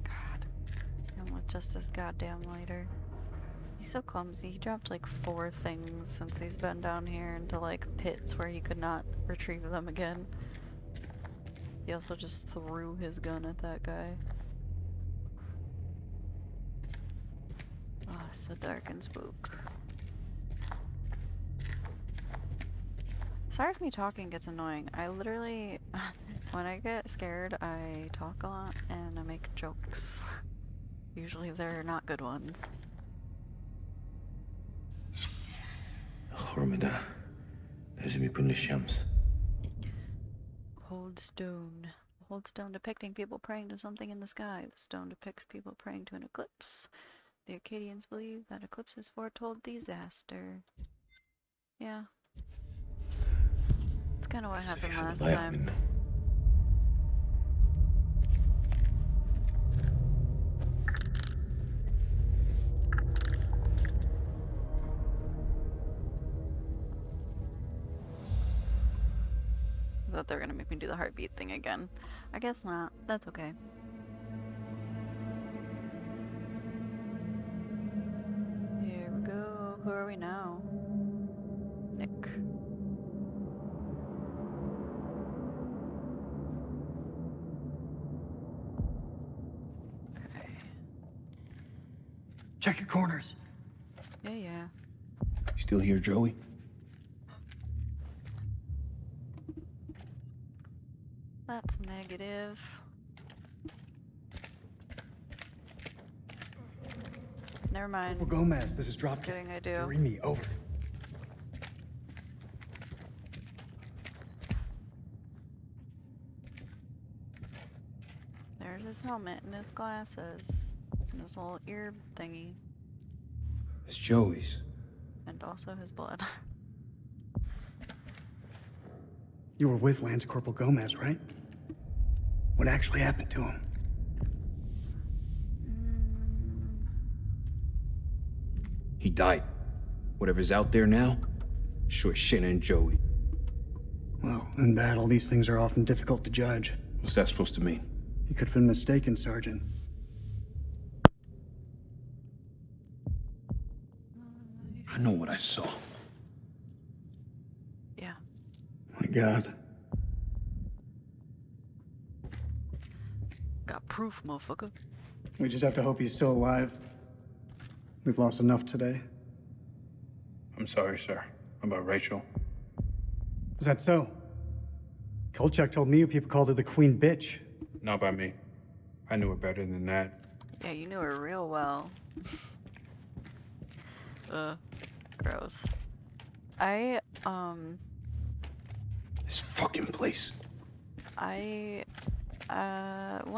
God. And with just this goddamn lighter. He's so clumsy. He dropped like 4 things since he's been down here into like pits where he could not retrieve them again. He also just threw his gun at that guy. Oh, it's so dark and spook. Sorry if me talking gets annoying. I literally, when I get scared, I talk a lot and I make jokes. Usually they're not good ones. خرمدة لازم يكون للشمس. Hold stone. Hold stone depicting people praying to something in the sky. The stone depicts people praying to an eclipse. The Acadians believe that eclipses foretold disaster. Yeah. It's kind of what happened last time. I thought they were gonna make me do the heartbeat thing again. I guess not. That's okay. Here we go. Who are we now? Nick. Okay. Check your corners. Yeah, yeah. Still here, Joey? That's negative. Never mind. Corporal Gomez, this is Just Dropkick. kidding, I do. Read me, over. There's his helmet and his glasses. And his little ear thingy. It's Joey's. And also his blood. You were with Lance Corporal Gomez, right? What actually happened to him? He died. Whatever's out there now, sure shit ain't Joey. Well, in battle, these things are often difficult to judge. What's that supposed to mean? You could have been mistaken, Sergeant. know what I saw. Yeah. My God. Got proof, motherfucker. We just have to hope he's still alive. We've lost enough today. I'm sorry, sir. About Rachel. Is that so? Kolchak told me you people called her the Queen Bitch. Not by me. I knew her better than that. Yeah, you knew her real well. Gross. This fucking place. One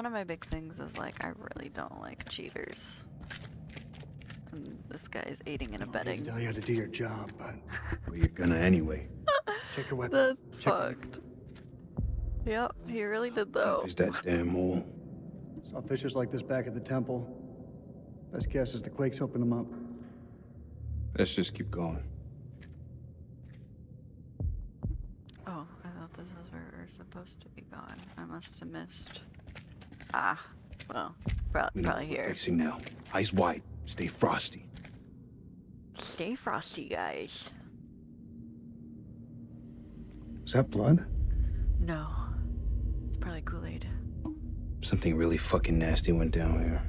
of my big things is, like, I really don't like cheaters. And this guy's aiding and I abetting. hate to tell you how to do your job, but... Well, you're gonna anyway. Check your weapons. That's Check fucked. Yep, he really did, though. Is that damn mole? Saw fissures like this back at the temple. Best guess is the quakes opened them up. Let's just keep going. Oh, I thought this is where we were supposed to be going. I must have missed. Ah, well, probably here. Facing now. Eyes wide. Stay frosty. Stay frosty, guys. Is that blood? No. It's probably Kool-Aid. Something really fucking nasty went down here.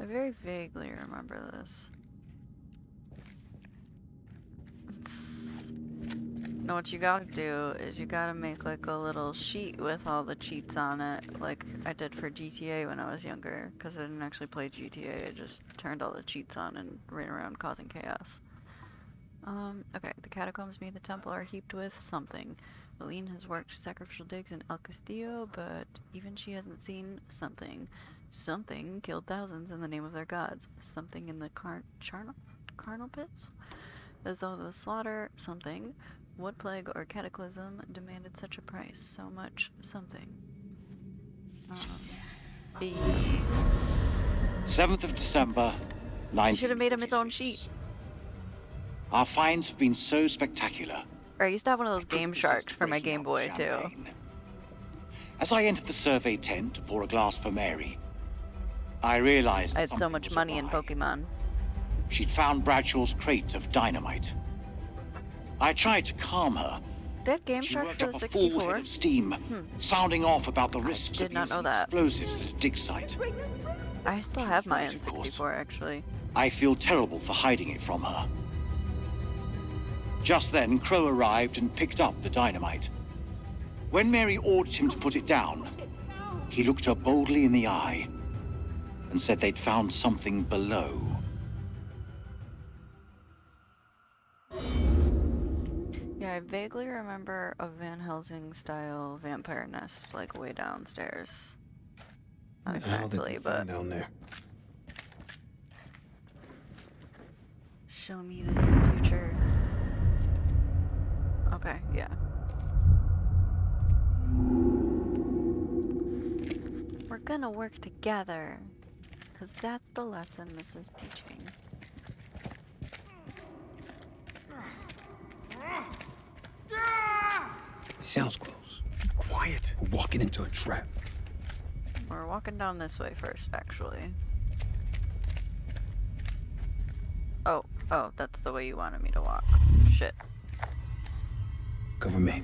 I very vaguely remember this. Now what you gotta do is you gotta make like a little sheet with all the cheats on it, like I did for GTA when I was younger, because I didn't actually play GTA, I just turned all the cheats on and ran around causing chaos. Okay, the catacombs beneath the temple are heaped with something. Aline has worked sacrificial digs in El Castillo, but even she hasn't seen something. Something killed thousands in the name of their gods. Something in the carnal pits? As though the slaughter, something, what plague or cataclysm demanded such a price? So much something. B. 7th of December, 19. Should have made him his own sheet. Our finds have been so spectacular. Or I used to have one of those Game Sharks for my Game Boy too. As I entered the survey tent to pour a glass for Mary, I realized I had so much money in Pokemon. She'd found Bradshaw's crate of dynamite. I tried to calm her. They had Game She Sharks worked for up the a full head 64? of steam, sounding off about the risks did of not know using that. explosives at a dig site. I still have my N64 actually. I feel terrible for hiding it from her. Just then, Crow arrived and picked up the dynamite. When Mary ordered him to put it down, he looked her boldly in the eye and said they'd found something below. Yeah, I vaguely remember a Van Helsing style vampire nest like way downstairs. Not exactly, but down there. show me the future. Okay, yeah. We're gonna work together, because that's the lesson this is teaching. Sounds close. Quiet. We're walking into a trap. We're walking down this way first, actually. Oh, that's the way you wanted me to walk. Shit. Cover me.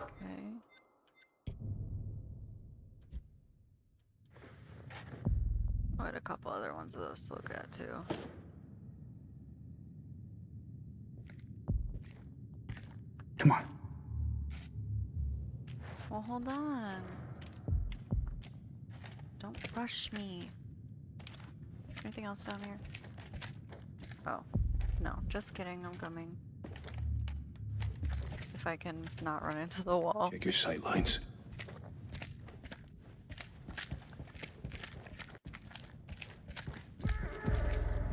Okay. I had a couple other ones of those to look at too. Come on. Well, hold on. Don't rush me. Anything else down here? Oh, no, just kidding, I'm coming. If I can not run into the wall. Check your sight lines.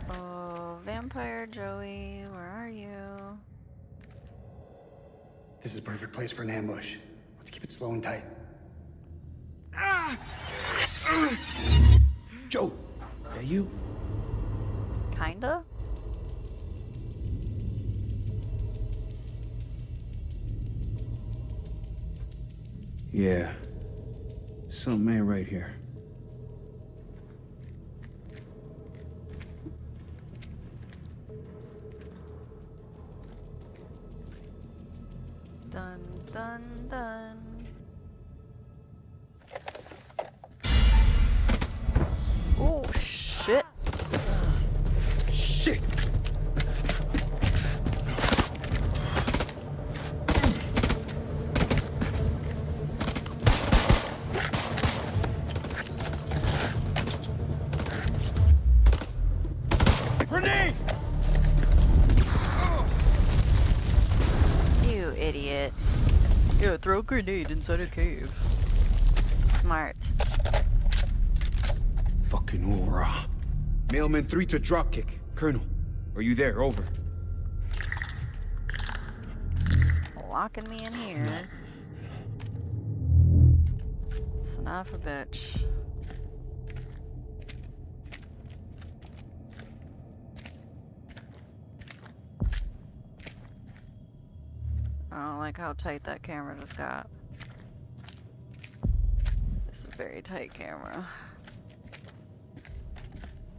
Oh, Vampire Joey, where are you? This is a perfect place for an ambush. Let's keep it slow and tight. Joe, that you? Kinda? Yeah. Something ain't right here. Dun dun dun. Oh shit. Shit! Grenade! You idiot. Yeah, throw a grenade inside a cave. Smart. Fucking hoorah. Mailman 3 to dropkick. Colonel, are you there? Over. Locking me in here. Son of a bitch. I don't like how tight that camera just got. This is a very tight camera.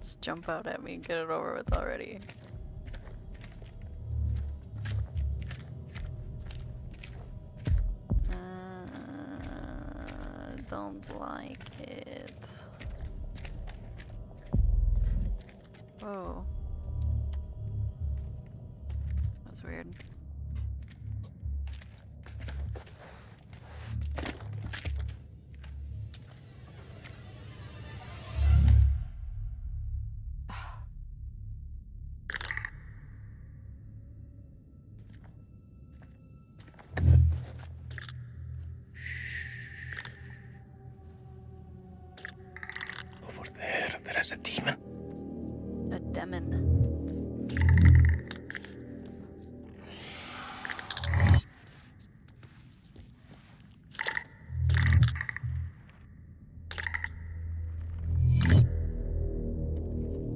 Just jump out at me and get it over with already. Don't like it. Whoa. That was weird. Over there is a demon. A demon.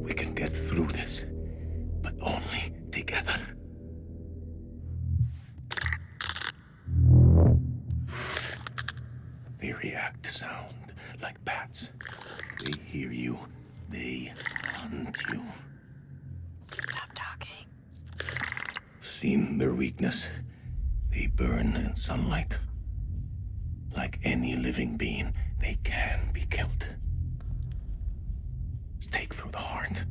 We can get through this, but only together. They react to sound like bats. They hear you, they hunt you. Stop talking. Seen their weakness. They burn in sunlight. Like any living being, they can be killed. Stake through the heart.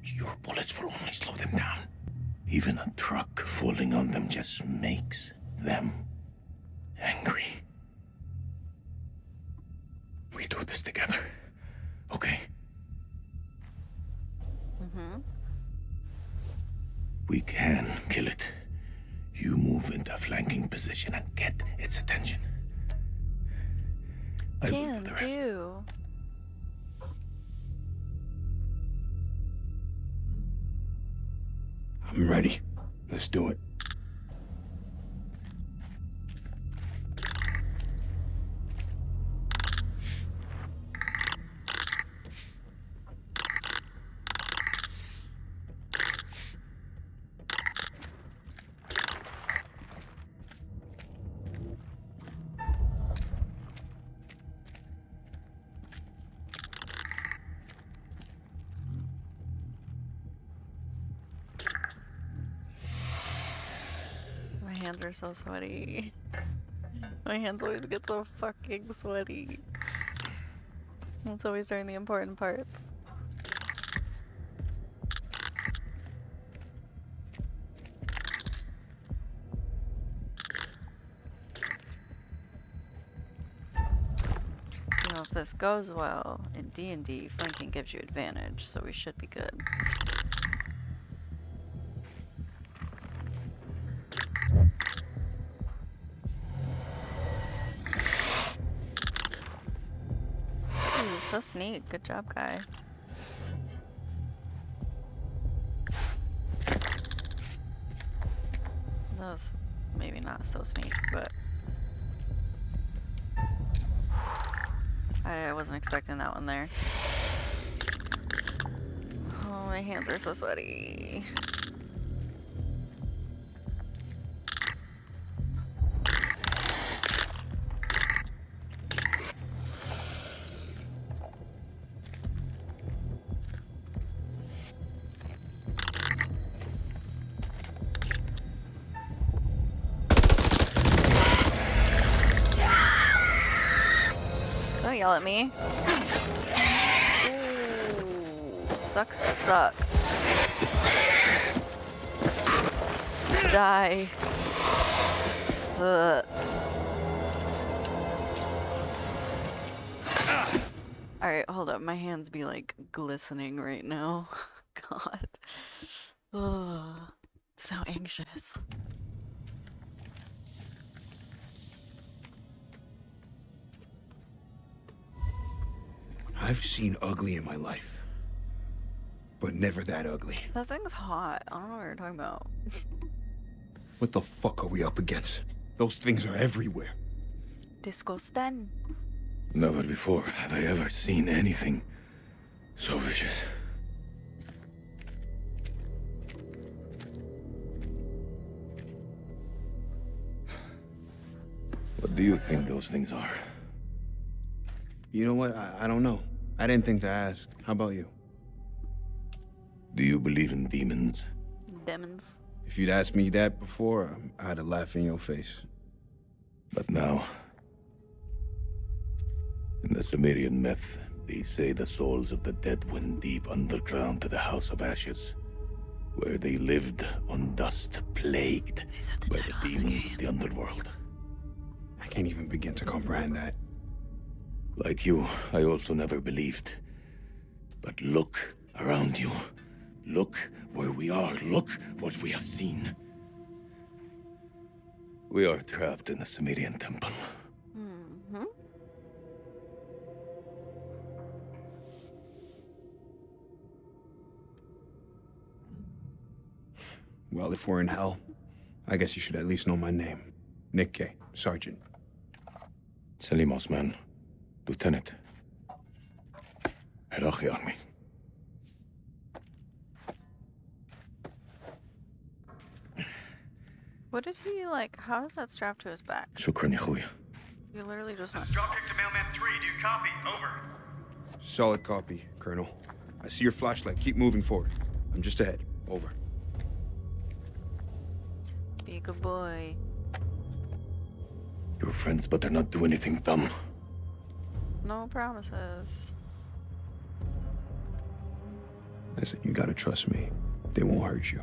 Your bullets will only slow them down. Even a truck falling on them just makes them angry. We do this together, okay? Mm-hmm. We can kill it. You move into a flanking position and get its attention. I will Can do the rest. do. I'm ready. Let's do it. My hands are so sweaty. My hands always get so fucking sweaty. It's always during the important parts. You know, if this goes well, in D&D, flanking gives you advantage, so we should be good. Ooh, so sneak. Good job, guy. That was maybe not so sneak, but I wasn't expecting that one there. Oh, my hands are so sweaty. Don't yell at me. Ooh, sucks to suck. Die. Ugh. Alright, hold up. My hands be like glistening right now. God. Ugh. So anxious. I've seen ugly in my life, but never that ugly. That thing's hot. I don't know what you're talking about. What the fuck are we up against? Those things are everywhere. Disgusting. Never before have I ever seen anything so vicious. What do you think those things are? You know what? I don't know. I didn't think to ask. How about you? Do you believe in demons? Demons. If you'd asked me that before, I'd have laughed in your face. But now, in the Sumerian myth, they say the souls of the dead went deep underground to the House of Ashes, where they lived on dust, plagued by the demons of the underworld. I can't even begin to comprehend that. Like you, I also never believed. But look around you. Look where we are. Look what we have seen. We are trapped in the Sumerian temple. Mm-hmm. Well, if we're in hell, I guess you should at least know my name. Nick K, Sergeant. Salim Osman, Lieutenant. Iraqi Army. What did he like? How is that strapped to his back? Shukran, ya khoya. You literally just went. Dropkick to Mailman 3. Do you copy? Over. Solid copy, Colonel. I see your flashlight. Keep moving forward. I'm just ahead. Over. Be a good boy. Your friends better not do anything dumb. No promises. Listen, you gotta trust me. They won't hurt you.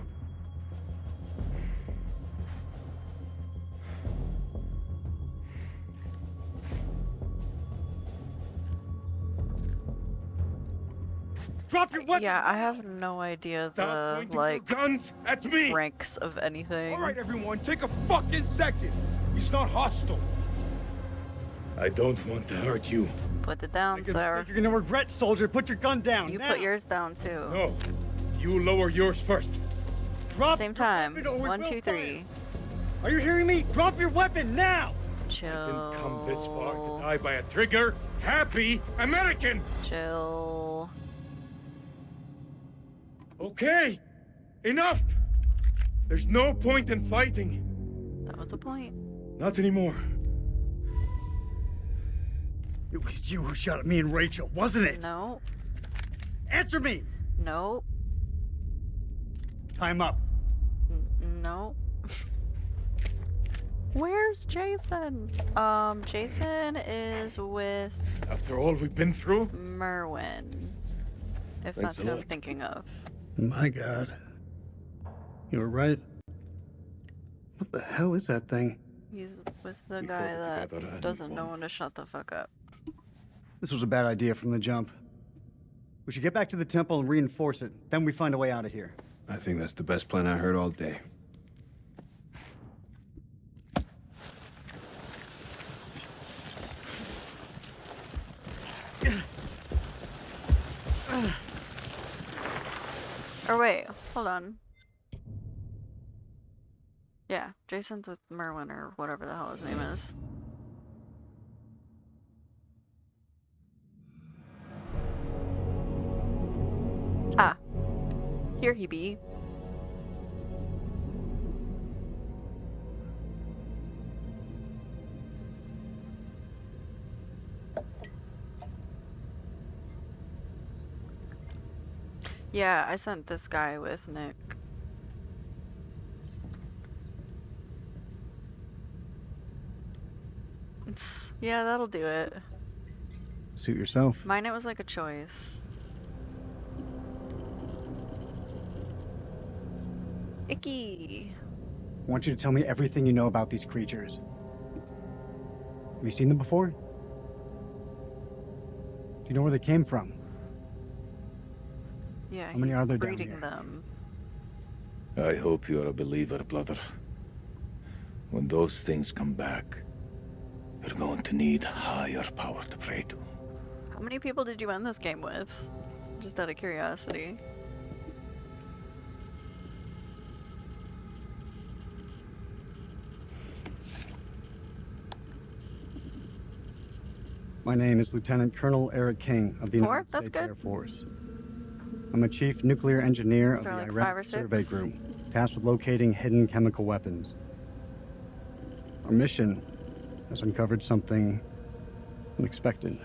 Drop your weapon! Yeah, I have no idea the like guns at me. ranks of anything. All right, everyone, take a fucking second. He's not hostile. I don't want to hurt you. Put it down, sir. You're gonna regret, soldier. Put your gun down. You now. put yours down too. No, you lower yours first. Drop. Same time. Or we 1, will 2, 3. Are you hearing me? Drop your weapon now. Chill. I didn't come this far to die by a trigger. Happy American. Chill. Okay, enough. There's no point in fighting. That was the point. Not anymore. It was you who shot at me and Rachel, wasn't it? No. Answer me. No. Time up. No. Where's Jason? Jason is with After all we've been through? Merwin. If Thanks that's a who I'm lot. thinking of. My God. You were right. What the hell is that thing? He's with the We guy fought it that together and doesn't we know won. when to shut the fuck up. This was a bad idea from the jump. We should get back to the temple and reinforce it. Then we find a way out of here. I think that's the best plan I heard all day. Or wait, hold on. Yeah, Jason's with Merwin or whatever the hell his name is. Ah, here he be. Yeah, I sent this guy with Nick. Yeah, that'll do it. Suit yourself. Mine, it was like a choice. Icky. I want you to tell me everything you know about these creatures. Have you seen them before? Do you know where they came from? Yeah, How many he's are there down breeding here? them. I hope you're a believer, brother. When those things come back, you're going to need higher power to pray to. How many people did you end this game with? Just out of curiosity. My name is Lieutenant Colonel Eric King of the Four? United That's States good. Air Force. I'm a chief nuclear engineer of Is the there like Iraq 5 or 6? Survey Group, tasked with locating hidden chemical weapons. Our mission has uncovered something unexpected,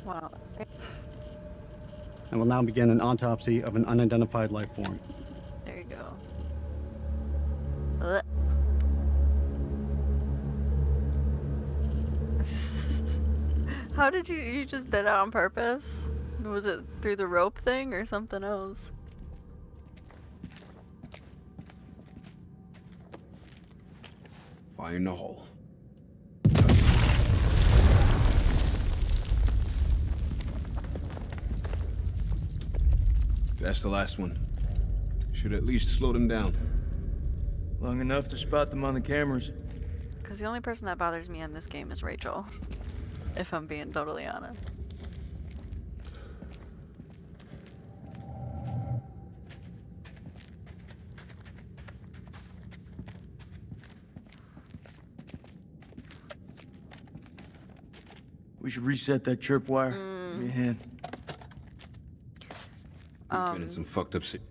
Wow. and will now begin an autopsy of an unidentified life form. There you go. Ugh. How did you just did it on purpose? Was it through the rope thing or something else? Fire in the hole. That's the last one. Should at least slow them down. Long enough to spot them on the cameras. Because the only person that bothers me in this game is Rachel. If I'm being totally honest. We should reset that chirp wire. Give me a hand. You've been in some fucked up shit.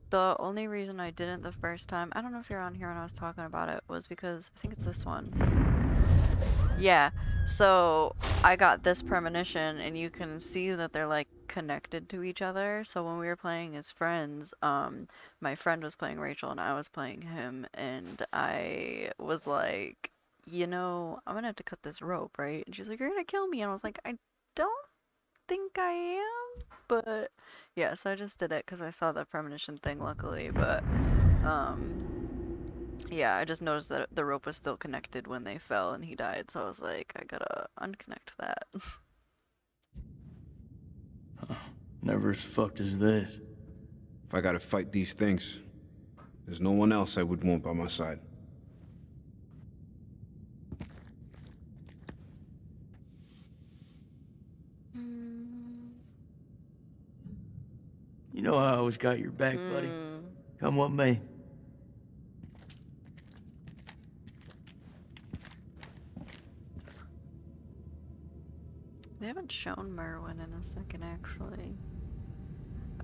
The only reason I didn't the first time, I don't know if you're on here when I was talking about it, was because I think it's this one. Yeah, so I got this premonition and you can see that they're like connected to each other. So when we were playing as friends, my friend was playing Rachel and I was playing him, and I was like, you know, I'm gonna have to cut this rope, right? And she's like, you're gonna kill me. And I was like, I don't think I am, but yeah, so I just did it because I saw the premonition thing, luckily. But yeah, I just noticed that the rope was still connected when they fell and he died, so I was like, I gotta unconnect that. Never as fucked as this. If I gotta fight these things, there's no one else I would want by my side. You know I always got your back, buddy. Come what may. They haven't shown Merwin in a second, actually.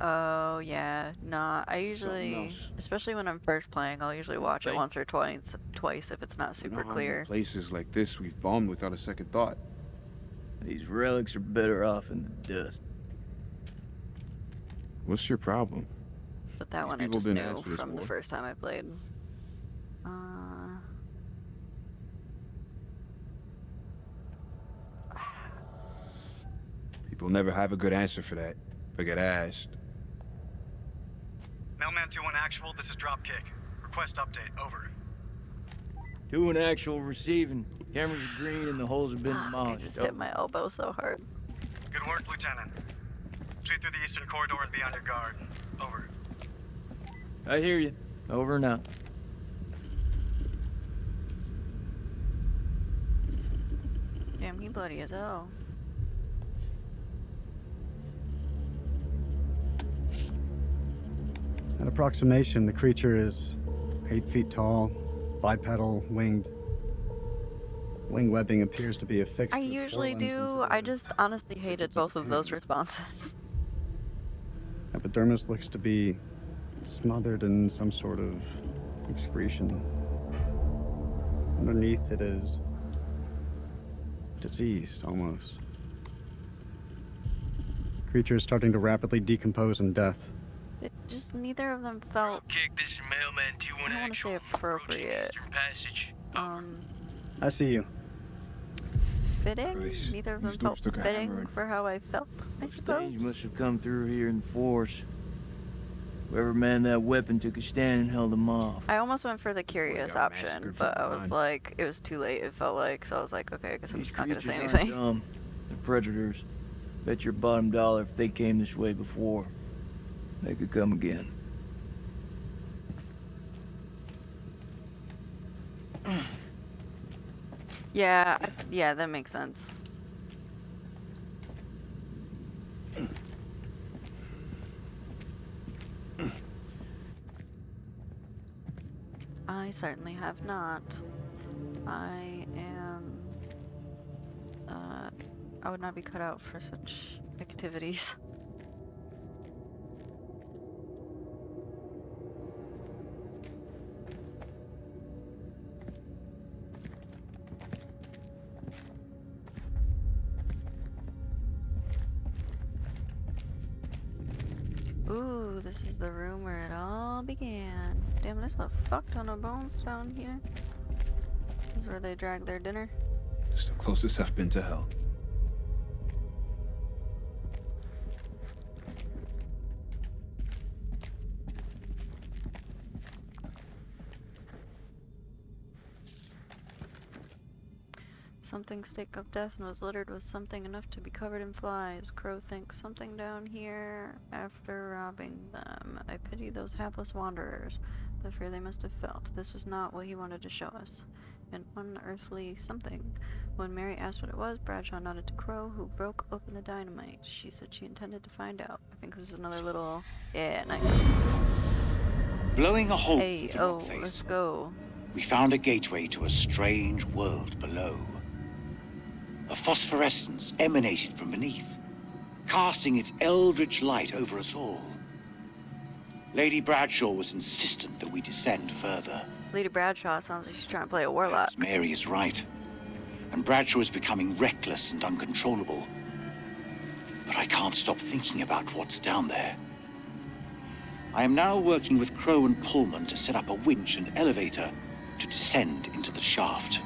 Oh, yeah. Nah, I usually, especially when I'm first playing, I'll usually watch it once or twice if it's not super clear. Places like this we've bombed without a second thought. These relics are better off in the dust. What's your problem? But that one I people just didn't ask knew for this from the war. first time I played. People never have a good answer for that. If I get asked. Mailman 2-1 actual, this is Dropkick. Request update, over. 2 actual receiving. Cameras are green and the holes have been I demolished. just hit my elbow so hard. Good work, Lieutenant. Retreat through the eastern corridor and be on your guard. Over. I hear you. Over and out. Damn, he bloody as hell. At approximation, the creature is 8 feet tall, bipedal, winged. Wing webbing appears to be affixed I to its usually forelimbs and do. to I the just honestly hated digits of both its of those hands. responses. Epidermis looks to be smothered in some sort of excretion. Underneath it is diseased, almost. Creature is starting to rapidly decompose in death. It just neither of them felt. Kick, this is Mailman I don't want to say appropriate. Passage. I see you. Fitting. Christ, Neither of these them felt doors took a fitting hammering. for how I felt. I Stains suppose. must have come through here in force. Whoever manned that weapon took a stand and held them off. I almost went for the curious got option, massacred but from I was behind. like, it was too late. It felt like, so I was like, okay, I guess I'm These just not gonna say creatures anything. aren't dumb. They're predators. Bet your bottom dollar if they came this way before, they could come again. Yeah, yeah, that makes sense. I certainly have not. I am, I would not be cut out for such activities. Ooh, this is the room where it all began. Damn, there's a fuck ton of bones down here. This is where they drag their dinner. It's the closest I've been to hell. Something stake of death and was littered with something enough to be covered in flies. Crow thinks something down here after robbing them. I pity those hapless wanderers. The fear they must have felt. This was not what he wanted to show us. An unearthly something. When Mary asked what it was, Bradshaw nodded to Crow, who broke open the dynamite. She said she intended to find out. I think this is another little... Yeah, nice. Blowing a hole Hey, through the rock oh, face, let's go. we found a gateway to a strange world below. A phosphorescence emanated from beneath, casting its eldritch light over us all. Lady Bradshaw was insistent that we descend further. Lady Bradshaw sounds like she's trying to play a warlock. Mary is right, and Bradshaw is becoming reckless and uncontrollable. But I can't stop thinking about what's down there. I am now working with Crow and Pullman to set up a winch and elevator to descend into the shaft.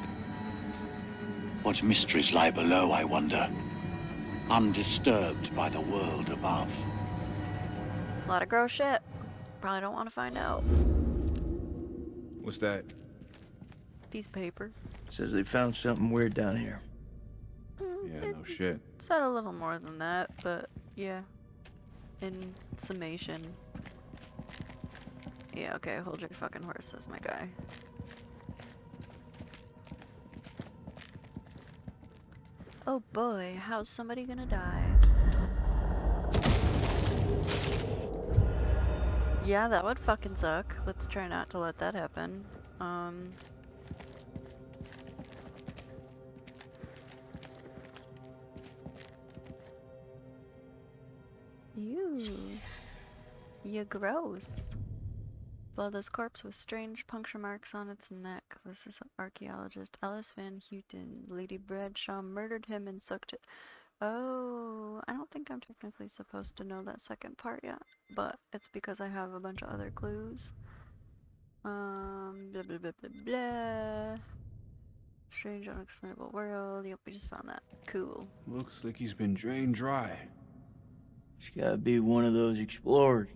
What mysteries lie below, I wonder, undisturbed by the world above. A lot of gross shit. Probably don't want to find out. What's that? Piece of paper. Says they found something weird down here. Yeah, no shit. Said a little more than that, but yeah. In summation. Yeah, okay, hold your fucking horses, my guy. Oh boy, how's somebody gonna die? Yeah, that would fucking suck. Let's try not to let that happen. You gross. Bloodless corpse with strange puncture marks on its neck. This is archaeologist Ellis Van Houten. Lady Bradshaw murdered him and sucked it. Oh, I don't think I'm technically supposed to know that second part yet, but it's because I have a bunch of other clues. Blah blah blah blah blah. Strange unexplainable world. Yep, we just found that. Cool. Looks like he's been drained dry. He's gotta be one of those explorers.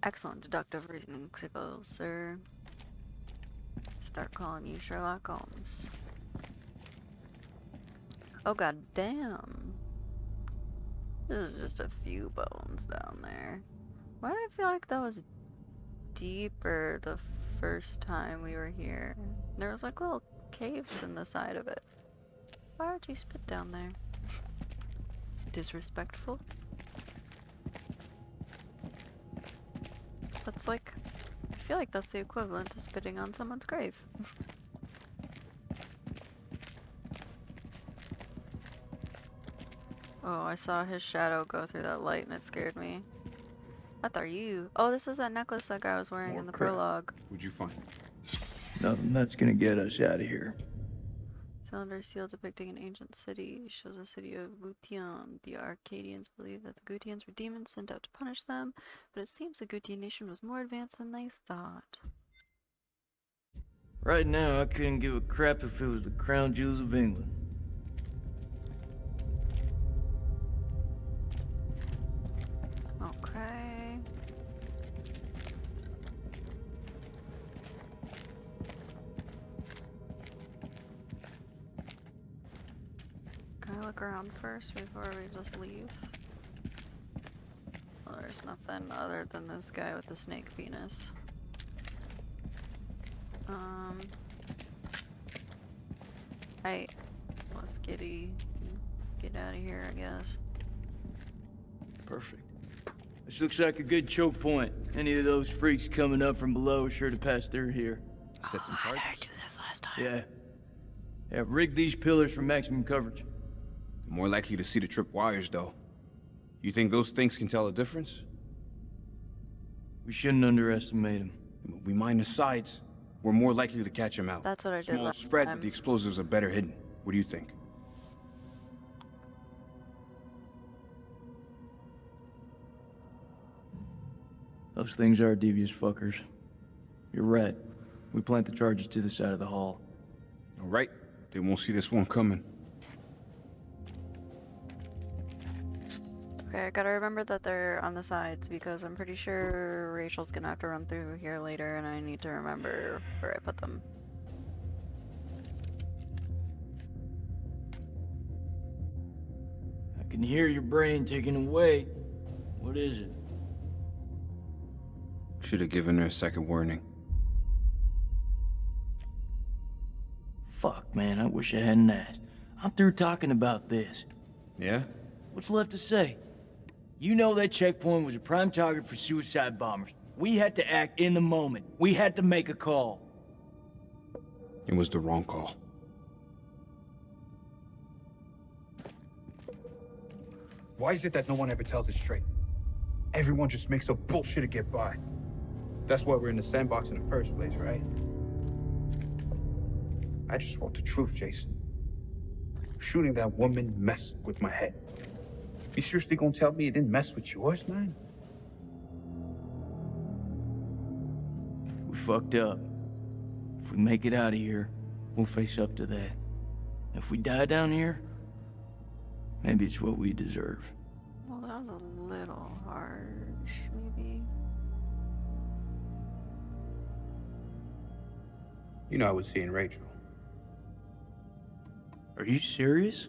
Excellent deductive reasoning skills, sir. Start calling you Sherlock Holmes. Oh god damn. This is just a few bones down there. Why did I feel like that was deeper the first time we were here? There was like little caves in the side of it. Why would you spit down there? Disrespectful. That's like, I feel like that's the equivalent to spitting on someone's grave. Oh, I saw his shadow go through that light and it scared me. What are you? Oh, this is that necklace that guy was wearing in the prologue. What'd you find? Nothing that's gonna get us out of here. Cylinder seal depicting an ancient city shows the city of Gutian. The Arcadians believe that the Gutians were demons sent out to punish them, but it seems the Gutian nation was more advanced than they thought. Right now, I couldn't give a crap if it was the crown jewels of England. Okay. Can I look around first before we just leave? Well, there's nothing other than this guy with the snake penis. Hey, let's get out of here, I guess. Perfect. This looks like a good choke point. Any of those freaks coming up from below are sure to pass through here. Set some targets. I do this last time. Yeah, rig these pillars for maximum coverage. More likely to see the trip wires, though. You think those things can tell a difference? We shouldn't underestimate them. We mine the sides. We're more likely to catch them out. That's what I did Small last spread, time. but the explosives are better hidden. What do you think? Those things are devious fuckers. You're right. We plant the charges to the side of the hall. All right. They won't see this one coming. Okay, I gotta remember that they're on the sides because I'm pretty sure Rachel's gonna have to run through here later and I need to remember where I put them. I can hear your brain ticking away. What is it? Should have given her a second warning. Fuck, man, I wish I hadn't asked. I'm through talking about this. Yeah? What's left to say? You know that checkpoint was a prime target for suicide bombers. We had to act in the moment. We had to make a call. It was the wrong call. Why is it that no one ever tells it straight? Everyone just makes up bullshit to get by. That's why we're in the sandbox in the first place, right? I just want the truth, Jason. Shooting that woman messed with my head. You seriously gonna tell me it didn't mess with yours, man? We fucked up. If we make it out of here, we'll face up to that. If we die down here, maybe it's what we deserve. Well, that was a little harsh, maybe. You know I was seeing Rachel. Are you serious?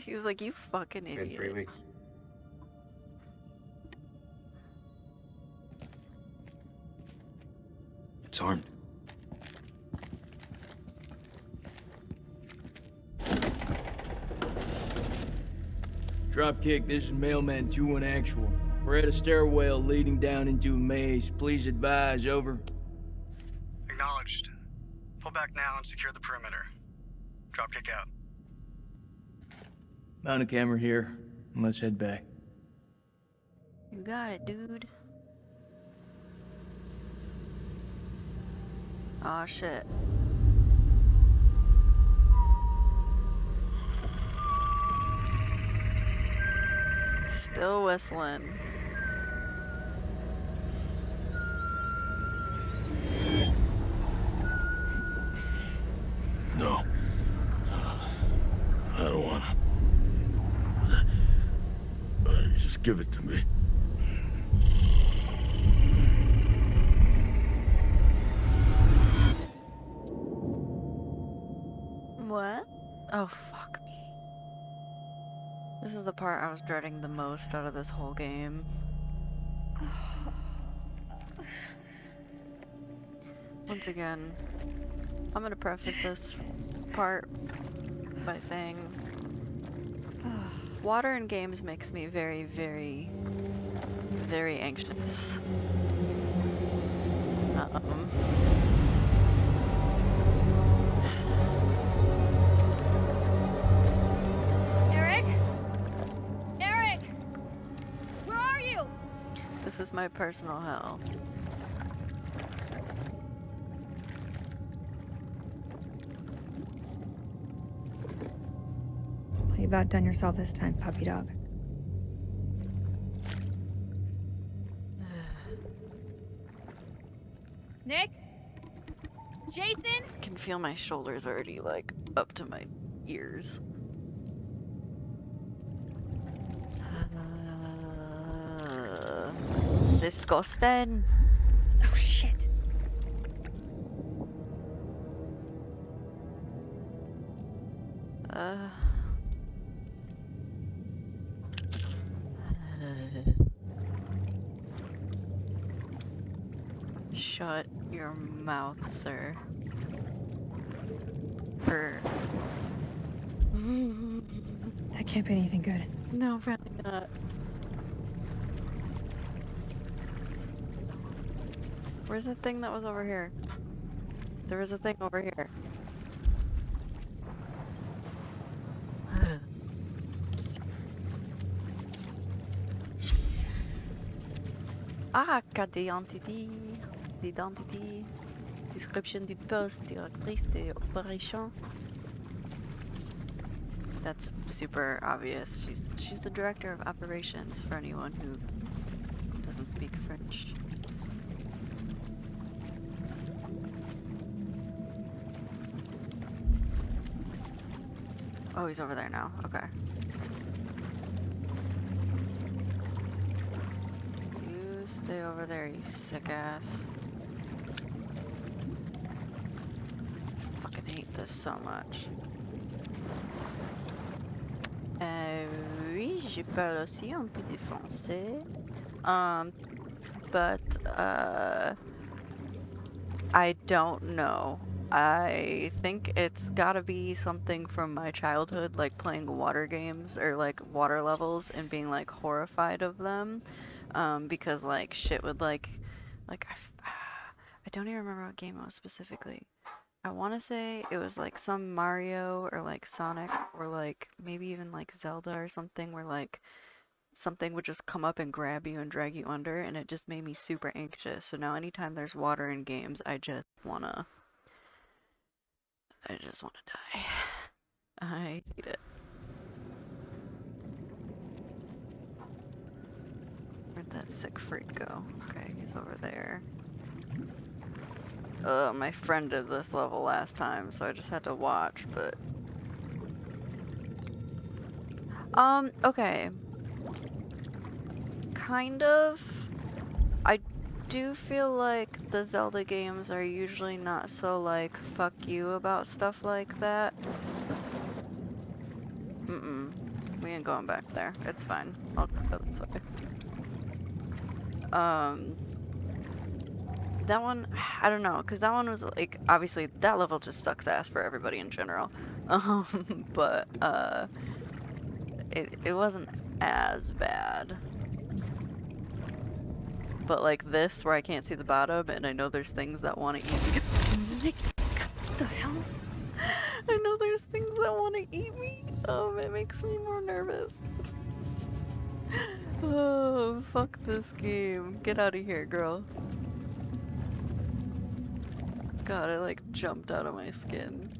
He was like, you fucking idiot. In 3 weeks. It's armed. Dropkick, this is Mailman 2-1 Actual. We're at a stairwell leading down into a maze. Please advise, over. Acknowledged. Pull back now and secure the perimeter. Dropkick out. Mount a camera here, and let's head back. You got it, dude. Aw, shit. Still whistling. No. I don't wanna. Just give it to me. What? Oh, fuck me. This is the part I was dreading the most out of this whole game. Once again, I'm gonna preface this part by saying water in games makes me very, very, very anxious. Eric? Eric! Where are you? This is my personal hell. You've outdone yourself this time, puppy dog. Nick? Jason? I can feel my shoulders already like up to my ears. Disgusting. Oh shit. Shut your mouth, sir. That can't be anything good. No, probably not. Where's the thing that was over here? There was a thing over here. Ah, carte d'identité. D'identité. Description du poste. Directrice de opération. That's super obvious. She's the director of operations for anyone who doesn't speak French. Oh, he's over there now. Okay. You stay over there, you sick ass. I fucking hate this so much. Oui, je parle aussi un peu de français. But I don't know. I think it's gotta be something from my childhood, like playing water games or like water levels and being like horrified of them. Because like shit would I don't even remember what game it was specifically. I want to say it was like some Mario or like Sonic or like maybe even like Zelda or something where like something would just come up and grab you and drag you under, and it just made me super anxious. So now anytime there's water in games, I just wanna die. I hate it. Where'd that sick freak go? Okay, he's over there. My friend did this level last time, so I just had to watch, but... okay. Kind of. I do feel like the Zelda games are usually not so, like, fuck you about stuff like that. We ain't going back there. It's fine. I'll go this way. That one, I don't know, because that one was, like, obviously, that level just sucks ass for everybody in general. But, it wasn't as bad. But like this, where I can't see the bottom, and I know there's things that want to eat me. What the hell? I know there's things that want to eat me. It makes me more nervous. Oh, fuck this game. Get out of here, girl. God, I like jumped out of my skin.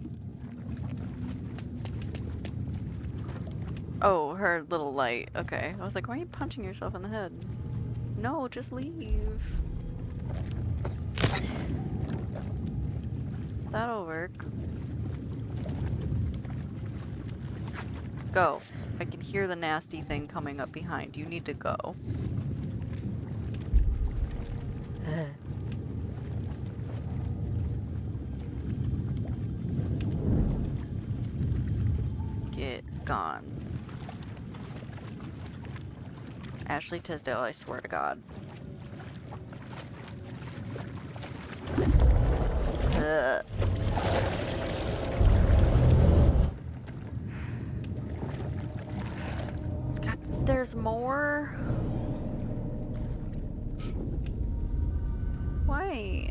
Oh, her little light. Okay. I was like, why are you punching yourself in the head? No, just leave. That'll work. Go. I can hear the nasty thing coming up behind. You need to go. Get gone. Ashley Tisdale, I swear to God. God, there's more? Why?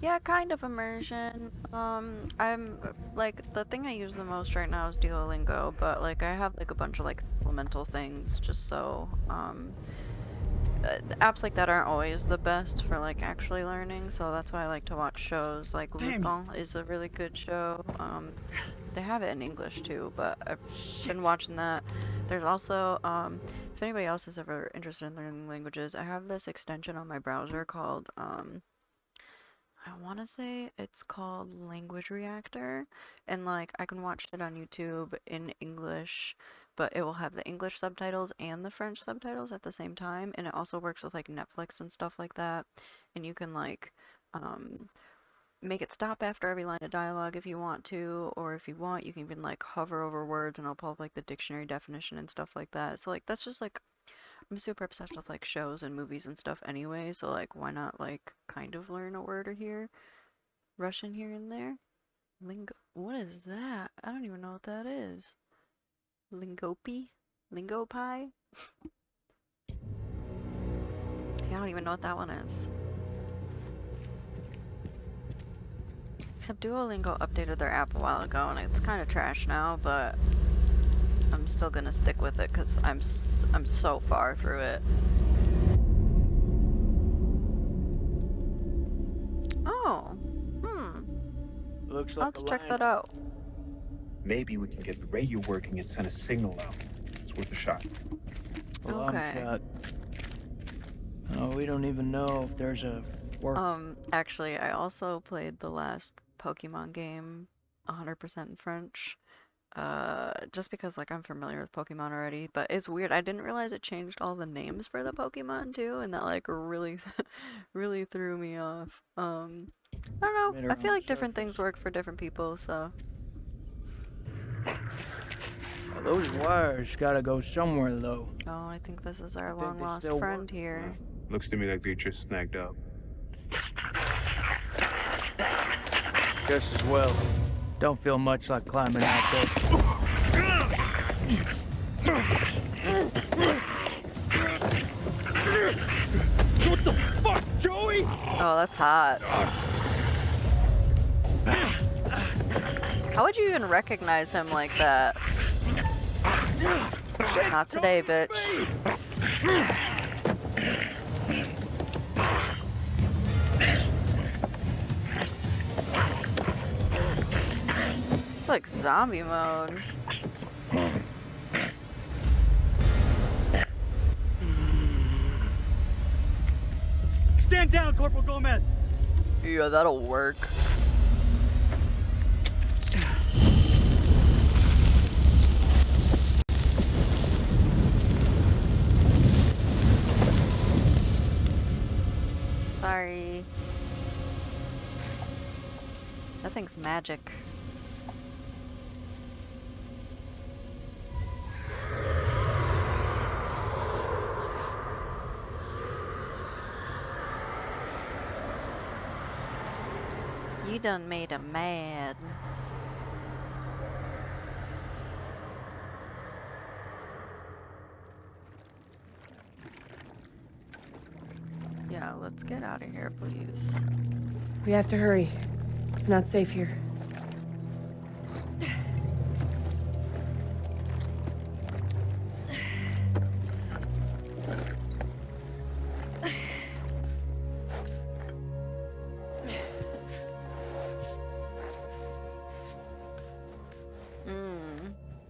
Yeah, kind of immersion. I'm like the thing I use the most right now is Duolingo, but like I have like a bunch of like supplemental things just so apps like that aren't always the best for like actually learning, so that's why I like to watch shows. Like Lupin is a really good show. They have it in English too, but I've been watching that. There's also if anybody else is ever interested in learning languages, I have this extension on my browser called I want to say it's called Language Reactor, and like I can watch it on YouTube in English, but it will have the English subtitles and the French subtitles at the same time, and it also works with like Netflix and stuff like that, and you can like um, make it stop after every line of dialogue if you want to, or if you want, you can even like hover over words and it'll pull up like the dictionary definition and stuff like that. So like that's just like I'm super obsessed with like shows and movies and stuff anyway, so like why not like kind of learn a word or here? Russian here and there. Lingo. What is that? I don't even know what that is. Lingopi? Lingo pie? Yeah, I don't even know what that one is. Except Duolingo updated their app a while ago and it's kind of trash now, but I'm still gonna stick with it because I'm so far through it. Oh, Looks I'll like have a to check line. that out. Maybe we can get the radio working and send a signal out. It's worth a shot. Alarm Okay. shot. Oh, we don't even know if there's a work. Actually, I also played the last Pokemon game 100% in French. Just because like I'm familiar with Pokemon already, but it's weird. I didn't realize it changed all the names for the Pokemon too, and that like really, really threw me off. I don't know. Made I her feel on like the different surface. things work for different people, so. Well, those wires gotta go somewhere, though. Oh, I think this is our You think long they lost still friend work? here. Looks to me like they just snagged up. Just as well. Don't feel much like climbing out there. What the fuck, Joey? Oh, that's hot. How would you even recognize him like that? Not today, bitch. It's like zombie mode. Stand down, Corporal Gomez! Yeah, that'll work. Sorry. That thing's magic. You done made him mad. Yeah, let's get out of here, please. We have to hurry. It's not safe here.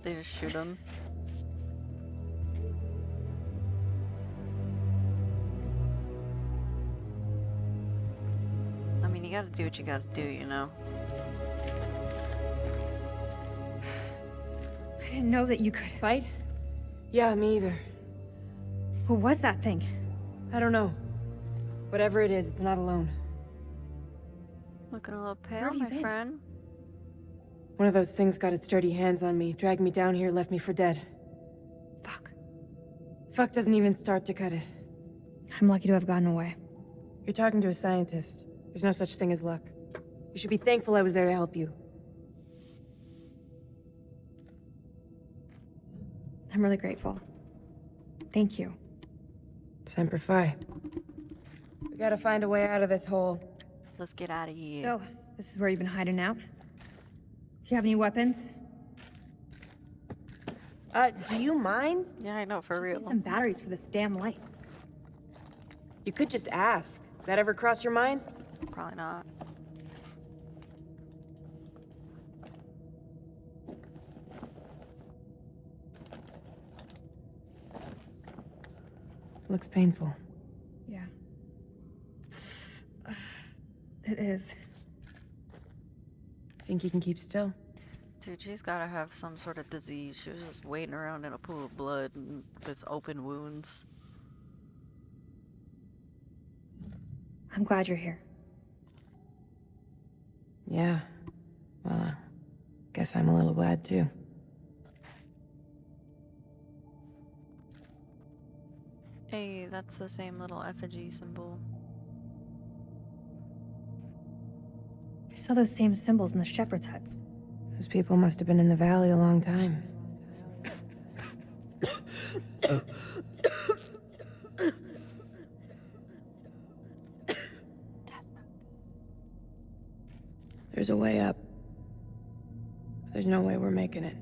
They just shoot him. I mean, you gotta do what you gotta do, you know? I didn't know that you could fight. Yeah, me either. What was that thing? I don't know. Whatever it is, it's not alone. Looking a little Where pale, have you my been? friend. One of those things got its dirty hands on me, dragged me down here, left me for dead. Fuck. Fuck doesn't even start to cut it. I'm lucky to have gotten away. You're talking to a scientist. There's no such thing as luck. You should be thankful I was there to help you. I'm really grateful. Thank you. Semper Fi. We gotta find a way out of this hole. Let's get out of here. So, this is where you've been hiding out? Do you have any weapons? Do you mind? Yeah, I know, for Just real. need some batteries for this damn light. You could just ask. That ever cross your mind? Probably not. Looks painful. Yeah. It is. Think you can keep still? Dude, she's gotta have some sort of disease. She was just waiting around in a pool of blood and with open wounds. I'm glad you're here. Yeah. Well, guess I'm a little glad too. Hey, that's the same little effigy symbol. I saw those same symbols in the shepherd's huts. Those people must have been in the valley a long time. There's a way up. There's no way we're making it.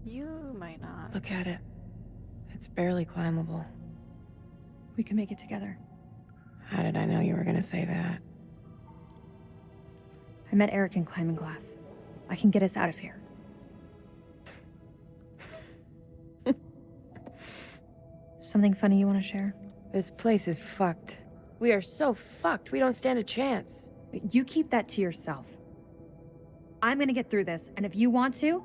You might not. Look at it. It's barely climbable. We can make it together. How did I know you were gonna say that? I met Eric in climbing class. I can get us out of here. Something funny you want to share? This place is fucked. We are so fucked, we don't stand a chance. You keep that to yourself. I'm gonna get through this, and if you want to,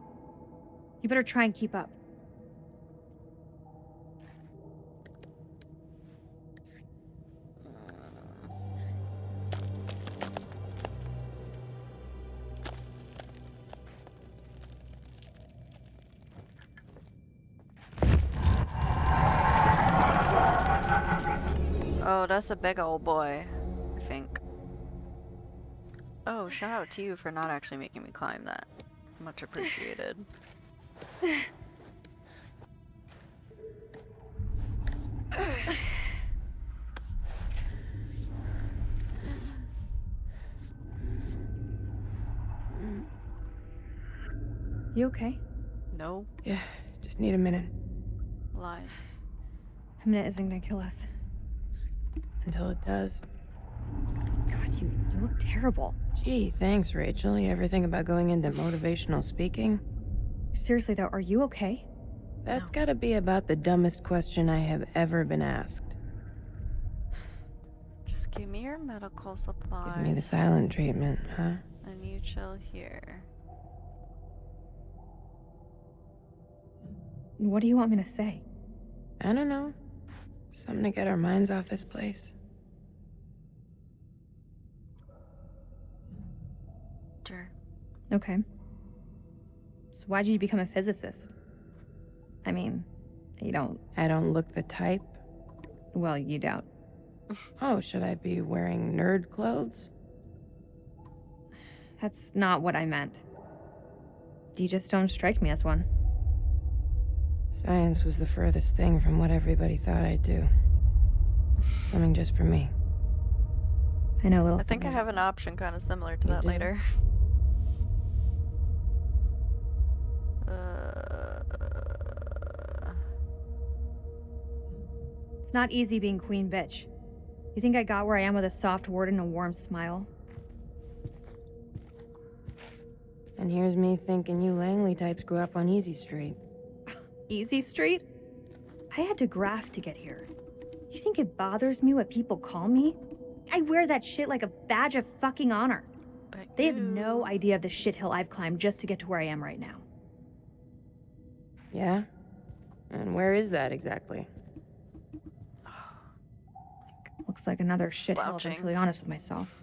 you better try and keep up. Oh, that's a big old boy, I think. Oh, shout out to you for not actually making me climb that. Much appreciated. You okay? No. Yeah, just need a minute. Lies. A minute isn't gonna kill us. Until it does. God, you look terrible. Gee, thanks, Rachel. You ever think about going into motivational speaking? Seriously though, are you okay? That's gotta be about the dumbest question I have ever been asked. Just give me your medical supplies. Give me the silent treatment, huh? And you chill here. What do you want me to say? I don't know. Something to get our minds off this place. Sure. Okay. So why'd you become a physicist? I mean, you don't... I don't look the type. Well, you don't. Oh, should I be wearing nerd clothes? That's not what I meant. You just don't strike me as one. Science was the furthest thing from what everybody thought I'd do. Something just for me. I know a little I think I something. have an option kind of similar to that do? later. It's not easy being queen bitch. You think I got where I am with a soft word and a warm smile? And here's me thinking you Langley types grew up on Easy Street. Easy Street? I had to graft to get here. You think it bothers me what people call me? I wear that shit like a badge of fucking honor. They have no idea of the shithill I've climbed just to get to where I am right now. Yeah? And where is that exactly? Looks like another shithill if I'm truly honest with myself.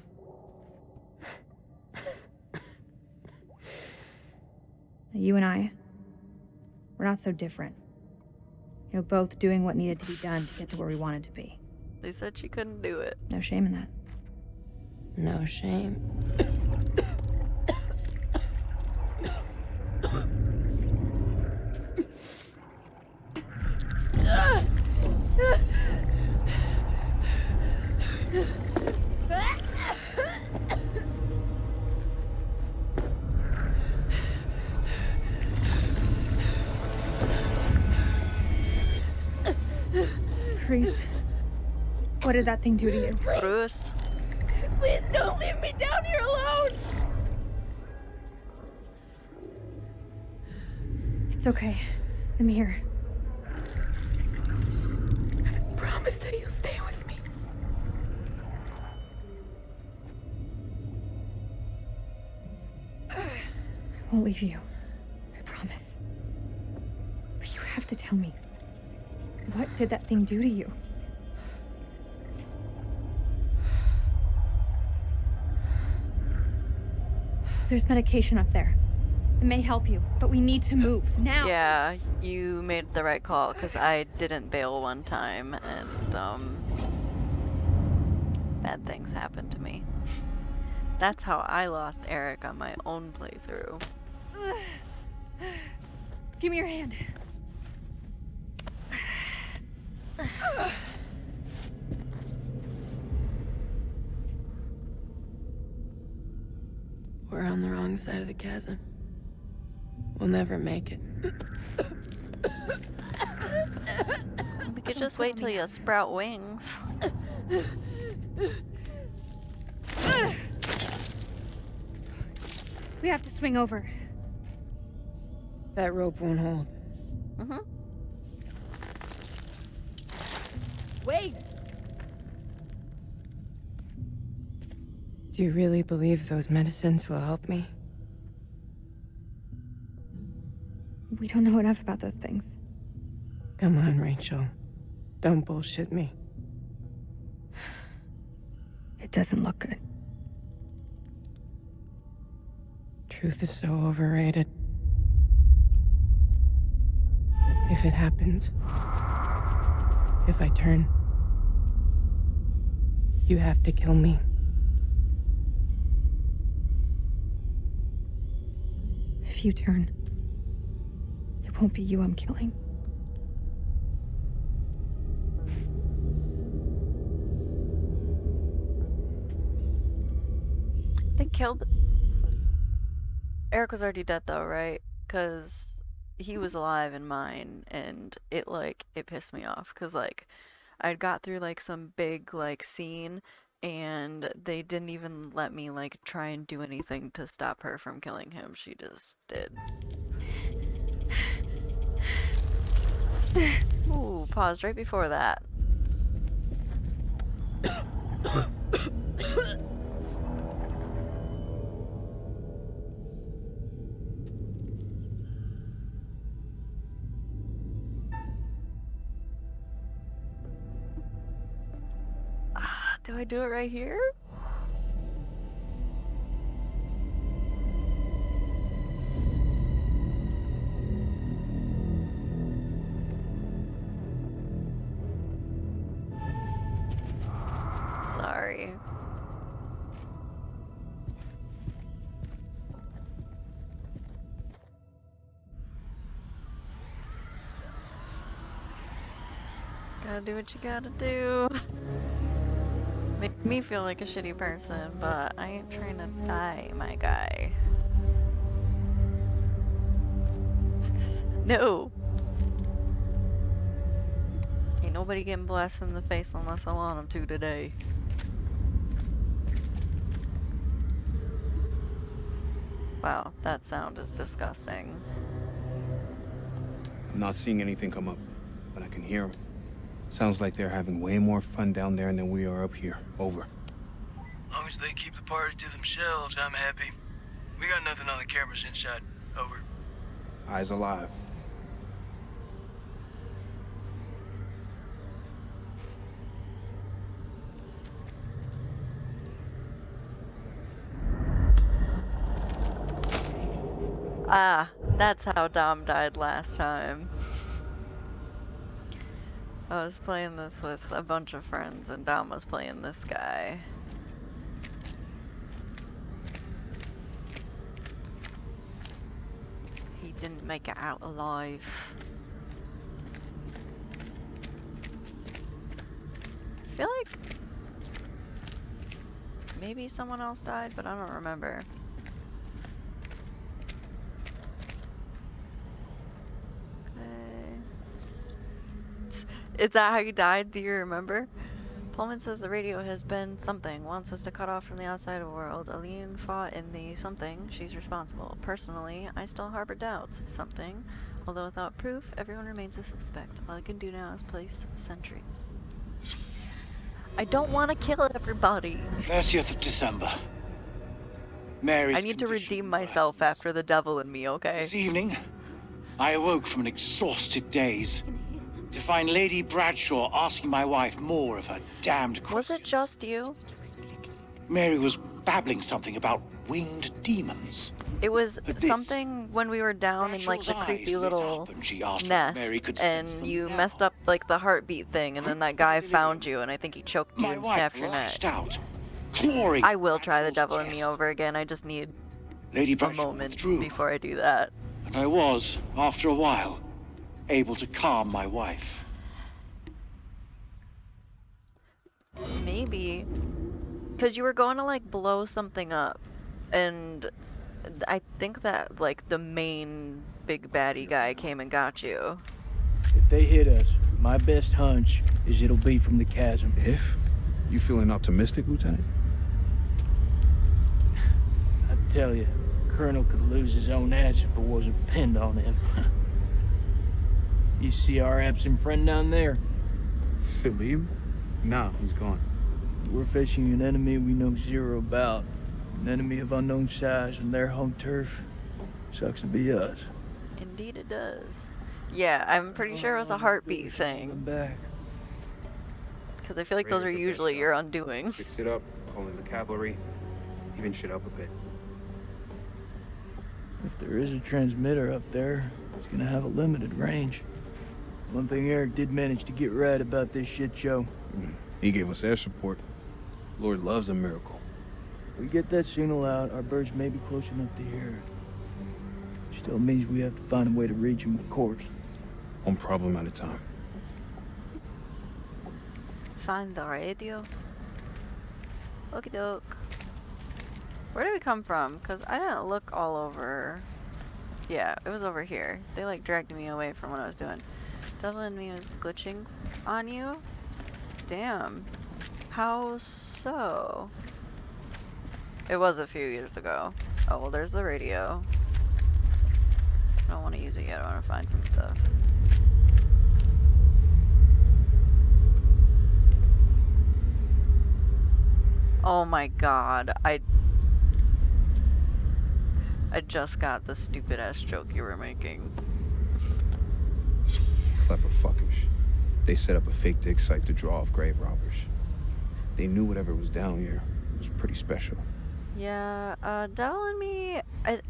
You and I, we're not so different. You know, both doing what needed to be done to get to where we wanted to be. They said she couldn't do it. No shame in that. No shame. Kreese, what did that thing do to you? Bruce. Please don't leave me down here alone! It's okay. I'm here. Promise that you'll stay with me. I won't leave you. I promise. But you have to tell me. What did that thing do to you? There's medication up there. It may help you, but we need to move now. Yeah, you made the right call because I didn't bail one time and bad things happened to me. That's how I lost Eric on my own playthrough. Give me your hand. We're on the wrong side of the chasm. We'll never make it. We could just wait till you sprout wings. We have to swing over. That rope won't hold. Mm-hmm. Wait! Do you really believe those medicines will help me? We don't know enough about those things. Come on, Rachel. Don't bullshit me. It doesn't look good. Truth is so overrated. If it happens, if I turn, you have to kill me. If you turn, it won't be you I'm killing. They killed... Eric was already dead though, right? Because he was alive in mine, and it pissed me off because I'd got through some big scene, and they didn't even let me try and do anything to stop her from killing him. She just did. Ooh, paused right before that. Do I do it right here? Sorry. Gotta do what you gotta do. Makes me feel like a shitty person, but I ain't trying to die, my guy. No! Ain't nobody getting blasted in the face unless I want them to today. Wow, that sound is disgusting. I'm not seeing anything come up, but I can hear them. Sounds like they're having way more fun down there than we are up here. Over. As long as they keep the party to themselves, I'm happy. We got nothing on the cameras inside. Over. Eyes alive. Ah, that's how Dom died last time. I was playing this with a bunch of friends, and Dom was playing this guy. He didn't make it out alive. I feel like maybe someone else died, but I don't remember. Is that how you died? Do you remember? Pullman says the radio has been something, wants us to cut off from the outside world. Aline fought in the something, she's responsible. Personally, I still harbor doubts. Something. Although without proof, everyone remains a suspect. All I can do now is place sentries. I don't want to kill everybody. 30th of December. Mary's I need to redeem myself after the devil in me, okay? This evening, I awoke from an exhausted daze to find Lady Bradshaw asking my wife more of her damned questions. Was it just you? Mary was babbling something about winged demons. It was something when we were down in like the creepy little nest and you messed up like the heartbeat thing and then that guy found you and I think he choked you and snapped your neck. I will try the devil in me over again. I just need a moment before I do that. And I was, after a while, able to calm my wife. Maybe. Because you were going to like blow something up. And I think that like the main big baddie guy came and got you. If they hit us, my best hunch is it'll be from the chasm. If? You feeling optimistic, Lieutenant? I tell you, Colonel could lose his own ass if it wasn't pinned on him. You see our absent friend down there? Salim? Nah, he's gone. We're facing an enemy we know zero about. An enemy of unknown size and their home turf. Sucks to be us. Indeed it does. Yeah, I'm pretty sure it was a heartbeat thing. Because I feel like those are usually your undoing. Fix it up, call in the cavalry, even shit up a bit. If there is a transmitter up there, it's gonna have a limited range. One thing Eric did manage to get right about this shit show. He gave us air support. Lord loves a miracle. We get that signal out, our birds may be close enough to hear it. Still means we have to find a way to reach him, of course. One problem at a time. Find the radio. Okie doke. Where did we come from? Because I didn't look all over. Yeah, it was over here. They like dragged me away from what I was doing. Devil in me was glitching on you? Damn. How so? It was a few years ago. Oh, well, there's the radio. I don't want to use it yet. I want to find some stuff. Oh my god. I just got the stupid ass joke you were making. Clever fuckers. They set up a fake dig site to draw off grave robbers. They knew whatever was down here was pretty special. Yeah, Devil in Me,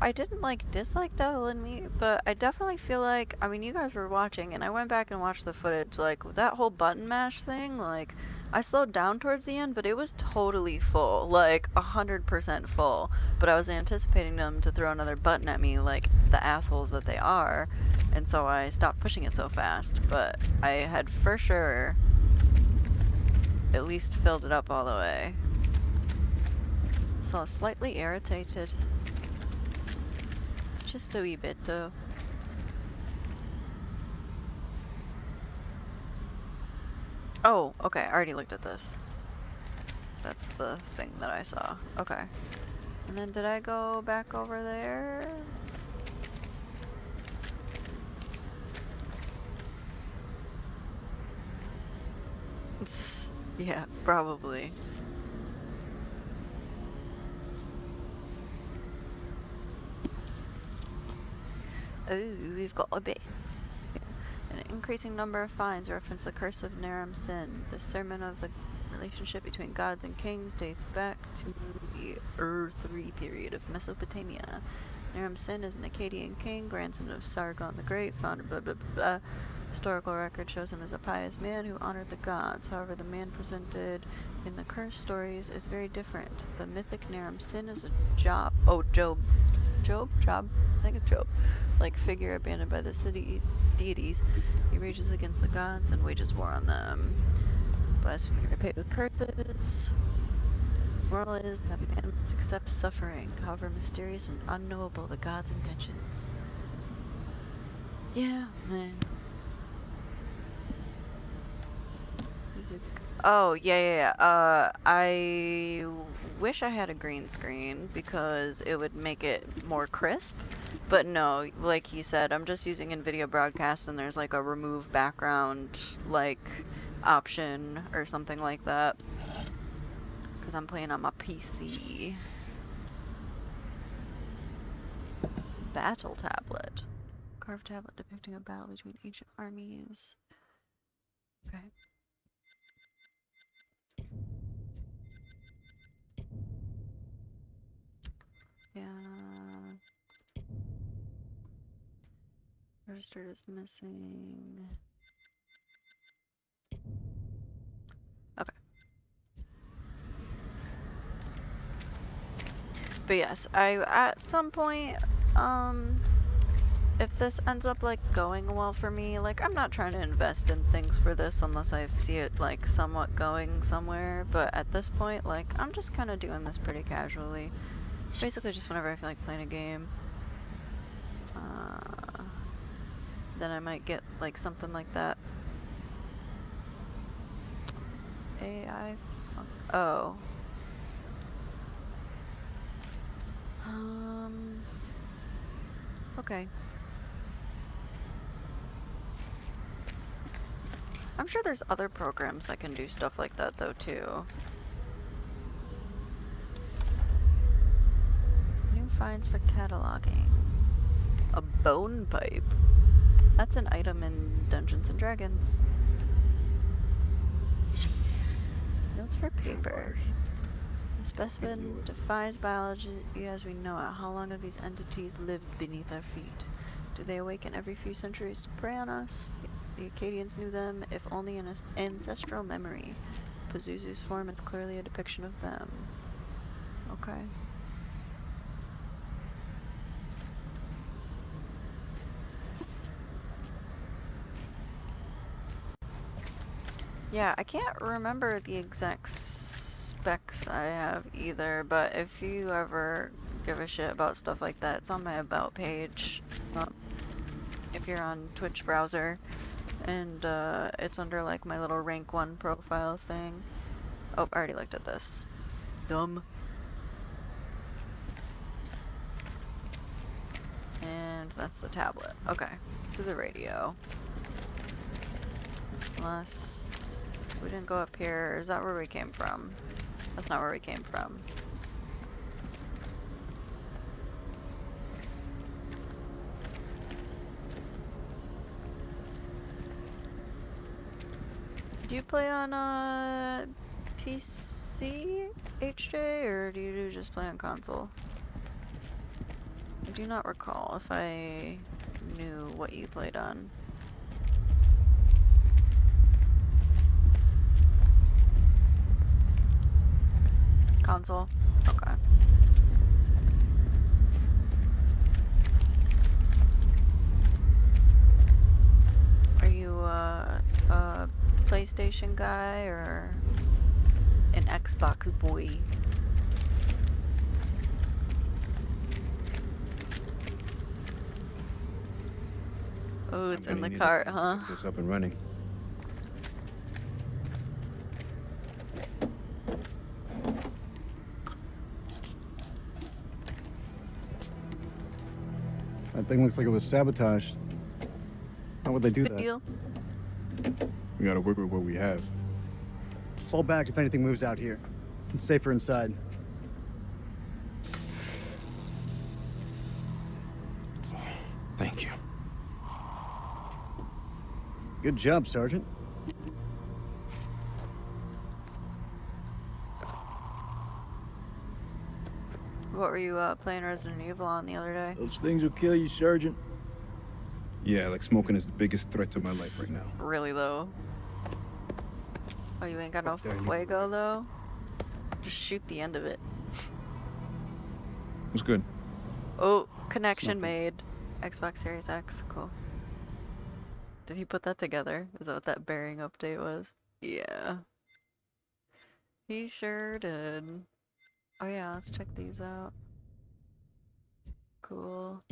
I didn't like dislike Devil in Me, but I definitely feel like, I mean, you guys were watching and I went back and watched the footage, like that whole button mash thing, like I slowed down towards the end, but it was totally full, like 100% full, but I was anticipating them to throw another button at me like the assholes that they are, and so I stopped pushing it so fast, but I had for sure at least filled it up all the way. So slightly irritated. Just a wee bit though. Oh, okay, I already looked at this. That's the thing that I saw. Okay. And then did I go back over there? Yeah, probably. Oh, we've got a bit. An increasing number of finds reference the curse of Naram Sin. The sermon of the relationship between gods and kings dates back to the Ur-3 period of Mesopotamia. Naram Sin is an Akkadian king, grandson of Sargon the Great, founder blah blah blah. Historical record shows him as a pious man who honored the gods. However, the man presented in the curse stories is very different. The mythic Naram Sin is a Job, I think it's Job, like figure abandoned by the city's deities. He rages against the gods and wages war on them. Blasphemer paid with curses. Moral is that man must accept suffering, however mysterious and unknowable the gods' intentions. Yeah, man. music. Oh, yeah. I wish I had a green screen because it would make it more crisp. But no, like he said, I'm just using NVIDIA Broadcast and there's like a remove background like option or something like that. Because I'm playing on my PC. Battle tablet. Carved tablet depicting a battle between ancient armies. Okay. Yeah. Registered is missing. Okay. But yes, at some point, if this ends up like going well for me, like I'm not trying to invest in things for this unless I see it like somewhat going somewhere, but at this point, like I'm just kind of doing this pretty casually. Basically just whenever I feel like playing a game. Then I might get like something like that. AI oh. Okay. I'm sure there's other programs that can do stuff like that though too. New finds for cataloging. A bone pipe. That's an item in Dungeons and Dragons. Notes for paper. The specimen defies biology as we know it. How long have these entities lived beneath our feet? Do they awaken every few centuries to prey on us? The Acadians knew them, if only in an ancestral memory. Pazuzu's form is clearly a depiction of them. Okay. Yeah, I can't remember the exact specs I have either, but if you ever give a shit about stuff like that, it's on my about page. If you're on Twitch browser, and it's under like my little rank 1 profile thing. Oh, I already looked at this. Dumb. And that's the tablet. Okay, to the radio. Unless we didn't go up here. Is that where we came from? That's not where we came from. Do you play on PC, HJ, or do you just play on console? I do not recall if I knew what you played on. Console? Okay. Are you a PlayStation guy or an Xbox boy? Oh, it's in the cart, huh? Get this up and running. That thing looks like it was sabotaged. How would they do Good that? deal. We gotta work with what we have. Fall back if anything moves out here. It's safer inside. Thank you. Good job, Sergeant. What were you playing Resident Evil on the other day? Those things will kill you, Sergeant. Yeah, like smoking is the biggest threat to my life right now. Really though? Oh, you ain't got no fuego though? Just shoot the end of it. What's good? Oh, connection made. Xbox Series X, cool. Did he put that together? Is that what that bearing update was? Yeah. He sure did. Oh yeah, let's check these out. Cool.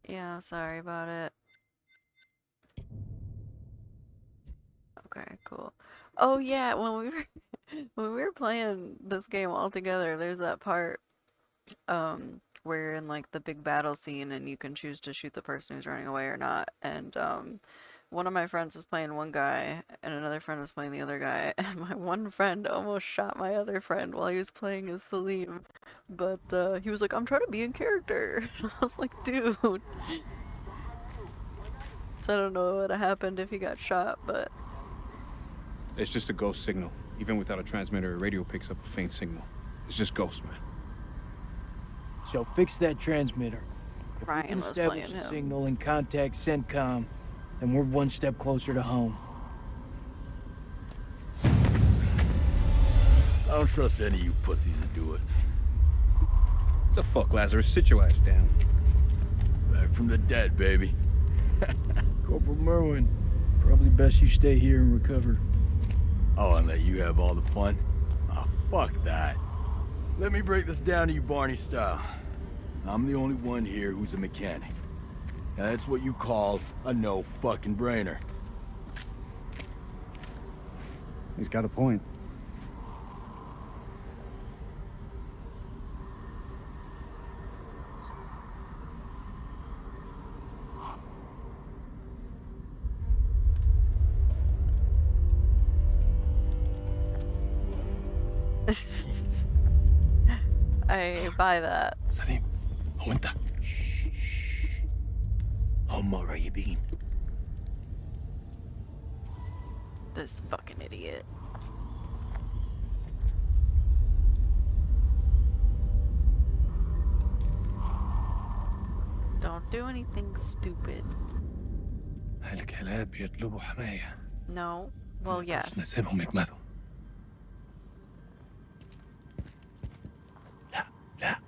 Yeah, sorry about it. Okay, cool. Oh yeah, when we were playing this game all together, there's that part where you're in like the big battle scene and you can choose to shoot the person who's running away or not. And one of my friends was playing one guy and another friend was playing the other guy, and my one friend almost shot my other friend while he was playing as Salim. But he was like, "I'm trying to be in character." I was like, "Dude." So I don't know what would have happened if he got shot, but It's just a ghost signal. Even without a transmitter, a radio picks up a faint signal. It's just ghost, man. So fix that transmitter. If we Ryan can was establish playing a him. signal and contact CENTCOM, then we're one step closer to home. I don't trust any of you pussies to do it. The fuck, Lazarus? Sit your ass down. Back from the dead, baby. Corporal Merwin, probably best you stay here and recover. Oh, and let you have all the fun? Oh, fuck that. Let me break this down to you Barney style. I'm the only one here who's a mechanic. Now that's what you call a no fucking brainer. He's got a point. I buy that. سليم هو انت هم قريبين. This fucking idiot. Don't do anything stupid. الكلاب يطلبوا حماية. No. Well, yes. نسيبهم يجمدوا. لا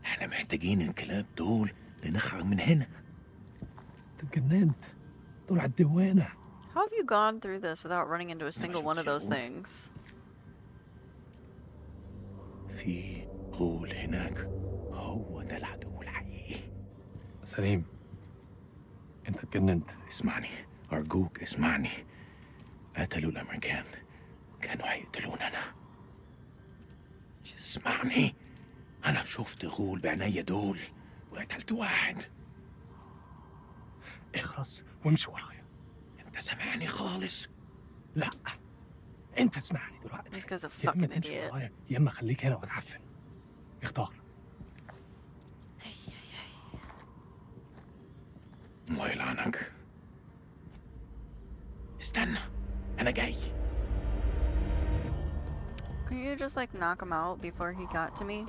احنا محتاجين الكلاب دول لنخرج من هنا. اتجننت. دول على الدوانة. How have you gone through this without running into a single one of those things? في غول هناك. هو ده العدو الحقيقي. سليم انت اتجننت. اسمعني أرجوك اسمعني. قتلوا الأمريكان كانوا هيقتلوننا. اسمعني، أنا شفت غول بعينيا دول وقتلت واحد. اخرس وامشي ورايا. أنت سامعني خالص؟ لا انت اسمعني دلوقتي. This guy's a يا اما fucking تمشي idiot. ورايا يا اما خليك هنا وتعفن. اختار. الله يلعنك. استنى أنا جاي. Can you just like knock him out before he got to me?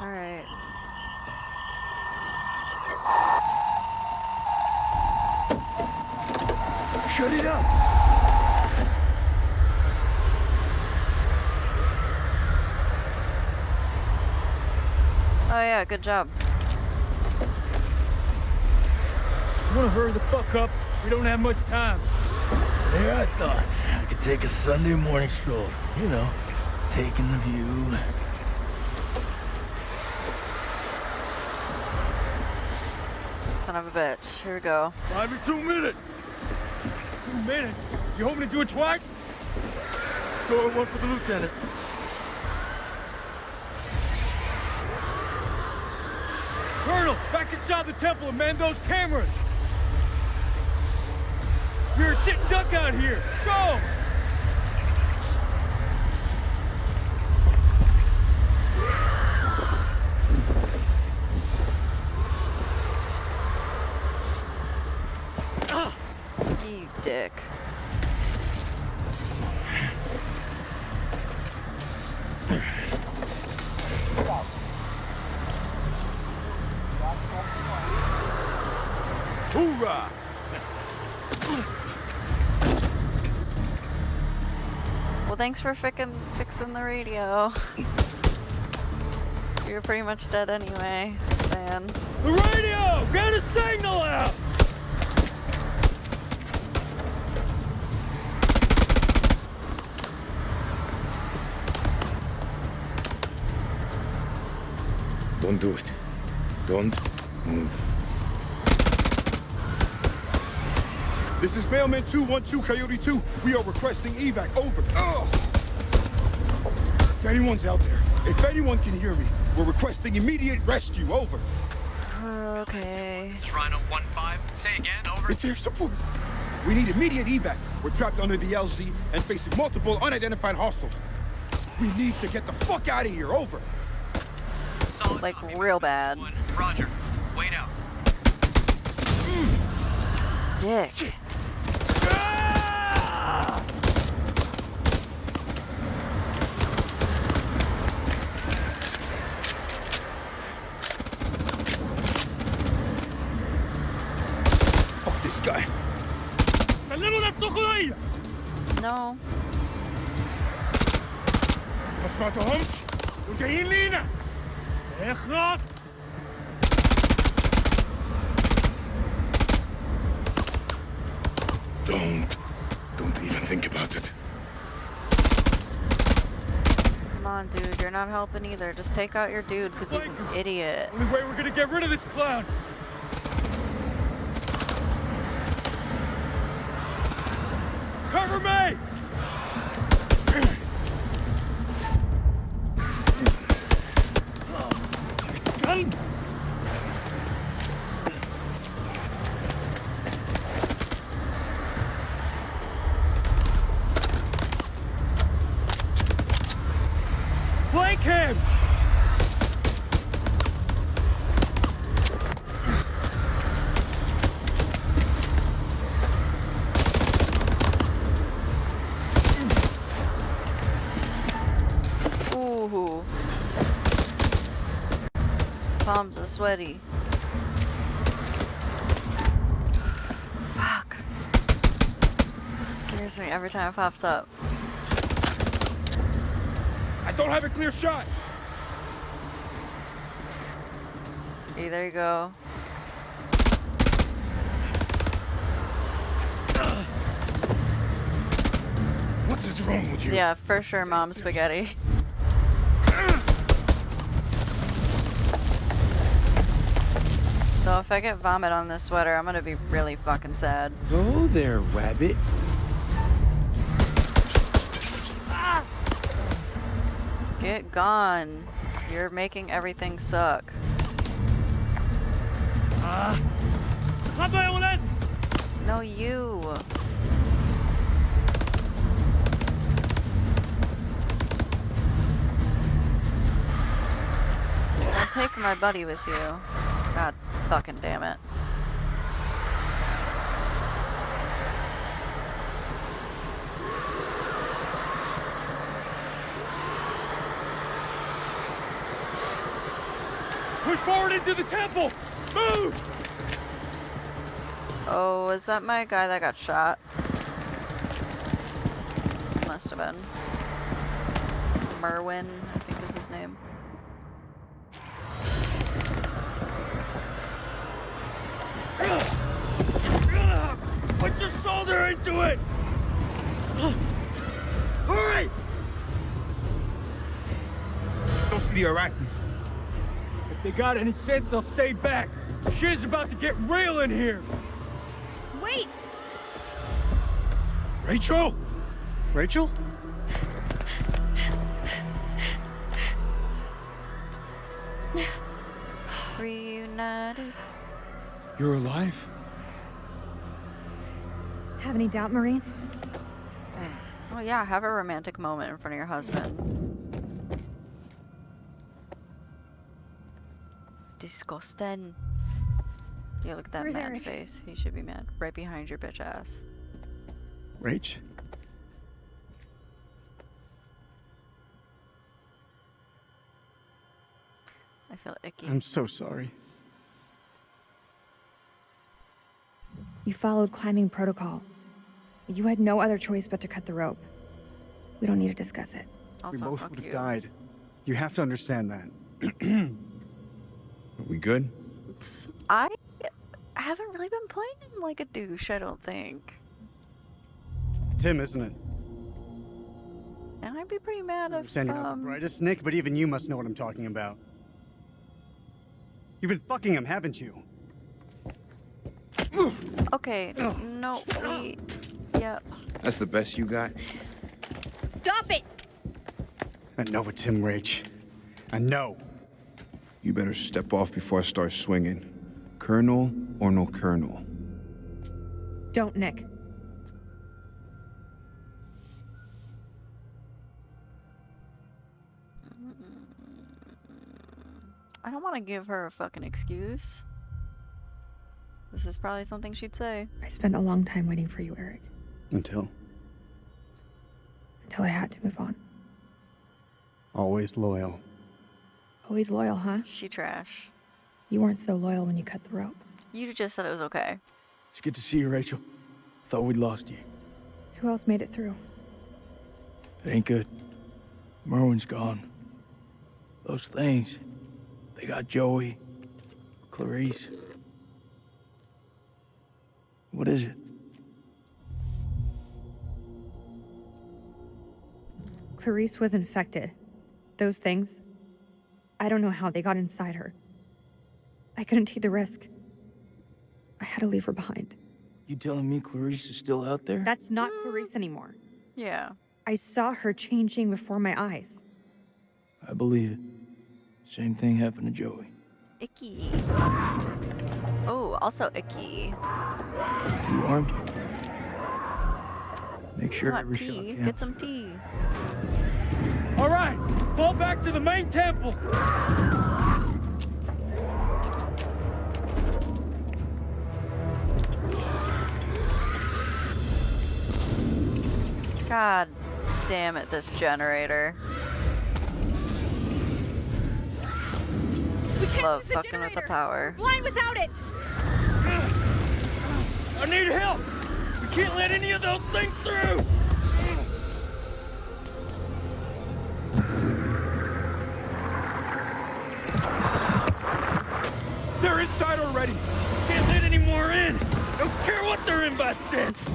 Alright. Shut it up! Oh yeah, good job. You wanna hurry the fuck up? We don't have much time. There, I thought I could take a Sunday morning stroll. You know, taking the view. Son of a bitch. Here we go. 5 and 2 minutes. 2 minutes? You hoping to do it twice? Let's go at one for the lieutenant. Colonel, back inside the temple and man those cameras. You're a sitting duck out here. Go! You dick. Hoorah! Well, thanks for fixing the radio. You're pretty much dead anyway. Just saying. The radio! Get a signal out! Don't do it. Don't move. This is Mailman 212, Coyote 2. We are requesting evac. Over. Ugh. If anyone's out there, if anyone can hear me, we're requesting immediate rescue. Over. Okay. This is Rhino 1-5. Say again, over. It's air support. We need immediate evac. We're trapped under the LZ and facing multiple unidentified hostiles. We need to get the fuck out of here. Over. Solid like copy. real bad. Roger. Wait out. Dick. Fuck this guy. No. ما سمعتهمش؟ دول جايين لينا. اخلص. Don't even think about it. Come on, dude. You're not helping either. Just take out your dude because he's an idiot. Only way we're gonna get rid of this clown. Cover me! Gun! Flank him! Ooh. Palms are sweaty. Fuck. Scares me every time it pops up. I don't have a clear shot. Hey, there you go. What is wrong with you? Yeah, for sure, Mom Spaghetti. So if I get vomit on this sweater, I'm gonna be really fucking sad. Hello there, Wabbit. Get gone. You're making everything suck. No, you. Don't take my buddy with you. God fucking damn it. Push forward into the temple! Move! Oh, is that my guy that got shot? Must have been. Merwin, I think is his name. Put your shoulder into it! Hurry! Don't see the Iraqis. If they got any sense, they'll stay back. Shit is about to get real in here. Wait! Rachel? Rachel? Reunited. You're alive? Have any doubt, Marine? Oh yeah, have a romantic moment in front of your husband. Disgusting. Yeah, look at that Where's mad Eric? face. He should be mad. Right behind your bitch ass. Rach? I feel icky. I'm so sorry. You followed climbing protocol. You had no other choice but to cut the rope. We don't need to discuss it. Also, We both fuck would have you. died. You have to understand that. Are we good? I haven't really been playing like a douche, I don't think. Tim, isn't it? And I'd be pretty mad I if, understand you're not the brightest, Nick, but even you must know what I'm talking about. You've been fucking him, haven't you? Okay, Okay, no, yep. That's the best you got? Stop it! I know it's him, Rach. I know. You better step off before I start swinging. Colonel or no colonel? Don't, Nick. I don't want to give her a fucking excuse. This is probably something she'd say. I spent a long time waiting for you, Eric. Until I had to move on. always loyal. Always loyal, huh? She trash. You weren't so loyal when you cut the rope. You just said it was okay. It's good to see you, Rachel. Thought we'd lost you. Who else made it through? It ain't good. Merwin's gone. Those things, they got Joey, Clarice. What is it? Clarice was infected. Those things, I don't know how they got inside her. I couldn't take the risk. I had to leave her behind. You telling me Clarice is still out there? That's not Clarice anymore. Yeah. I saw her changing before my eyes. I believe it. Same thing happened to Joey. Icky. Oh, also icky. You armed? Make sure Come on, every shot tea. counts. Get some tea. All right, fall back to the main temple. God damn it, this generator. We can't Love use the fucking with the generator. power. We're blind without it. I need help. We can't let any of those things through. They're inside already. Can't let any more in. Don't care what they're in by sense.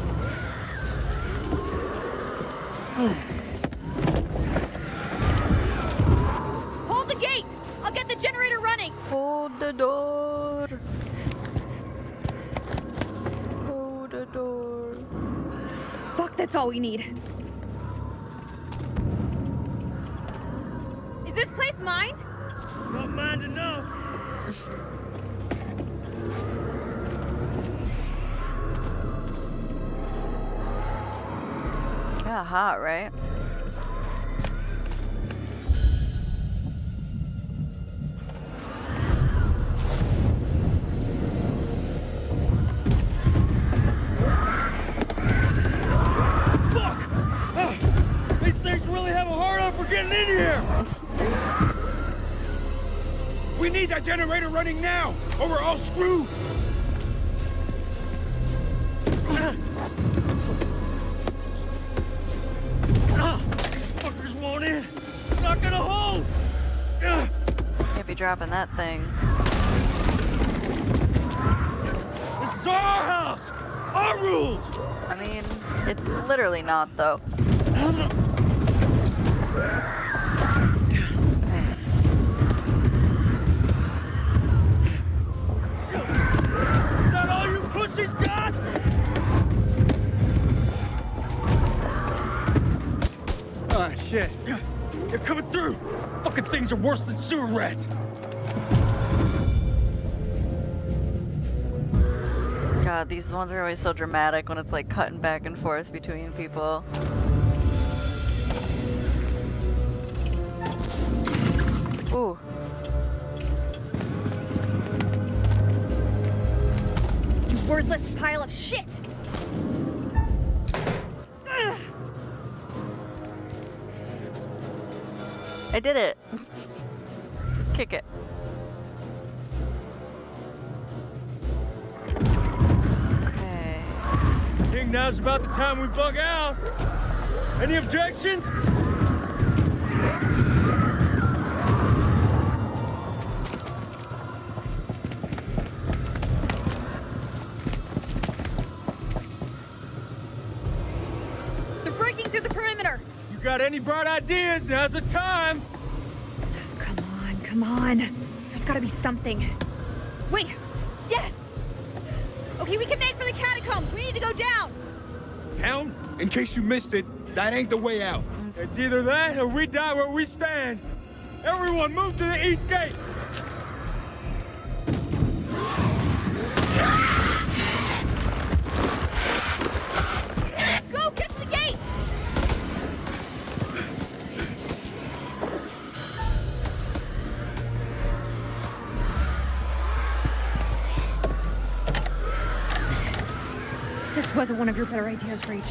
Hold the gate. I'll get the generator running. Hold the door. Hold the door. Fuck, that's all we need. Is this place mined? Not mine to know. Yeah, hot, right? Fuck! These things really have a hard on for getting in here. We need that generator running now, or we're all screwed. These fuckers won't in. It's not gonna hold. Can't be dropping that thing. This is our house, our rules. I mean, it's literally not, though. Is that all you pussies got? Ah, shit. They're coming through. Fucking things are worse than sewer rats. God, these ones are always so dramatic when it's like cutting back and forth between people. Ooh. You worthless pile of shit. Ugh. I did it. Just kick it. Okay. King, now's about the time we bug out. Any objections? They're breaking through the perimeter. You got any bright ideas? Now's the time. Come on. There's gotta be something. Wait! Yes! Okay, we can make for the catacombs. We need to go down. Down? In case you missed it, that ain't the way out. It's either that or we die where we stand. Everyone move to the east gate. Go, get to the gate. This wasn't one of your better ideas, Reach.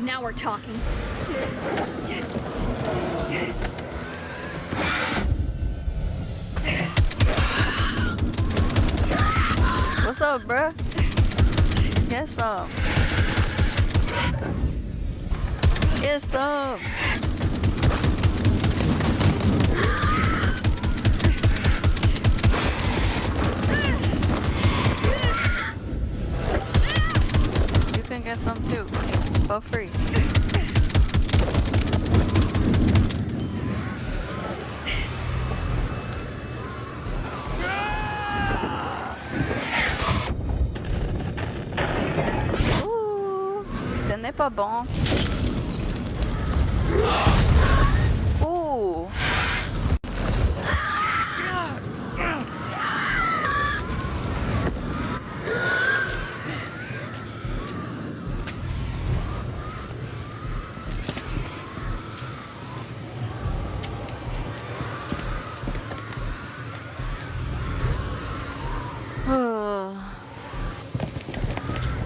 Now we're talking. What's up, bruh? Get some. Get some. You can get some too, for free. Ouh, ce n'est pas bon. Ouh.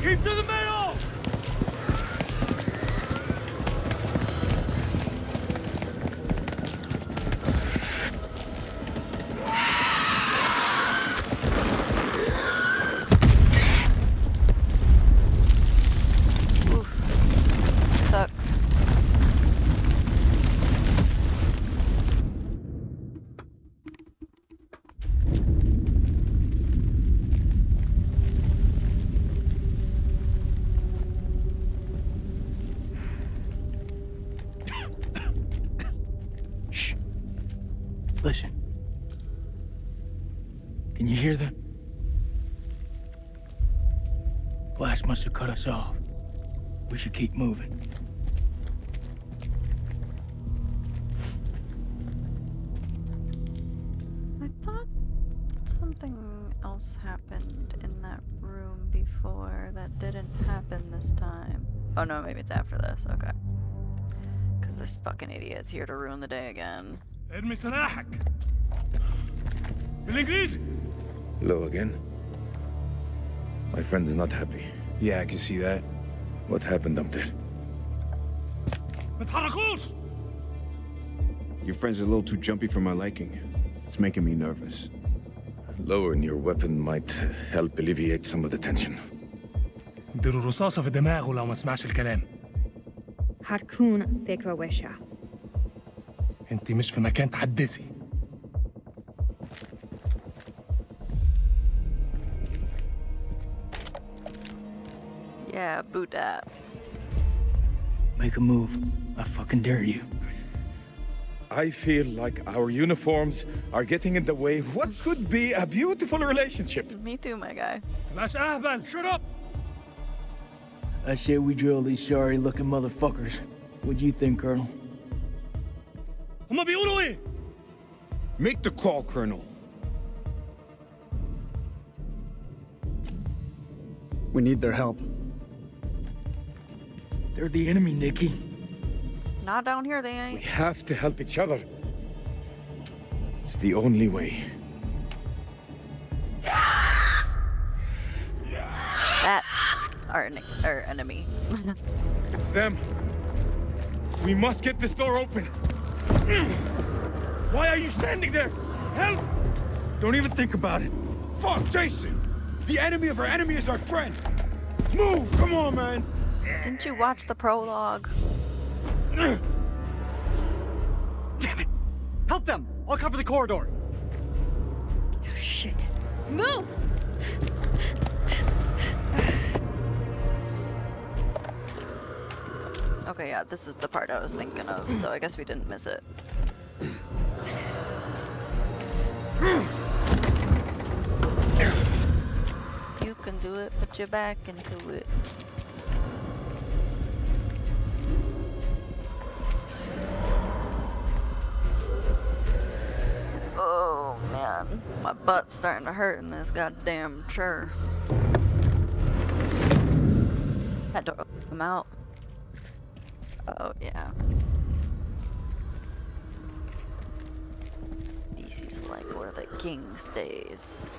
Keep to the middle! Sucks. Shh. Listen. Can you hear that? Blast must have cut us off. We should keep moving. I thought something else happened in that room before that didn't happen this time. Oh no, maybe it's after this. Okay. Because this fucking idiot's here to ruin the day again. ارمي سلاحك بالانجليزي. Hello again. My friend is not happy. Yeah, I can see that. What happened up there? ما تحركوش. Your friend's a little too jumpy for my liking. It's making me nervous. Lowering your weapon might help alleviate some of the tension. اديله رصاصة في دماغه لو ما سمعش الكلام. هتكون فكرة وحشة. انت مش في مكان تحدثي. Yeah, boot that. Make a move. I fucking dare you. I feel like our uniforms are getting in the way of what could be a beautiful relationship. Me too, my guy. مش أهبل. Shut up! I say we drill these sorry-looking motherfuckers. What do you think, Colonel? هما بيقولوا إيه؟ Make the call, Colonel. We need their help. They're the enemy, Nikki. Not down here, they We ain't. have to help each other. It's the only way. That's our enemy. It's them. We must get this door open. Why are you standing there? Help! Don't even think about it. Fuck, Jason! The enemy of our enemy is our friend. Move! Come on, man! Didn't you watch the prologue? Damn it! Help them! I'll cover the corridor. Oh, shit. Move! Okay, yeah, this is the part I was thinking of, so I guess we didn't miss it. You can do it, put your back into it. Oh man, my butt's starting to hurt in this goddamn chair. Had to open them out. Oh yeah. This is like where the king stays.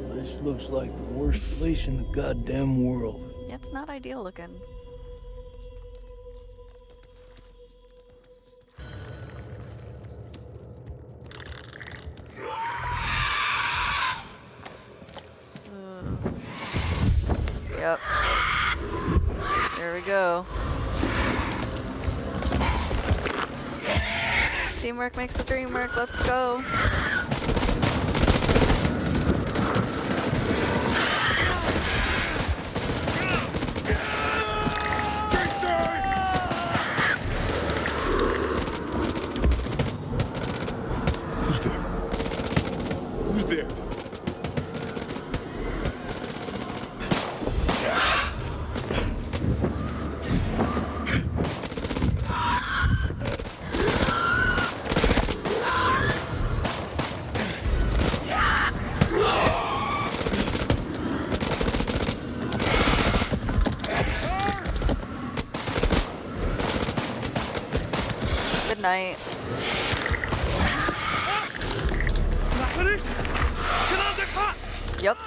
This looks like the worst place in the goddamn world. Yeah, it's not ideal looking. Yep. There we go. Teamwork makes the dream work. Let's go. Who's there? Good night. Yep.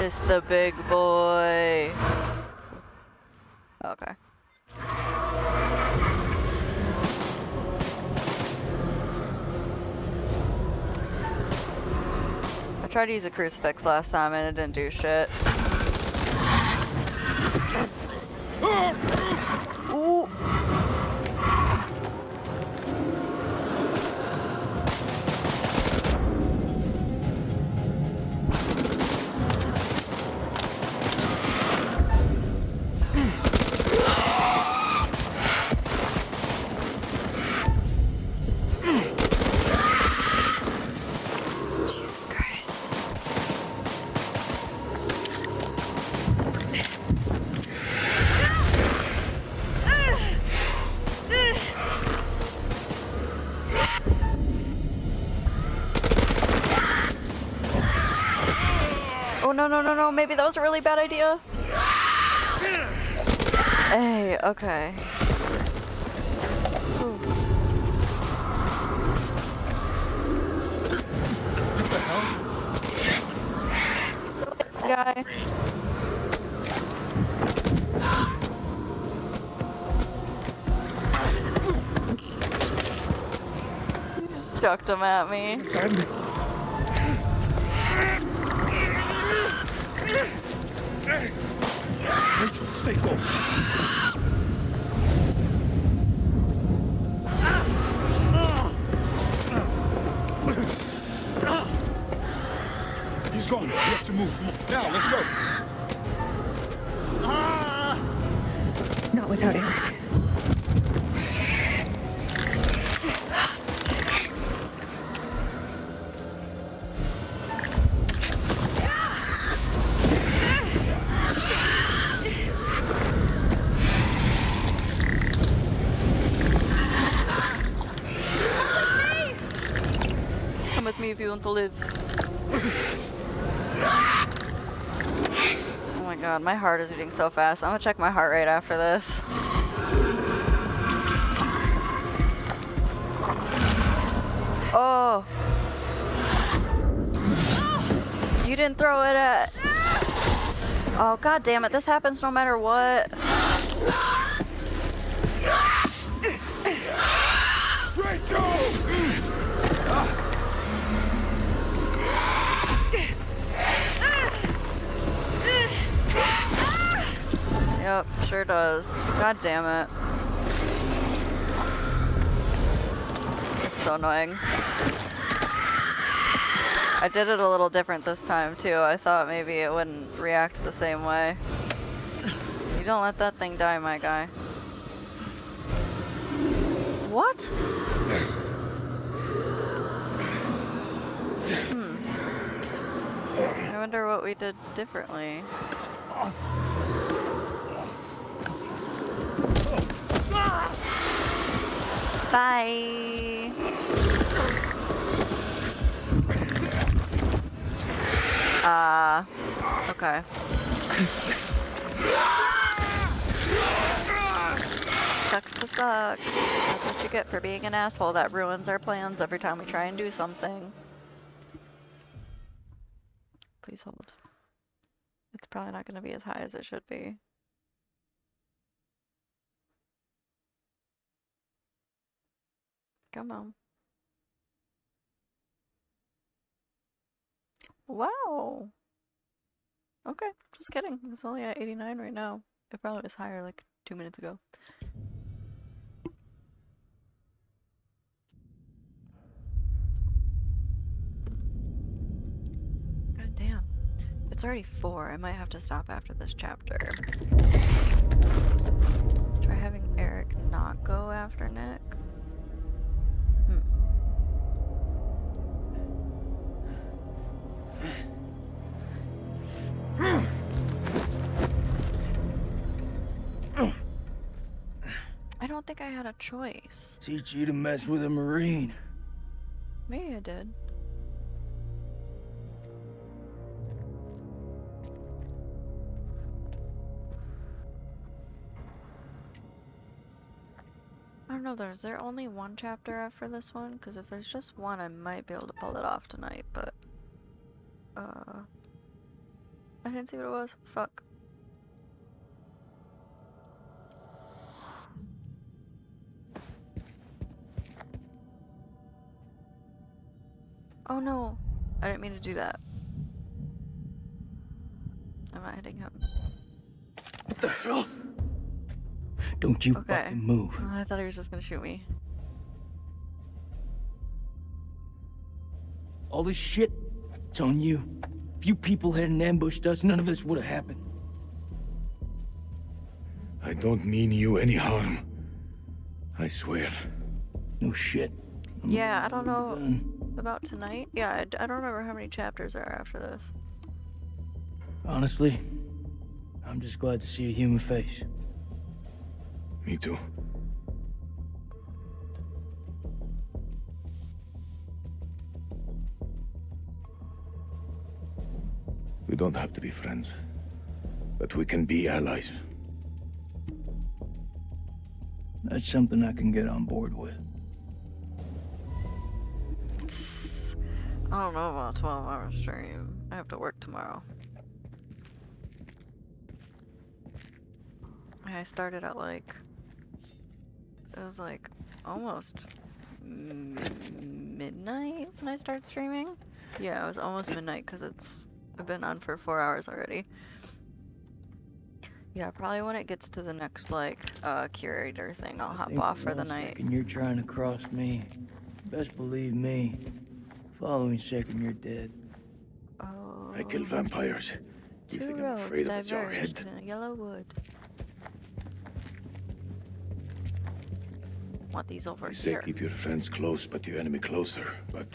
It's the big boy. Okay. I tried to use a crucifix last time and it didn't do shit. Ooh. Oh no no no no, maybe that was a really bad idea. Hey, okay. Ooh. Guy. You just chucked him at me. Rachel, stay close. He's gone. We have to move. Now, let's go. Not without Eric. Come with me if you want to live. Oh my god, my heart is beating so fast. I'm gonna check my heart rate after this. Oh. You didn't throw it at... Oh, god damn it. This happens no matter what. Yep, sure does. God damn it. It's so annoying. I did it a little different this time too. I thought maybe it wouldn't react the same way. You don't let that thing die, my guy. What? I wonder what we did differently. Bye. Okay. Sucks to suck. That's what you get for being an asshole that ruins our plans every time we try and do something. Please hold. It's probably not going to be as high as it should be. Come on. Wow. Okay, just kidding. It's only at 89 right now. It probably was higher like 2 minutes ago. God damn. It's already 4. I might have to stop after this chapter. Try having Eric not go after Nick. I don't think I had a choice. Teach you to mess with a Marine. Maybe I did. I don't know though, is there only one chapter after this one? Because if there's just one, I might be able to pull it off tonight, but... I didn't see what it was. Fuck. Oh no! I didn't mean to do that. I'm not hitting him. What the hell? Don't you fucking move. Oh, I thought he was just gonna shoot me. All this shit, it's on you. If you people hadn't ambushed us, none of this would have happened. I don't mean you any harm. I swear. No shit. Yeah, I don't know about tonight. Yeah, I don't remember how many chapters are after this. Honestly, I'm just glad to see a human face. Me too. We don't have to be friends, but we can be allies. That's something I can get on board with. I don't know about 12-hour stream. I have to work tomorrow. I started at like... It was like almost midnight when I started streaming. Yeah, it was almost midnight because I've been on for 4 hours already. Yeah, probably when it gets to the next like curator thing, I'll hop off for the night. Second you're trying to cross me. Best believe me. Following second you're dead. Oh. I kill vampires. You Two think I'm roads afraid of it's our diverged head? in a yellow wood. Want these over You say here. keep your friends close, but your enemy closer. But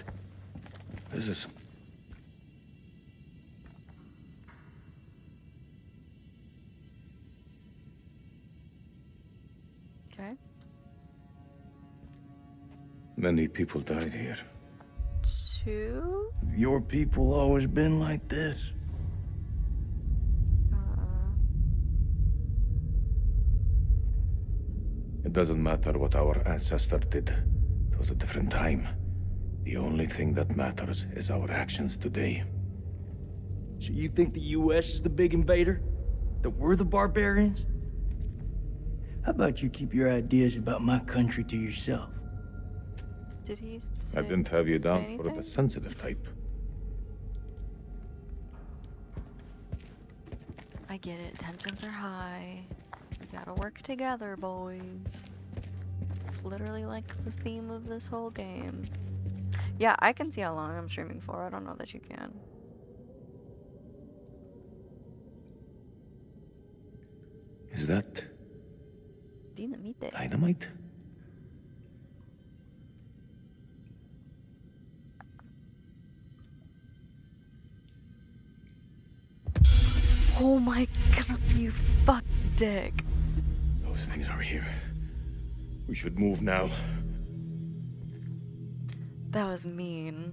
this is... Okay. Many people died here. 2? Your people always been like this? It doesn't matter what our ancestor did. It was a different time. The only thing that matters is our actions today. So you think the US is the big invader? That we're the barbarians? How about you keep your ideas about my country to yourself? Did he I didn't have you say down for anything? the sensitive type. I get it. Tensions are high. We gotta work together, boys. It's literally like the theme of this whole game. Yeah, I can see how long I'm streaming for. I don't know that you can. Is that Dinamite. dynamite? Oh my god, you fuck dick. Those things are here. We should move now. That was mean.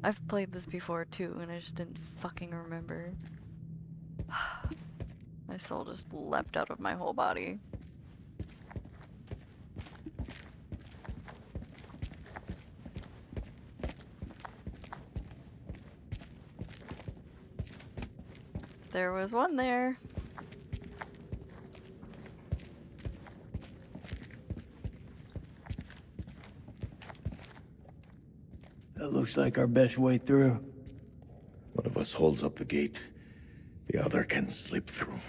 I've played this before too, and I just didn't fucking remember. My soul just leapt out of my whole body. There was one there. That looks like our best way through. One of us holds up the gate. The other can slip through.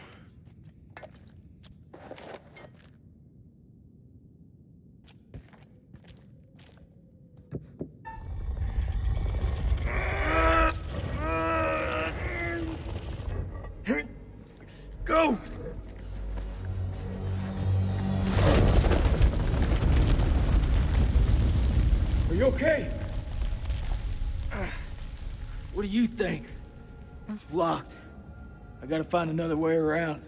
Go! Are you okay? What do you think? Locked. I gotta find another way around.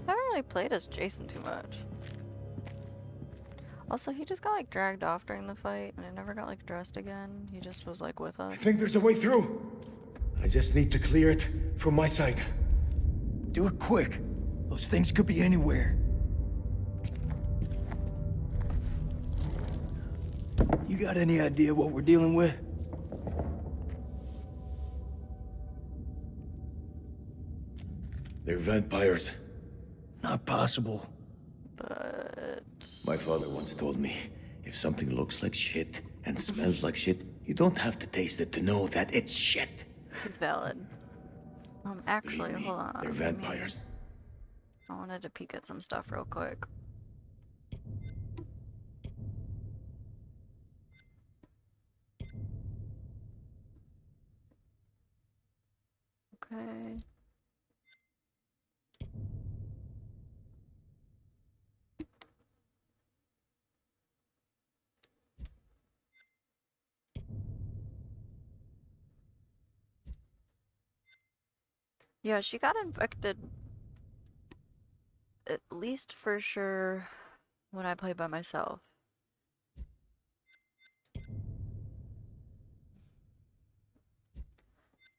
I haven't really played as Jason too much. Also, he just got like dragged off during the fight, and I never got like dressed again. He just was like with us. I think there's a way through. I just need to clear it from my side. Do it quick. Those things could be anywhere. You got any idea what we're dealing with? They're vampires. Not possible. But My father once told me, if something looks like shit and smells like shit, you don't have to taste it to know that it's shit. this is valid. Actually, Believe me, hold on. they're vampires. I wanted to peek at some stuff real quick. Okay. Yeah, she got infected, at least for sure, when I played by myself.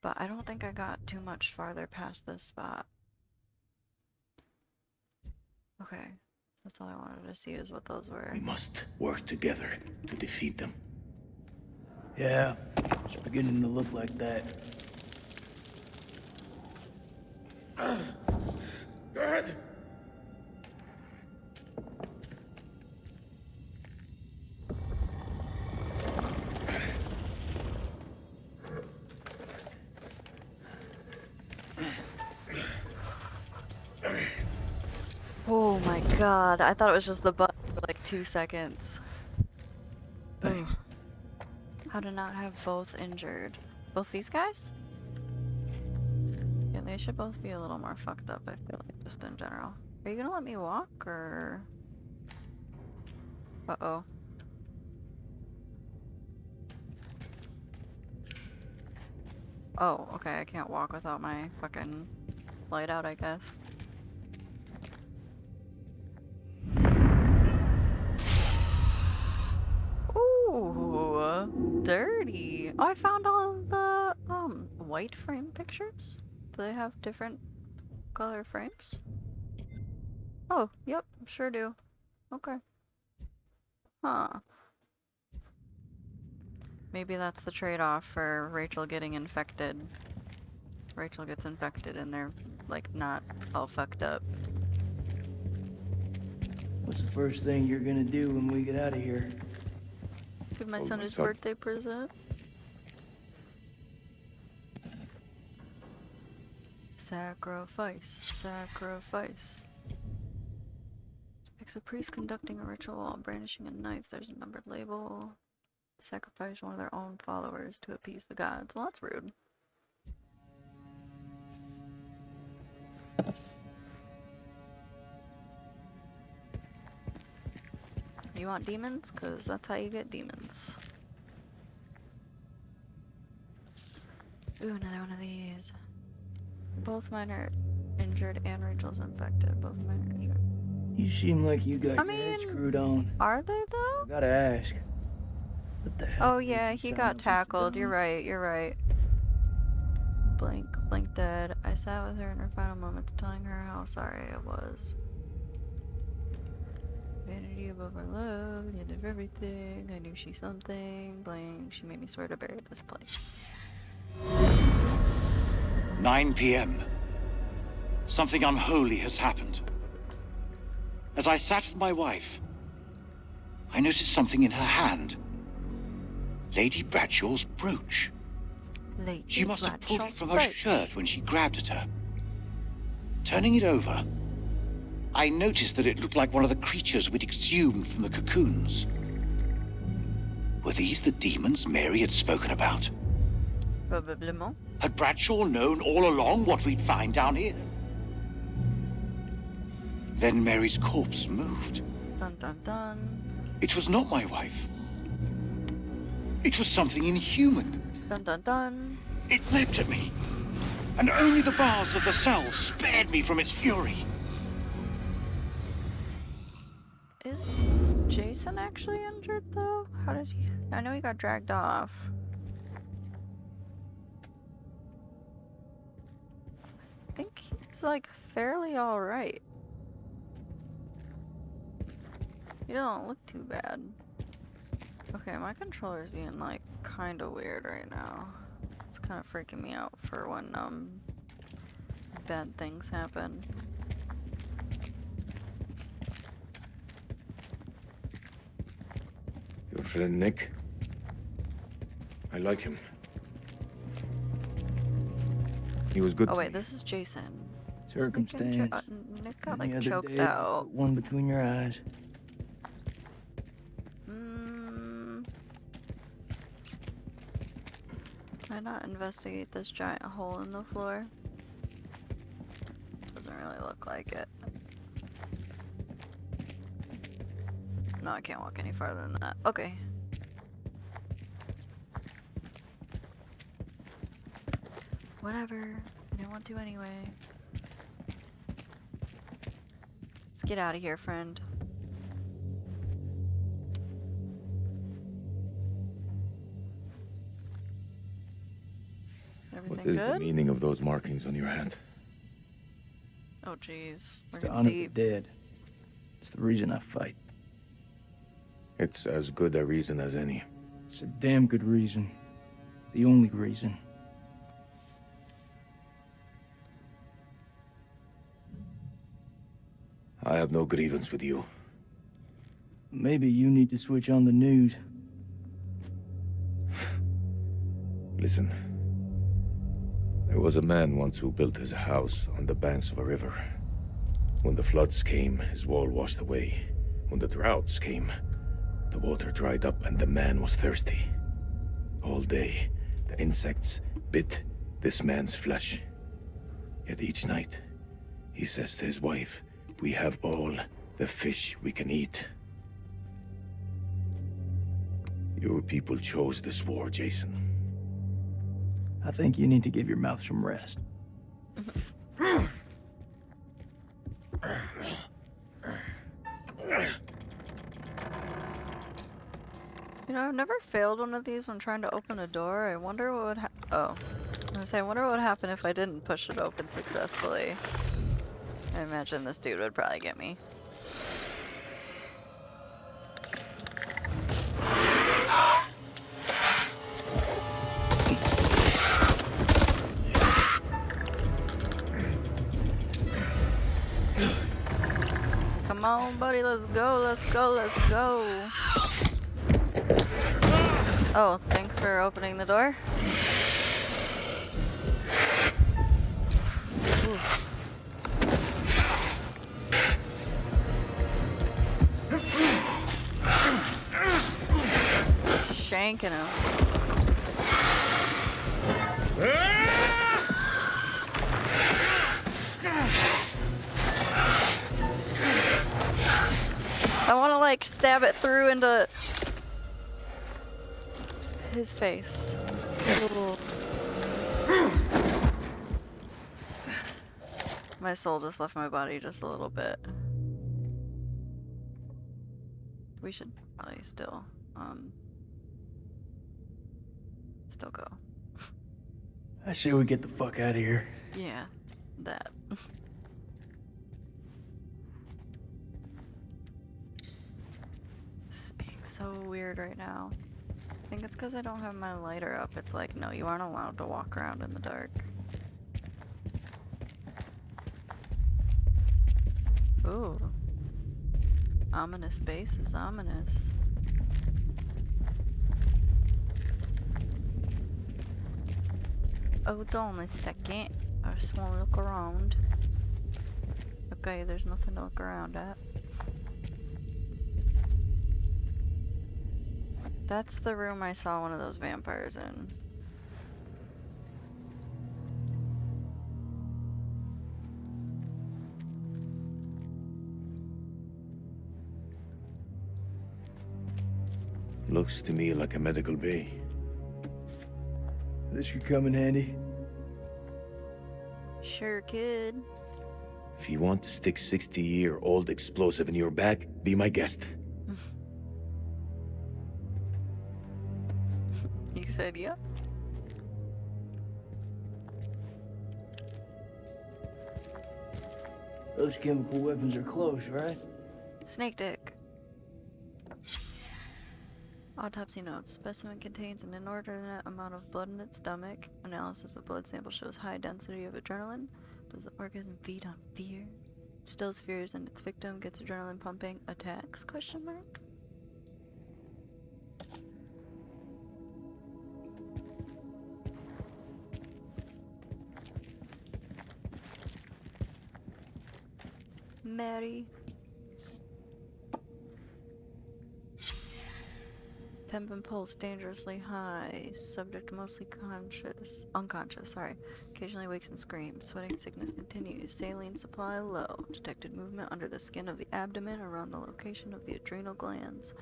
But I don't think I got too much farther past this spot. Okay, that's all I wanted to see is what those were. We must work together to defeat them. Yeah, it's beginning to look like that. Go ahead. Oh my god, I thought it was just the button for like 2 seconds. Thanks. Ugh. How to not have both injured. Both these guys? Yeah, they should both be a little more fucked up, I feel like, just in general. Are you gonna let me walk, or...? Uh-oh. Oh, okay, I can't walk without my fucking light out, I guess. Ooh, dirty. Oh, I found all the, white frame pictures. Do they have different color frames? Oh, yep, sure do. Okay. Huh. Maybe that's the trade-off for Rachel getting infected. Rachel gets infected and they're, like, not all fucked up. What's the first thing you're gonna do when we get out of here? Give my Oh, son my his son. birthday present. Sacrifice. Sacrifice. Depicts a priest conducting a ritual while brandishing a knife. There's a numbered label. Sacrifice one of their own followers to appease the gods. Well, that's rude. You want demons? Because that's how you get demons. Ooh, another one of these. Both mine are injured and Rachel's infected. Both mine are injured. You seem like you got I your head mean, screwed on. Are they though? I gotta ask. What the hell? Oh yeah, he got tackled. You're right, you're right. Blink, blink dead. I sat with her in her final moments, telling her how sorry I was. Vanity above her love, the end of everything. I knew she's something. Blank. She made me swear to bury this place. 9 p.m. Something unholy has happened. As I sat with my wife, I noticed something in her hand. Lady Bradshaw's brooch. She must have pulled it from her shirt when she grabbed at her. Turning it over, I noticed that it looked like one of the creatures we'd exhumed from the cocoons. Were these the demons Mary had spoken about? Probablement. Had Bradshaw known all along what we'd find down here? Then Mary's corpse moved. Dun dun dun. It was not my wife. It was something inhuman. Dun dun dun. It leapt at me, and only the bars of the cell spared me from its fury. Is Jason actually injured though? How did he? I know he got dragged off. I think he's like fairly alright. He don't look too bad. Okay, my controller's being like kinda weird right now. It's kinda freaking me out for when bad things happen. Your friend Nick? I like him. He was good Oh to wait, me. this is Jason. Circumstance. Nick got Any like other choked day, out. put one between your eyes. Can I not investigate this giant hole in the floor? Doesn't really look like it. No, I can't walk any farther than that. Okay. Whatever. I don't want to anyway. Let's get out of here, friend. Everything What is good? the meaning of those markings on your hand? Oh jeez. We're It's to getting honor deep. the dead. It's the reason I fight. It's as good a reason as any. It's a damn good reason. The only reason. I have no grievance with you. Maybe you need to switch on the news. Listen. There was a man once who built his house on the banks of a river. When the floods came, his wall washed away. When the droughts came, the water dried up and the man was thirsty. All day, the insects bit this man's flesh. Yet each night, he says to his wife, "We have all the fish we can eat." Your people chose this war, Jason. I think you need to give your mouth some rest. You know, I've never failed one of these when trying to open a door. I wonder what would oh. I was gonna say, I wonder what would happen if I didn't push it open successfully. I imagine this dude would probably get me. Come on, buddy, let's go, let's go, let's go. Oh, thanks for opening the door. Ooh. Shanking him. I want to like stab it through into his face. Ooh. My soul just left my body just a little bit. We should probably still go. I say we get the fuck out of here. Yeah, that. This is being so weird right now. I think it's because I don't have my lighter up. It's like, no, you aren't allowed to walk around in the dark. Ooh. Ominous base is ominous. Hold on a second. I just want to look around. Okay, there's nothing to look around at. That's the room I saw one of those vampires in. Looks to me like a medical bay. This could come in handy. Sure could. If you want to stick 60-year-old explosive in your back, be my guest. He said, yeah. Those chemical weapons are close, right? Snake dick. Autopsy notes. Specimen contains an inordinate amount of blood in its stomach. Analysis of blood sample shows high density of adrenaline. Does the organism feed on fear? Stills fears and its victim gets adrenaline pumping. Attacks? Question mark. Mary. Temp and pulse dangerously high. Subject mostly unconscious, sorry. Occasionally wakes and screams. Sweating sickness continues. Saline supply low. Detected movement under the skin of the abdomen around the location of the adrenal glands.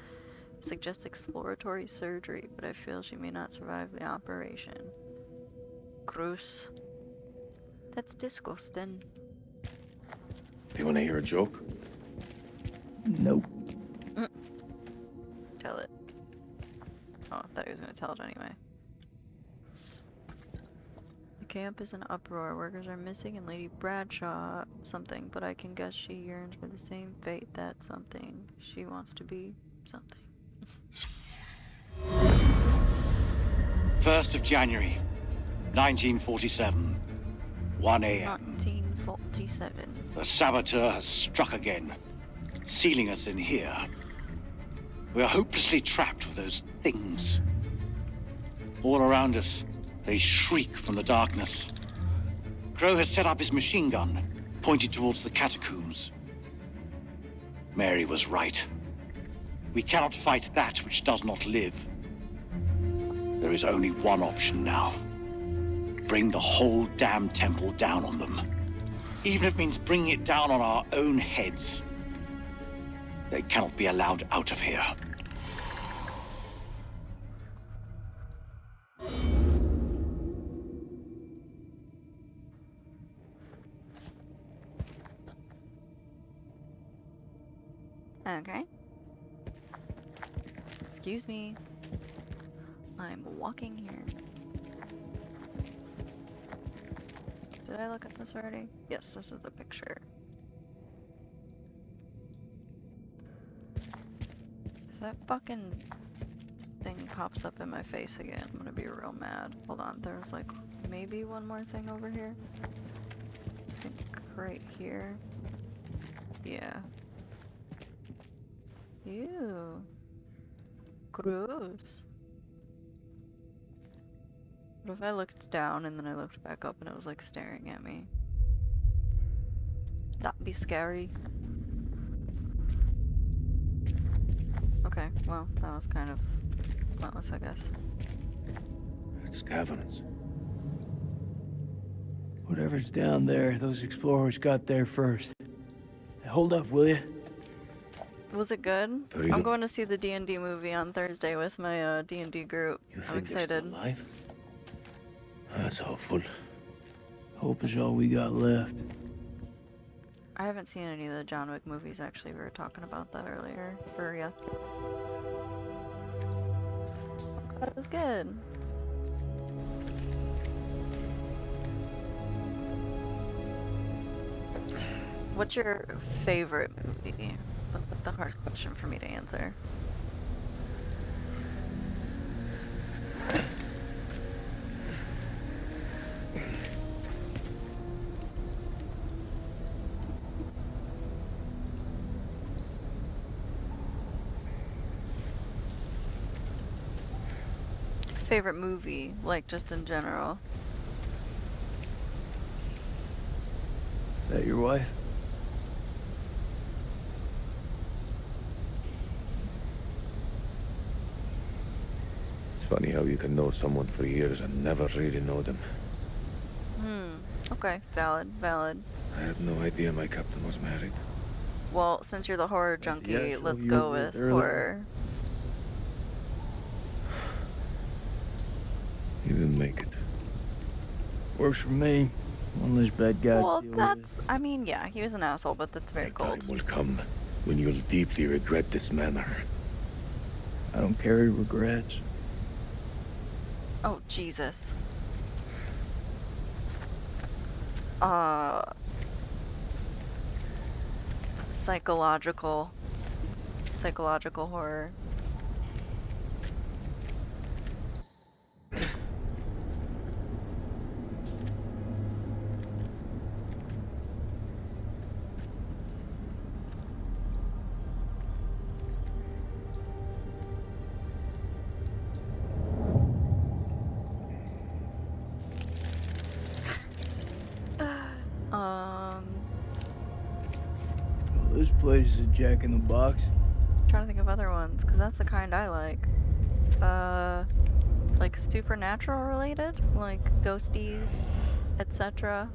Suggests exploratory surgery, but I feel she may not survive the operation. Gross. That's disgusting. Do you want to hear a joke? Nope. Tell it. Oh, I thought he was gonna tell it anyway. The camp is in uproar. Workers are missing and Lady Bradshaw something, but I can guess she yearns for the same fate that something. She wants to be something. 1st of January, 1947, 1 a.m. 1947. The saboteur has struck again, sealing us in here. We are hopelessly trapped with those things. All around us, they shriek from the darkness. Crow has set up his machine gun, pointed towards the catacombs. Mary was right. We cannot fight that which does not live. There is only one option now. Bring the whole damn temple down on them. Even if it means bringing it down on our own heads. They cannot be allowed out of here. Okay. Excuse me. I'm walking here. Did I look at this already? Yes, this is the picture. If that fucking thing pops up in my face again, I'm gonna be real mad. Hold on, there's like maybe one more thing over here. I think right here. Yeah. Ew. Gross. What if I looked down and then I looked back up and it was like staring at me? That'd be scary. Okay, well, that was kind of pointless, I guess. It's caverns. Whatever's down there, those explorers got there first. Hold up, will you? Was it good? Freedom. I'm going to see the D&D movie on Thursday with my D&D group. I'm excited. Alive? That's hopeful. Hope is all we got left. I haven't seen any of the John Wick movies, actually. We were talking about that earlier. Or, yeah. That was good. What's your favorite movie? That's the hard question for me to answer. Favorite movie, like just in general. That your wife? It's funny how you can know someone for years and never really know them. Okay, valid. I had no idea my captain was married. Well, since you're the horror junkie, Yeah, so let's you go were with earlier. horror. He didn't make it. Works for me. One less bad guy. Well, to deal that's, I mean, yeah, he was an asshole, but that's very cold. Time will come when you'll deeply regret this manner. I don't carry regrets. Oh, Jesus. Psychological horror. Well, this place is a jack in the box. Trying to think of other ones, because that's the kind I like. Like supernatural related, like ghosties, etc.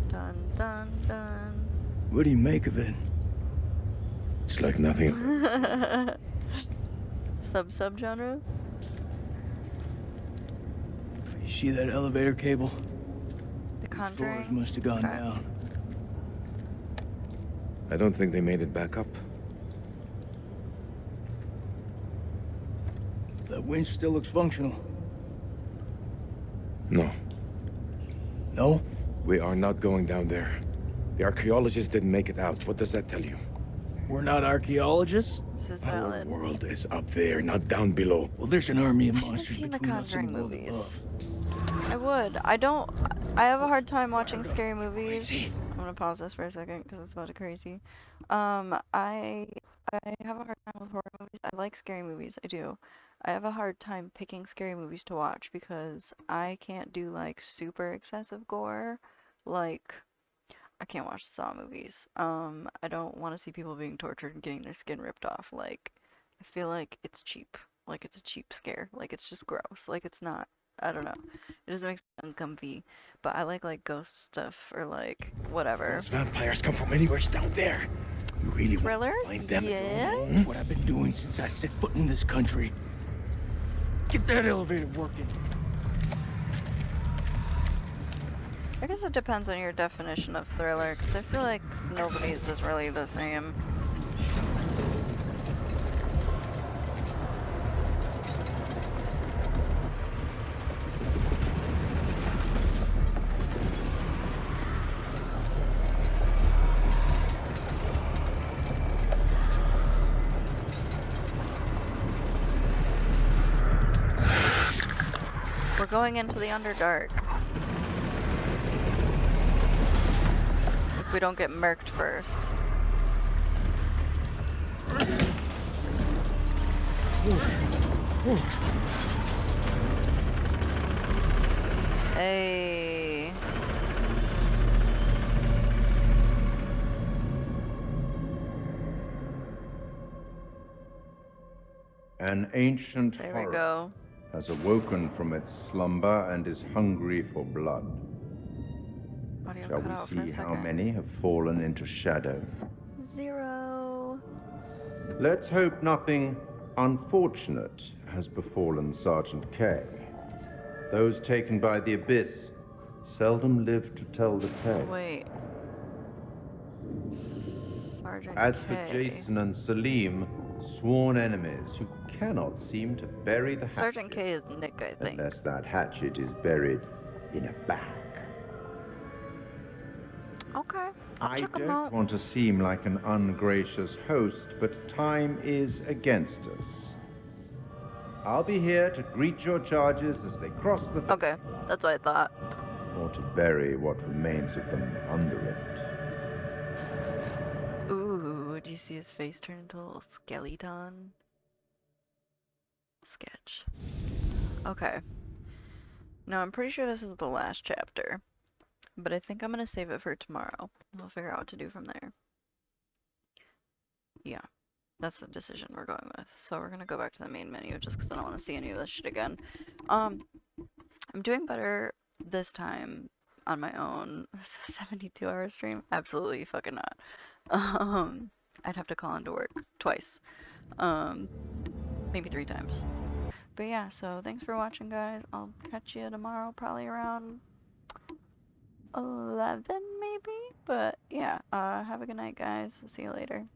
Dun dun dun. What do you make of it? It's like nothing. Subgenre? You see that elevator cable? The Explorers Conjuring? must have gone Okay. down. I don't think they made it back up. That winch still looks functional. No. No? We are not going down there. The archaeologists didn't make it out. What does that tell you? We're not archeologists? This is Our valid. world is up there, not down below. Well, there's an army of I haven't monsters seen the between us and Conjuring the world movies. above. I would. I have a hard time watching scary movies. I'm gonna pause this for a second because it's about to crazy. I have a hard time with horror movies. I like scary movies. I do. I have a hard time picking scary movies to watch because I can't do like super excessive gore. Like, I can't watch Saw movies. I don't want to see people being tortured and getting their skin ripped off. Like, I feel like it's cheap. Like, it's a cheap scare. Like, it's just gross. Like, it's not. I don't know. It doesn't make me uncomfy. But I like ghost stuff or like whatever. Those vampires come from anywhere down there. You really want Thrillers? to find them at your Yes. own home? That's what I've been doing since I set foot in this country. Get that elevator working. I guess it depends on your definition of thriller, because I feel like nobody's is really the same. We're going into the Underdark. If we don't get murked first. Hey. An ancient There we horror go. has awoken from its slumber and is hungry for blood. Audio Shall cut we out for a see how second. many have fallen into shadow? 0. Let's hope nothing unfortunate has befallen Sergeant K. Those taken by the Abyss seldom live to tell the tale. Wait. Sergeant As for K. Jason and Salim, sworn enemies who cannot seem to bury the hatchet. Sergeant K is Nick, I think. Unless that hatchet is buried in a bag. Okay. I don't want to seem like an ungracious host, but time is against us. I'll be here to greet your charges as they cross the... Okay, that's what I thought. Or to bury what remains of them under it. Ooh, do you see his face turn into a little skeleton? Sketch. Okay. Now, I'm pretty sure this is the last chapter, but I think I'm going to save it for tomorrow. We'll figure out what to do from there. Yeah, that's the decision we're going with. So we're going to go back to the main menu just because I don't want to see any of this shit again. I'm doing better this time on my own. This is a 72-hour stream? Absolutely fucking not. I'd have to call into work twice. Maybe 3 times. But yeah, so thanks for watching, guys. I'll catch you tomorrow, probably around 11 maybe. But yeah, have a good night, guys. See you later.